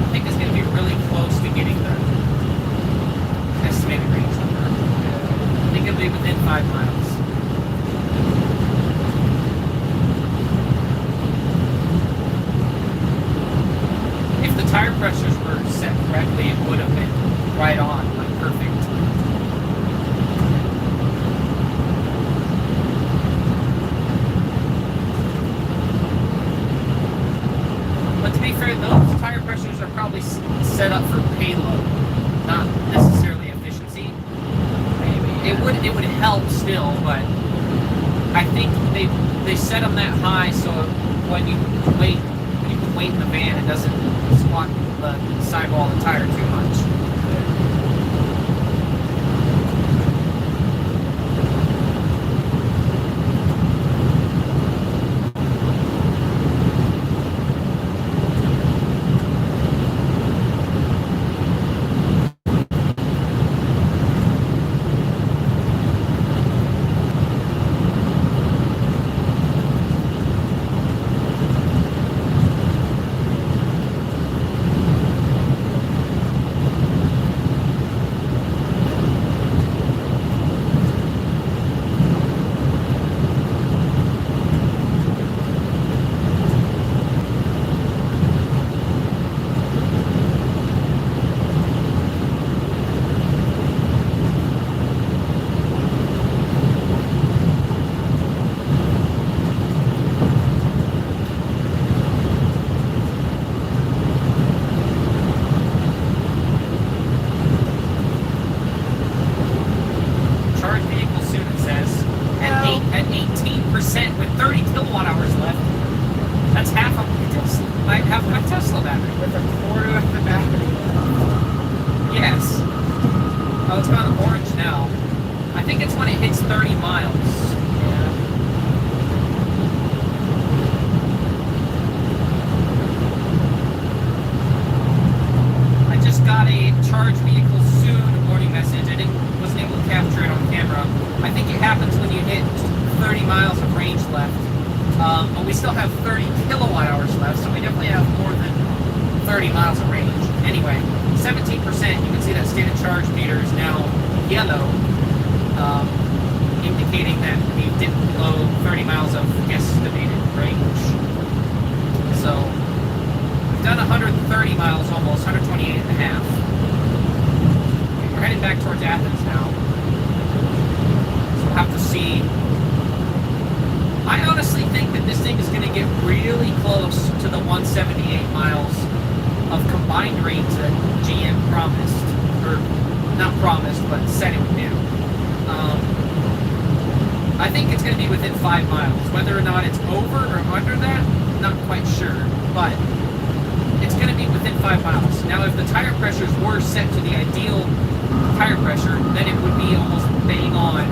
[SPEAKER 1] I think it's going to be really close to getting the estimated range number. I think it'll be within 5 miles. If the tire pressures were set correctly, it would have been right on, like perfect. But to be fair, those tire pressures are probably set up for payload, not necessarily efficiency. Maybe it would help still, but I think they set them that high so when you can wait in the van, it doesn't squat the sidewall of the tire too much. Tesla battery.
[SPEAKER 2] With a quarter of the battery.
[SPEAKER 1] Yes. Oh, it's kind of orange now. I think it's when it hits 30 miles. Yeah. I just got a charge vehicle soon warning message. Wasn't able to capture it on camera. I think it happens when you hit 30 miles of range left. But we still have 30 kilowatt hours left, so we definitely have more than 30 miles of range. Anyway, 17%, you can see that state of charge meter is now yellow, indicating that we dipped below 30 miles of estimated range. So, we've done 130 miles almost, 128 and a half. Okay, we're heading back towards Athens now. So we'll have to see. I honestly think that this thing is going to get really close to the 178 miles of combined range that GM promised, or not promised, but said it would do. I think it's going to be within 5 miles. Whether or not it's over or under that, not quite sure, but it's going to be within 5 miles. Now, if the tire pressures were set to the ideal tire pressure, then it would be almost bang on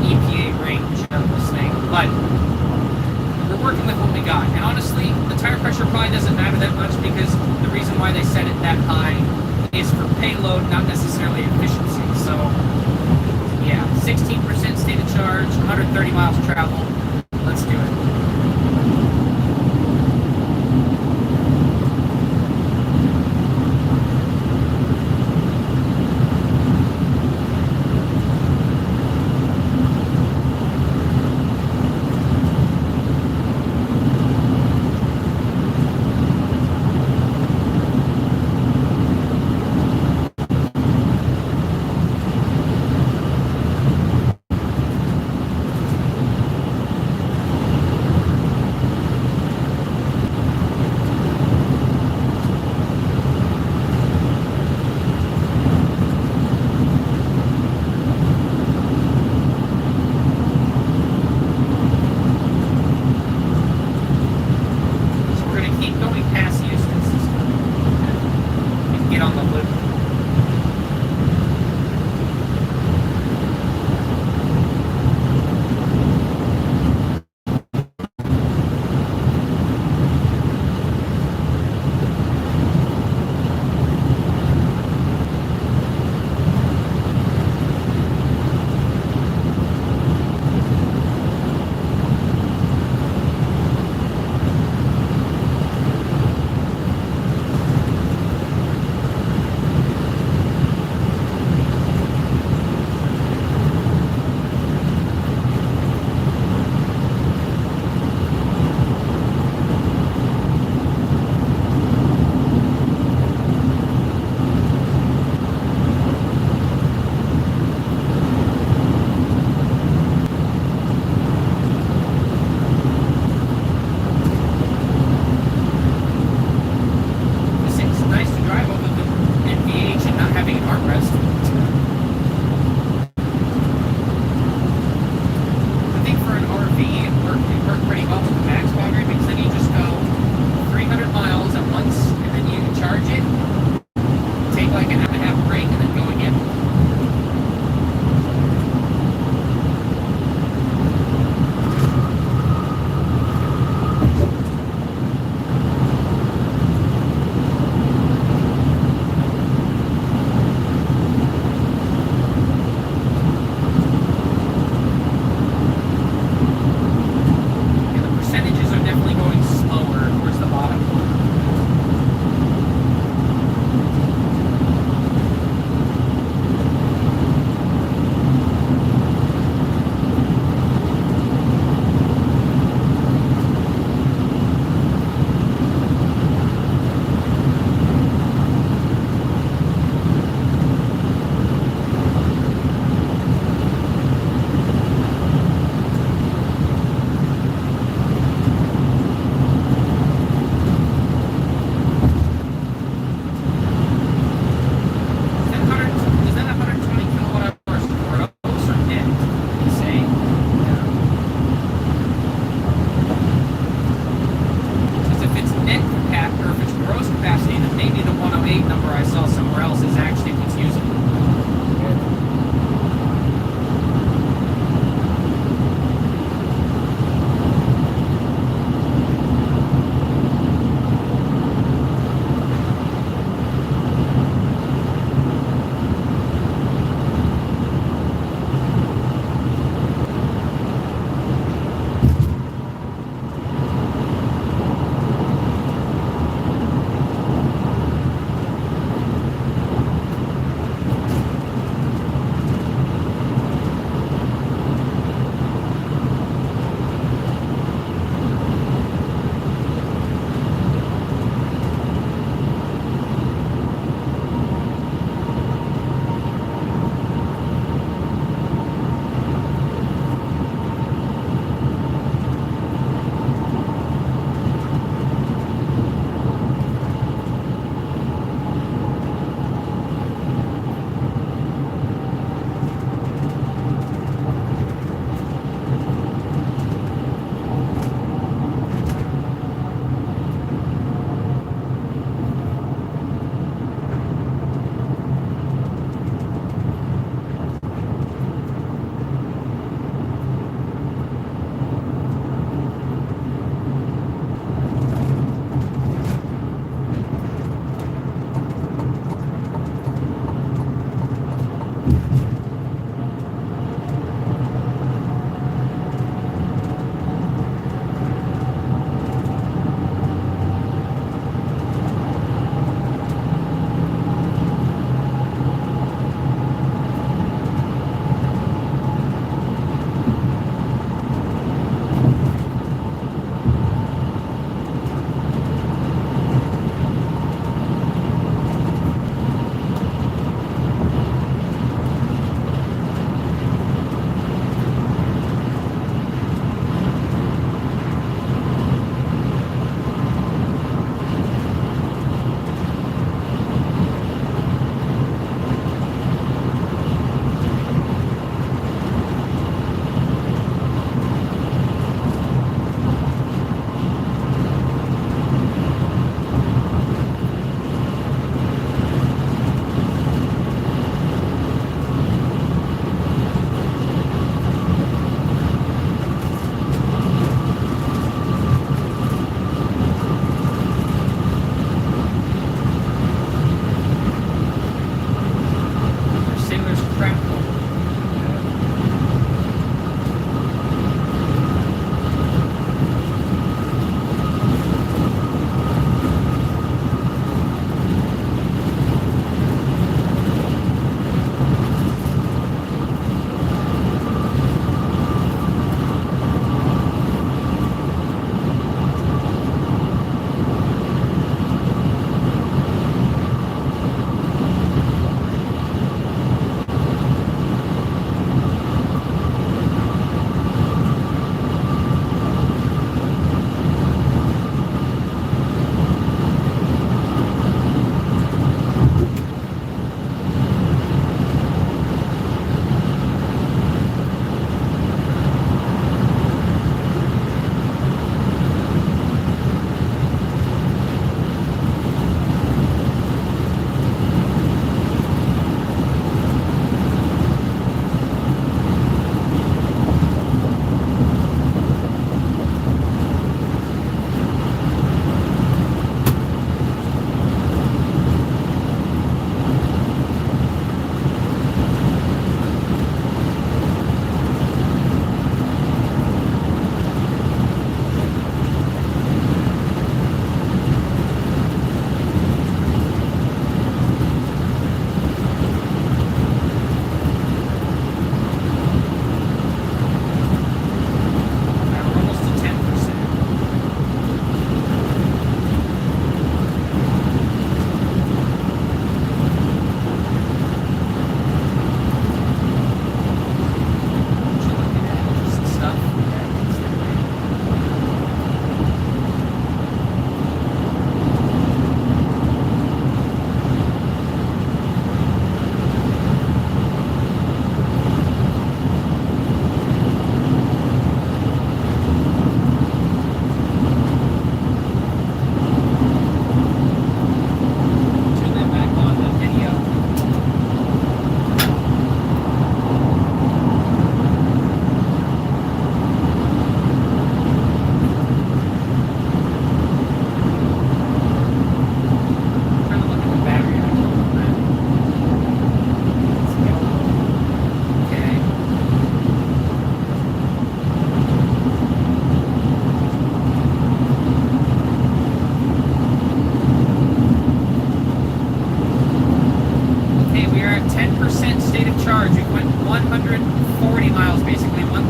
[SPEAKER 1] EPA range of this thing. But we're working with what we got. And honestly, the tire pressure probably doesn't matter that much because the reason why they set it that high is for payload, not necessarily efficiency. So, yeah, 16% state of charge, 130 miles traveled. Let's do it.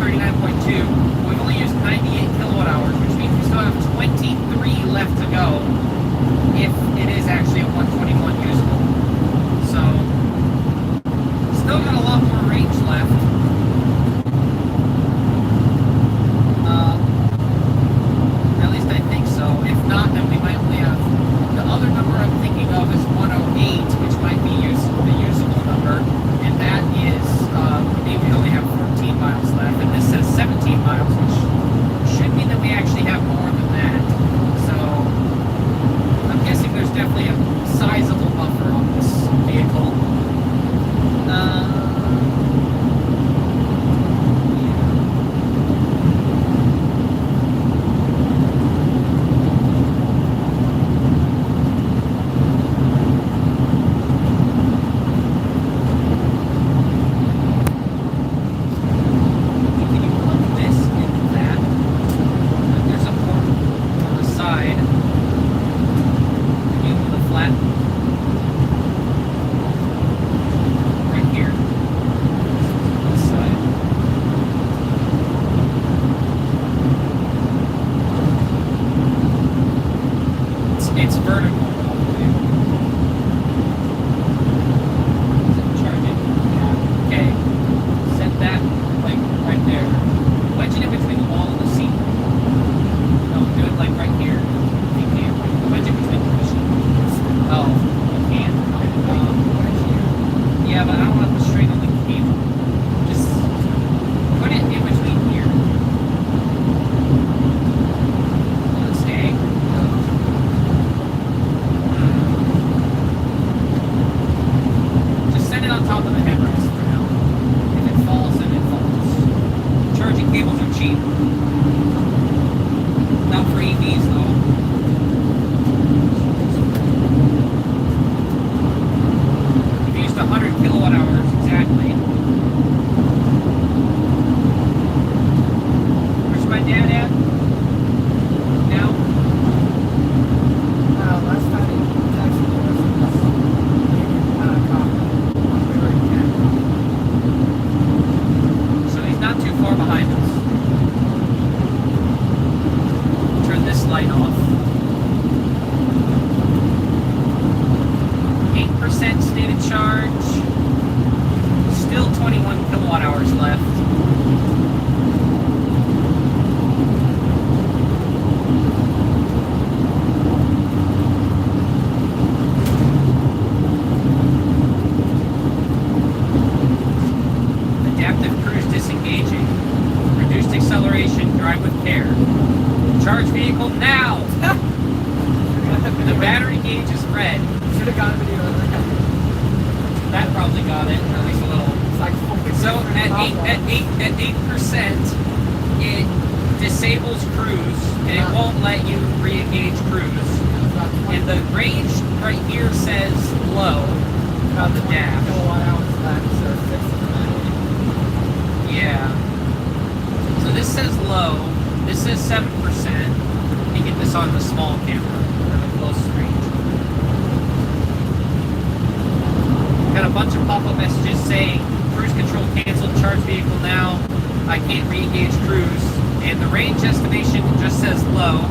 [SPEAKER 1] 39.2. We've only used 98 kilowatt hours, which means we still have 23 left to go if it is actually a 121 usable. So, still got a lot more range left. At least I think so. If not, then we might only have... The other number I'm thinking of is 108, which might be the usable number. And that is, maybe we only have 14 miles left. And this says 17 miles, which should mean that we actually have more than that. So, I'm guessing there's definitely a sizable buffer on this vehicle. It's vertical. Is it charging? Yeah. Okay. Set that like right there. Wedge it in between the wall and the seat. No, do it like right here. You can. Wedge it between the cushion. Oh, you can. Yeah, but I don't want to straight on the cable. Just put it in between here. Let's stay. Just set it on top of the headrest for now. If it falls, then it falls. Charging cables are cheap. Not for EVs though. We've used 100 kilowatt hours exactly. Where's my dad at? Now?
[SPEAKER 2] Last time he actually was
[SPEAKER 1] So he's not too far behind us. Turn this light off. 8% stated charge. Still 21 kilowatt hours left. Adaptive cruise disengaging. Reduced acceleration, drive with care. Charge vehicle now! The battery gauge is red.
[SPEAKER 2] Should have got a video of that.
[SPEAKER 1] That probably got it, at least a little.
[SPEAKER 2] It's like
[SPEAKER 1] So at 8%, it disables cruise, and it won't let you re-engage cruise. And the range right here says low on the dash.
[SPEAKER 2] Kilowatt hours left, so 6
[SPEAKER 1] Yeah. So this says low. This says 7%. You get this on the small camera, or the closest range. Got a bunch of pop-up messages saying cruise control canceled, charge vehicle now. I can't re-engage cruise. And the range estimation just says low.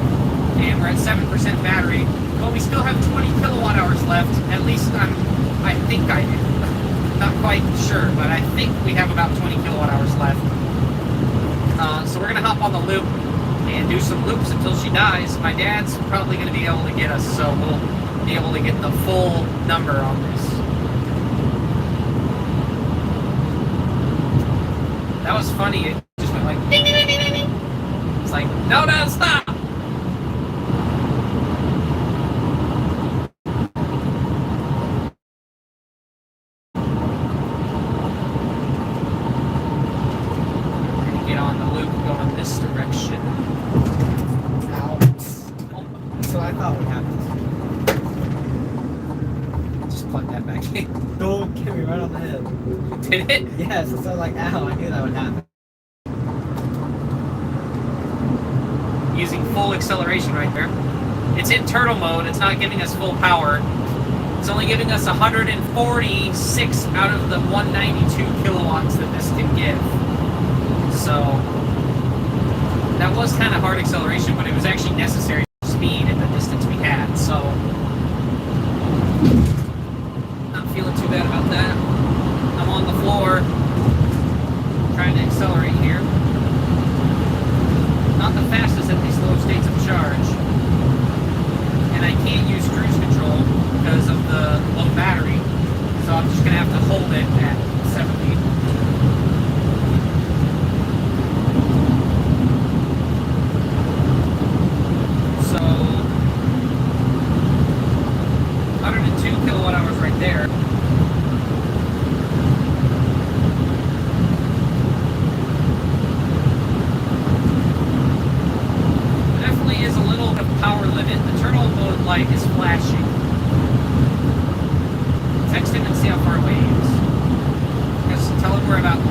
[SPEAKER 1] And we're at 7% battery. But we still have 20 kilowatt hours left. At least I think I do. Not quite sure, but I think we have about 20 kilowatt hours left. So we're gonna hop on the loop and do some loops until she dies. My dad's probably gonna be able to get us, so we'll be able to get the full number on this. That was funny. It just went like ding, ding, ding, ding, ding. It's like, no, stop. Get on the loop going this direction.
[SPEAKER 2] Out. So I thought we had this.
[SPEAKER 1] Just plug that back in.
[SPEAKER 2] Don't get me right on the head.
[SPEAKER 1] Did it?
[SPEAKER 2] Yes, it's so like, ow, I knew that would happen.
[SPEAKER 1] Using full acceleration right there. It's in turtle mode. It's not giving us full power. It's only giving us 146 out of the 192 kilowatts that this can give. So was kind of hard acceleration, but it was actually necessary for speed at the distance we had, so not feeling too bad about that. I'm on the floor, trying to accelerate here. Not the fastest at these low states of charge. And I can't use cruise control because of the low battery, so I'm just going to have to hold it at 70. So 102 kilowatt hours right there. Definitely is a little bit of power limit. The turtle mode light is flashing. Text him and see how far away he is. Just tell him we're about 5%.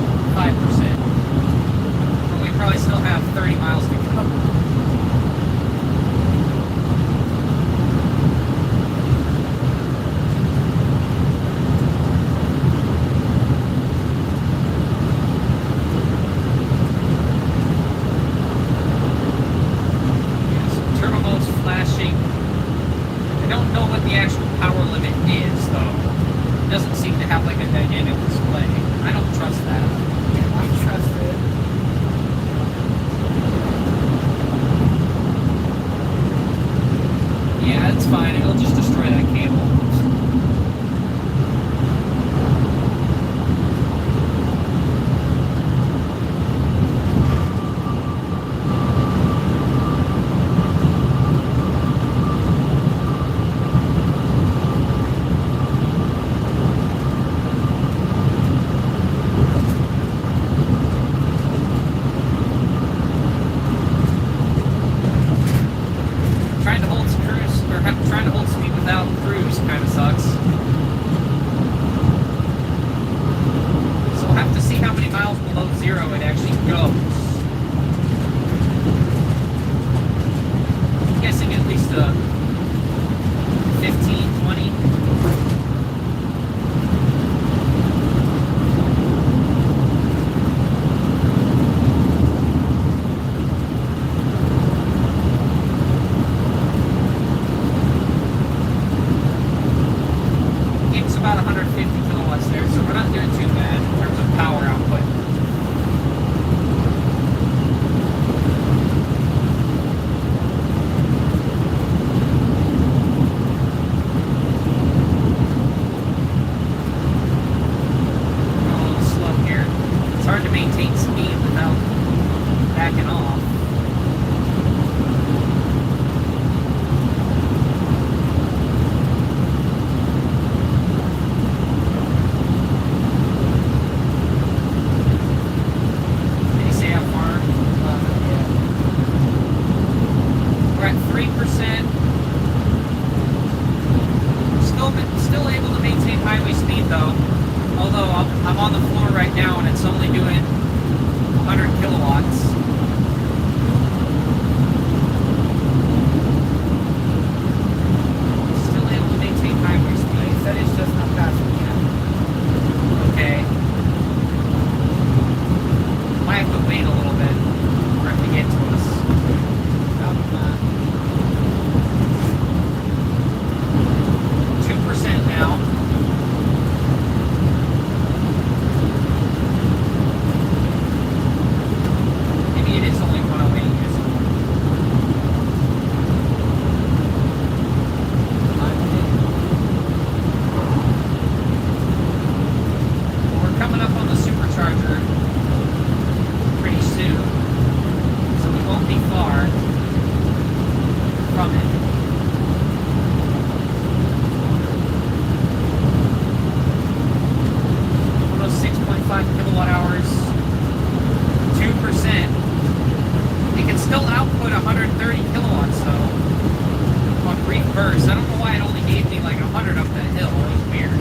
[SPEAKER 1] But we probably still have 30 miles to go. The actual power limit is, though. It doesn't seem to have like a dynamic display. I don't trust that.
[SPEAKER 2] I trust it.
[SPEAKER 1] Yeah, it's fine. It'll just destroy that cable. Trying to hold speed without cruise kind of sucks. So we'll have to see how many miles below zero it actually goes. I'm guessing at least 15, 20. About 150 kilowatts there, so we're not doing too bad in terms of power output. Going a little slow here. It's hard to maintain speed without backing off. Still able to maintain highway speed though, although I'm on the floor right now and it's only doing 100 kilowatts. Still able to maintain highway speed.
[SPEAKER 2] He said it's just not fast enough.
[SPEAKER 1] Okay. Might have to wait a little bit for it to get to us.
[SPEAKER 2] Probably not.
[SPEAKER 1] 2% now. Maybe it is only 108 usable. We're coming up on the supercharger pretty soon, so we won't be far from it. 6.5 kilowatt hours, 2%. It can still output 130 kilowatts though on brief bursts. I don't know why it only gave me like 100 up that hill. It was weird.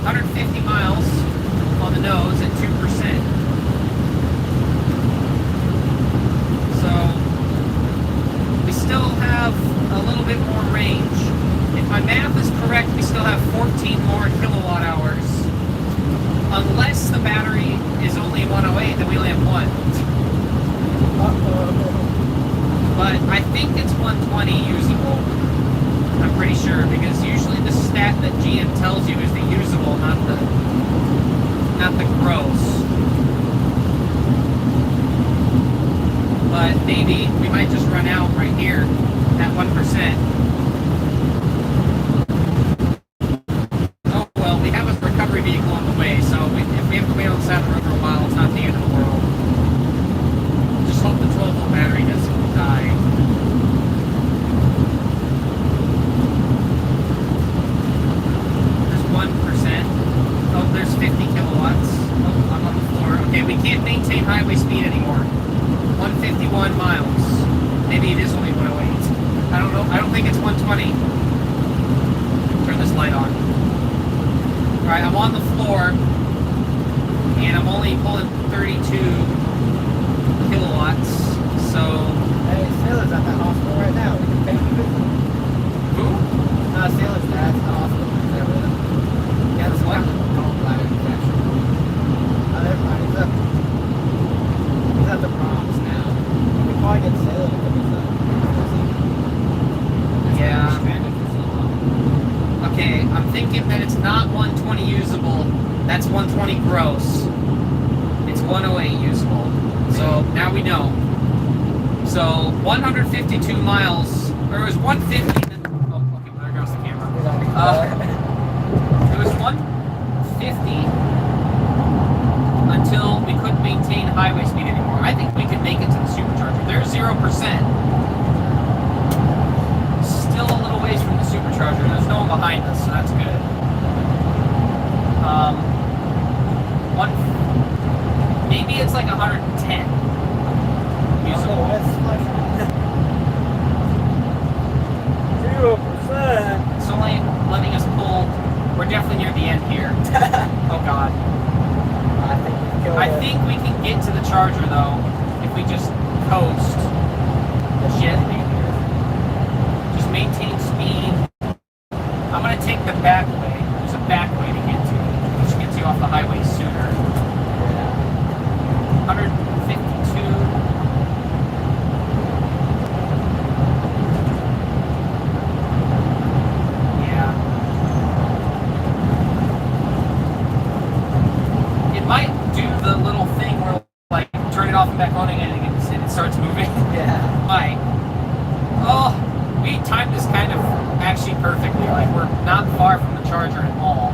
[SPEAKER 1] 150 miles on the nose at 2%. So we still have a little bit more range. If my math is correct, we still have 14 more kilowatt hours. Unless the battery is only 108, then we only have one. But I think it's 120 usable. I'm pretty sure, because usually the stat that GM tells you is the usable, not the gross. But maybe we might just run out right here at 1%. Oh well, we have a recovery vehicle on the way, so if we have to wait on the side of the road for a while, it's not the end of the world. Just hope the 12-volt battery doesn't die. There's 1%. Oh, there's 50 kilowatts. Oh, I'm on the floor. Okay, we can't maintain highway speed anymore. 151 miles. Maybe it is only 108. I don't know. I don't think it's 120. Turn this light on. Alright, I'm on the floor. And I'm only pulling 32 kilowatts. So.
[SPEAKER 2] Hey, Sailor's at the hospital right now. We can pay you.
[SPEAKER 1] Who?
[SPEAKER 2] Sailor's dad's at the hospital. Yeah, that's what? Gallbladder infection. Never mind. He's at the proms now. We can probably get Sailor to come inside.
[SPEAKER 1] Yeah.
[SPEAKER 2] Stranded for so long.
[SPEAKER 1] Okay, I'm thinking that it's not 120 usable. That's 120 gross. It's 108 usable. So now we know. So 152 miles, or it was 150. Oh, okay, there goes the camera. It was 150 until we couldn't maintain highway speed anymore. I think we could make it to the supercharger. There's 0%. Still a little ways from the supercharger. There's no one behind us, so that's good. Maybe it's like 110. Usable.
[SPEAKER 2] 0%.
[SPEAKER 1] It's only letting us pull. We're definitely near the end here. Oh god. I think we can get to the charger though if we just coast gently here. Just maintain speed. I'm gonna take the back way. There's a back way to get to it, which gets you off the highway sooner. 152. Yeah. It might do the little thing where, like, turn it off and back on again and it starts moving.
[SPEAKER 2] Yeah.
[SPEAKER 1] Might. Oh, we timed this kind of actually perfectly. Like, we're not far from the charger at all.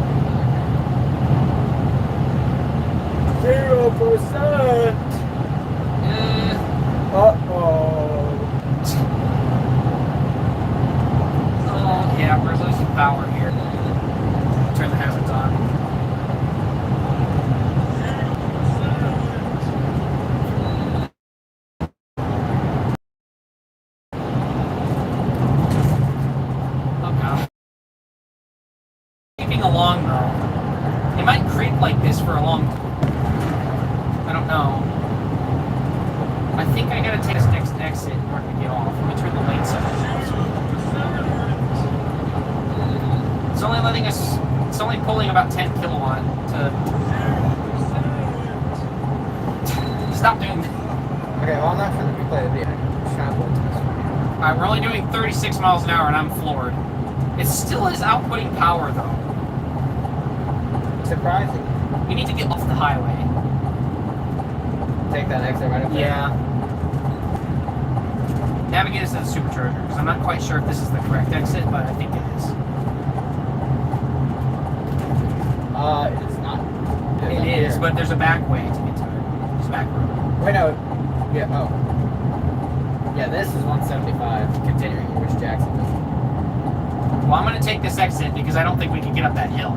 [SPEAKER 2] 0%. Uh-oh.
[SPEAKER 1] Oh, yeah, we're losing power here. Turn the hazards on. Oh, God. Keeping along, though. It might creep like this for a long time. I don't know. I think I gotta take this next exit in order to get off. Let me turn the lights on. It's only letting us. It's only pulling about 10 kilowatt to. Stop doing that.
[SPEAKER 2] Okay, well, I'm not trying to replay the video. I'm trying to this one.
[SPEAKER 1] Alright, we're only doing 36 miles an hour and I'm floored. It still is outputting power though.
[SPEAKER 2] Surprising.
[SPEAKER 1] We need to get off the highway.
[SPEAKER 2] Take that exit right up there.
[SPEAKER 1] Yeah. Navigate us to the supercharger, because I'm not quite sure if this is the correct exit, but I think it is.
[SPEAKER 2] It's not.
[SPEAKER 1] It is, but there's a back way to get to it. There's a back road.
[SPEAKER 2] Wait, no. Yeah, oh. Yeah, this is 175, continuing towards Jacksonville.
[SPEAKER 1] Well, I'm going to take this exit because I don't think we can get up that hill.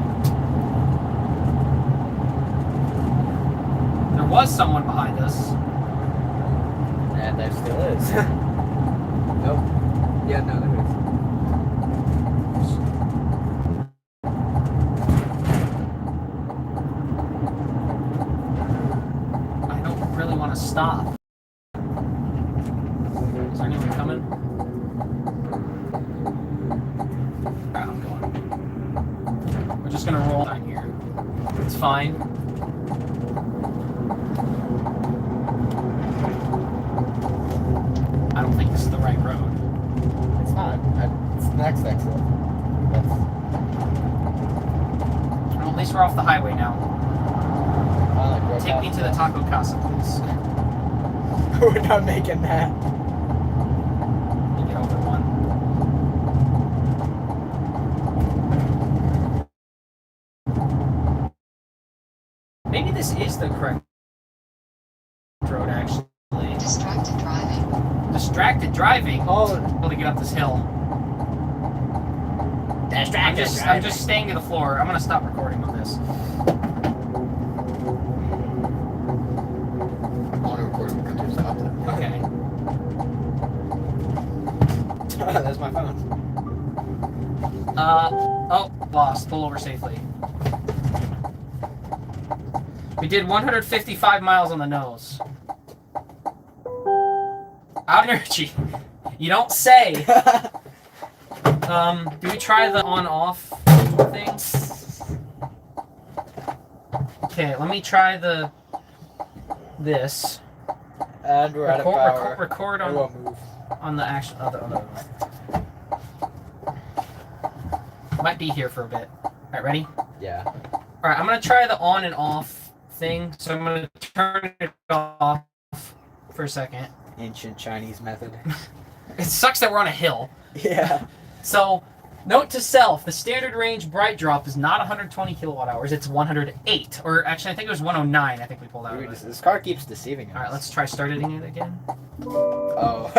[SPEAKER 1] There was someone behind us.
[SPEAKER 2] And there still is. Nope. Yeah, no, there is.
[SPEAKER 1] I don't really want to stop. Is there anyone coming? Alright, I'm going. We're just going to roll down here. It's fine.
[SPEAKER 2] next exit?
[SPEAKER 1] Well, at least we're off the highway now.
[SPEAKER 2] Like
[SPEAKER 1] Take me to the taco casa, please.
[SPEAKER 2] We're not making that.
[SPEAKER 1] You get over one. Maybe this is the correct road, actually.
[SPEAKER 3] Distracted driving.
[SPEAKER 1] Distracted driving.
[SPEAKER 2] Oh,
[SPEAKER 1] Able to get up this hill. I'm just staying to the floor. I'm gonna stop recording on this.
[SPEAKER 2] I want to record it. Come to stop it.
[SPEAKER 1] Okay.
[SPEAKER 2] That's my phone.
[SPEAKER 1] Oh, lost. Pull over safely. We did 155 miles on the nose. Out energy. You don't say. Do we try the on-off thing? Okay, let me try this.
[SPEAKER 2] And we're out of power.
[SPEAKER 1] Record
[SPEAKER 2] We won't move.
[SPEAKER 1] on the actual other one. Might be here for a bit. Alright, ready?
[SPEAKER 2] Yeah.
[SPEAKER 1] Alright, I'm gonna try the on and off thing. So I'm gonna turn it off for a second.
[SPEAKER 2] Ancient Chinese method.
[SPEAKER 1] It sucks that we're on a hill.
[SPEAKER 2] Yeah.
[SPEAKER 1] So, note to self, the standard range bright drop is not 120 kilowatt hours, it's 108. Or actually, I think it was 109, I think we pulled out of it.
[SPEAKER 2] This car keeps deceiving us.
[SPEAKER 1] Alright, let's try starting it again.
[SPEAKER 2] Oh.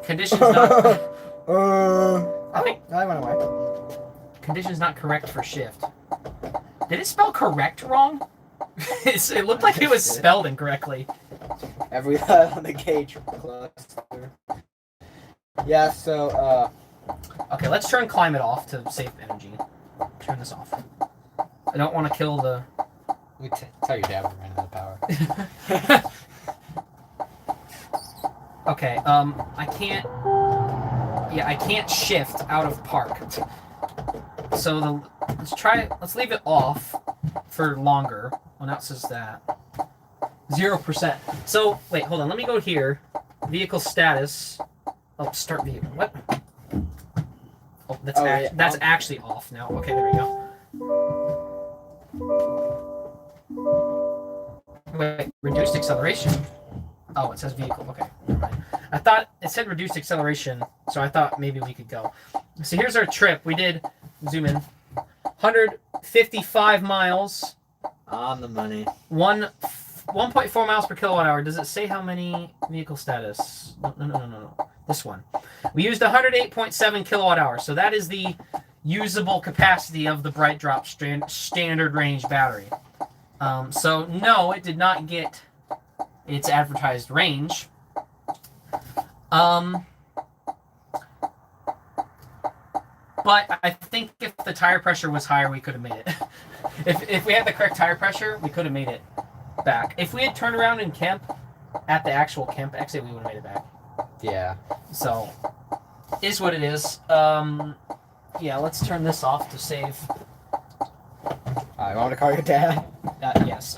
[SPEAKER 1] Conditions not... I think
[SPEAKER 2] I went away.
[SPEAKER 1] conditions not correct for shift. Did it spell correct wrong? It looked like it was spelled incorrectly.
[SPEAKER 2] Every on the gauge cluster. Yeah, so,
[SPEAKER 1] Okay, let's turn climate off to save energy. Turn this off. I don't want to kill the...
[SPEAKER 2] we tell your dad we ran out of power.
[SPEAKER 1] Okay, I can't... Yeah, I can't shift out of park. So let's leave it off for longer. Well, now it says that. 0%. So, wait, hold on. Let me go here. Vehicle status. Oh, start vehicle. What? Oh, that's actually off now. Okay, there we go. Wait, reduced acceleration. Oh, it says vehicle. Okay, never mind. I thought it said reduced acceleration, so I thought maybe we could go. So here's our trip. We did, zoom in, 155 miles.
[SPEAKER 2] On the money.
[SPEAKER 1] 1.4 miles per kilowatt hour. Does it say how many vehicle status? No. This one. We used 108.7 kilowatt hours. So that is the usable capacity of the Bright Drop standard range battery. So no, it did not get its advertised range. But I think if the tire pressure was higher, we could have made it. If we had the correct tire pressure, we could have made it back. If we had turned around in Kemp, at the actual Kemp exit, we would have made it back.
[SPEAKER 2] Yeah.
[SPEAKER 1] So, is what it is. Yeah, let's turn this off to save.
[SPEAKER 2] I want to call your dad.
[SPEAKER 1] Yes.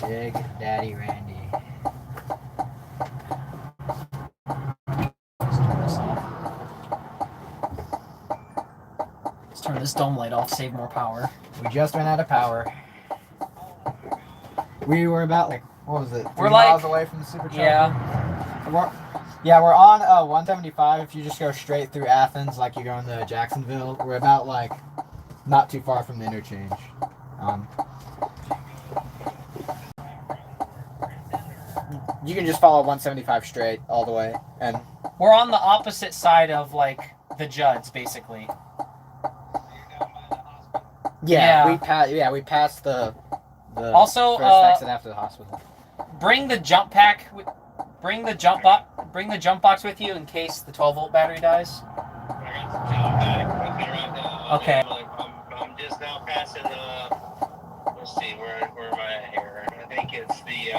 [SPEAKER 2] Big Daddy Randy.
[SPEAKER 1] Let's turn this off. Let's turn this dome light off, save more power.
[SPEAKER 2] We just ran out of power. We were about what was it? 3
[SPEAKER 1] We're
[SPEAKER 2] miles away from the supercharger.
[SPEAKER 1] Yeah.
[SPEAKER 2] We're on 175. If you just go straight through Athens, like you're going to Jacksonville, we're about not too far from the interchange. You can just follow 175 straight all the way, and
[SPEAKER 1] We're on the opposite side of the Judds, basically. Yeah.
[SPEAKER 2] we passed the
[SPEAKER 1] Also,
[SPEAKER 2] first exit after the hospital.
[SPEAKER 1] Bring the jump pack. Bring the jump box with you in case the 12-volt battery dies. Okay.
[SPEAKER 6] I'm just now passing let's see, where am I at here? I think it's the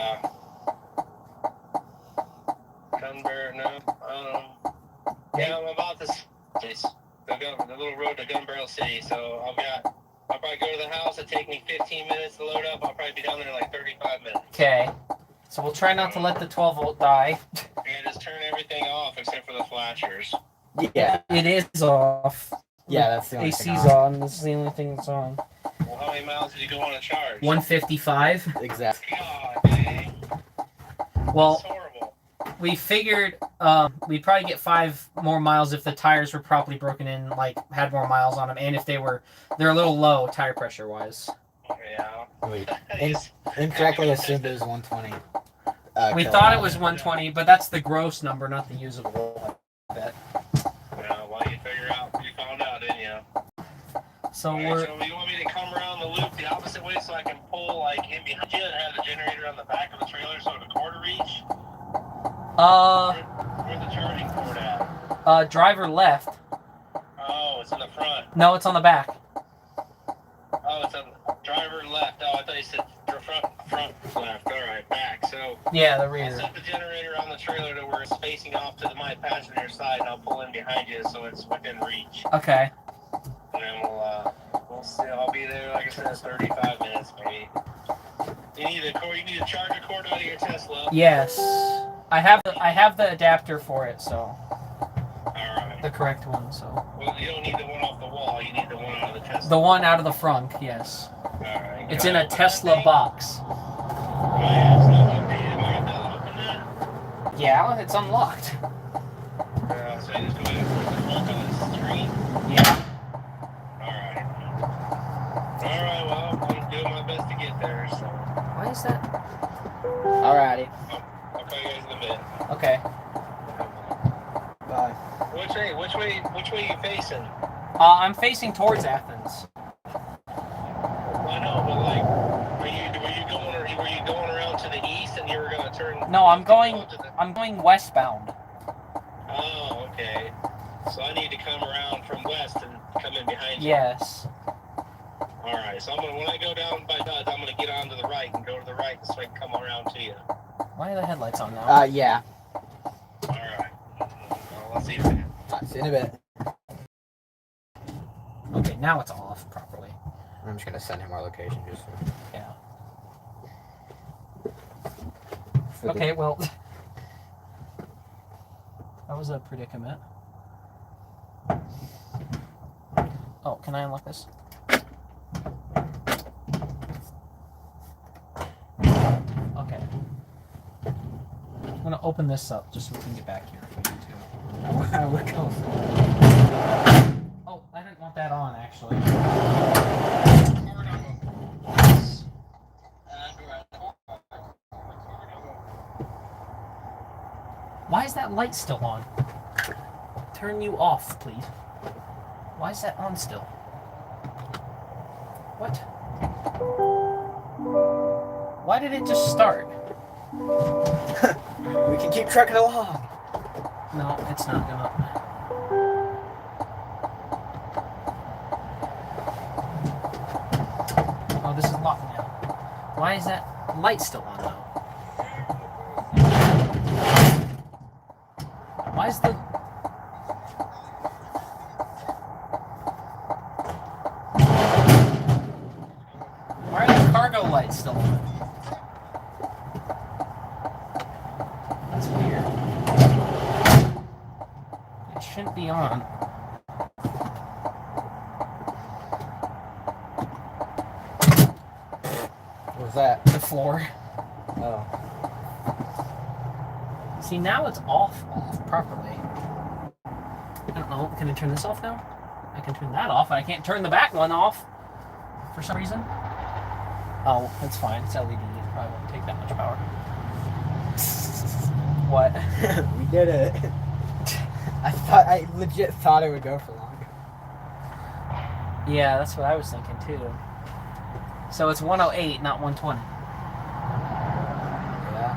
[SPEAKER 6] Gunbarrel, yeah, I'm about to the little road to Gunbarrel City, so I'll probably go to the house. It'll take me 15 minutes to load up. I'll probably be down there in 35 minutes.
[SPEAKER 1] Okay. So we'll try not to let the 12-volt die.
[SPEAKER 6] And just turn everything off except for the flashers.
[SPEAKER 2] Yeah.
[SPEAKER 1] It is off.
[SPEAKER 2] Yeah, that's the only thing
[SPEAKER 1] AC's on. This is the only thing that's on.
[SPEAKER 6] Well, how many miles did you go on a charge?
[SPEAKER 1] 155.
[SPEAKER 2] Exactly.
[SPEAKER 6] God, dang.
[SPEAKER 1] Well,
[SPEAKER 6] That's horrible.
[SPEAKER 1] we figured we'd probably get 5 more miles if the tires were properly broken in, like had more miles on them, and if they're a little low tire pressure wise.
[SPEAKER 6] Yeah.
[SPEAKER 2] Wait, incorrectly assumed it was 120.
[SPEAKER 1] We thought it was 120, but that's the gross number, not the usable. I bet.
[SPEAKER 6] Well, you figure out, you found out, didn't you?
[SPEAKER 1] So
[SPEAKER 6] Alright,
[SPEAKER 1] we're
[SPEAKER 6] so you want me to come around the loop the opposite way so I can pull like in behind you and have the generator on the back of the trailer so the cord reach? Where's the charging cord at?
[SPEAKER 1] driver left.
[SPEAKER 6] Oh, it's in the front.
[SPEAKER 1] No, it's on the back.
[SPEAKER 6] Oh, it's on driver left. Oh, I thought you said front left. Alright, back. So
[SPEAKER 1] Yeah, the
[SPEAKER 6] I'll
[SPEAKER 1] rear.
[SPEAKER 6] set the generator on the trailer to where it's facing off to my passenger side and I'll pull in behind you so it's within reach.
[SPEAKER 1] Okay.
[SPEAKER 6] And then we'll see. I'll be there, like I said, 35 minutes maybe. You need a charger cord out of your Tesla.
[SPEAKER 1] Yes. I have the adapter for it, so
[SPEAKER 6] Alright.
[SPEAKER 1] the correct one. So
[SPEAKER 6] Well, you don't need the one off the wall. You need the one out of the Tesla.
[SPEAKER 1] the one out of the front, yes.
[SPEAKER 6] Alright.
[SPEAKER 1] It's in a Tesla box.
[SPEAKER 6] My app's not updated. Am I able to open that?
[SPEAKER 1] Yeah, it's unlocked.
[SPEAKER 6] So you just go ahead and put the lock on the screen.
[SPEAKER 1] Yeah.
[SPEAKER 6] Alright. Alright, well, I'm doing my best to get there, so
[SPEAKER 1] Why is that?
[SPEAKER 2] Alrighty.
[SPEAKER 6] I'll call you guys in a bit.
[SPEAKER 1] Okay.
[SPEAKER 2] Bye.
[SPEAKER 6] Which way you facing?
[SPEAKER 1] I'm facing towards Athens.
[SPEAKER 6] I know, but like, were you going around to the east and you were gonna turn?
[SPEAKER 1] No, I'm going
[SPEAKER 6] to the,
[SPEAKER 1] I'm going westbound.
[SPEAKER 6] Oh, okay. So I need to come around from west and come in behind you.
[SPEAKER 1] Yes.
[SPEAKER 6] All right. So when I go down by Dodge, I'm gonna get on to the right and go to the right so I can come around to you.
[SPEAKER 1] Why are the headlights on now?
[SPEAKER 2] Yeah.
[SPEAKER 6] All right. Well, let's see you then.
[SPEAKER 2] See you in a bit.
[SPEAKER 1] Okay, now it's off properly.
[SPEAKER 2] I'm just gonna send him our location just so.
[SPEAKER 1] Yeah.
[SPEAKER 2] for the-
[SPEAKER 1] Okay, well, that was a predicament. Oh, can I unlock this? Okay. I'm gonna open this up just so we can get back here if we need to.
[SPEAKER 2] We're close.
[SPEAKER 1] Oh, I didn't want that on actually. Why is that light still on? Turn you off, please. Why is that on still? What? Why did it just start?
[SPEAKER 2] We can keep trucking along.
[SPEAKER 1] No, it's not gonna. Oh, this is locked now. Why is that light still on though? Why is the... Why are the cargo lights still on? That's weird. It shouldn't be on.
[SPEAKER 2] What was that?
[SPEAKER 1] The floor.
[SPEAKER 2] Oh.
[SPEAKER 1] See, now it's off properly. I don't know. Can I turn this off now? I can turn that off. I can't turn the back one off for some reason. Oh, it's fine. It's LED. It probably won't take that much power. What?
[SPEAKER 2] We did it. I legit thought it would go for longer.
[SPEAKER 1] Yeah, that's what I was thinking too. So it's 108, not 120.
[SPEAKER 2] Yeah.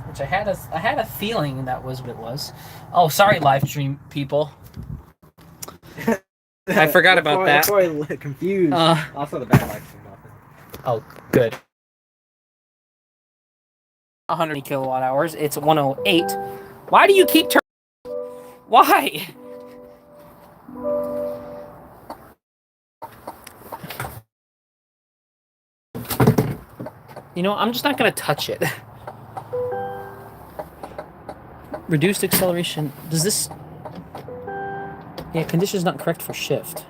[SPEAKER 1] Which I had a feeling that was what it was. Oh, sorry, live stream people. I forgot about that.
[SPEAKER 2] That's why I confused. Also, the back lights turned off.
[SPEAKER 1] Oh, good. 100 kilowatt hours. It's 108. Why do you keep turning? Why? You know, I'm just not gonna touch it. Reduced acceleration. Does this... Yeah, condition's not correct for shift.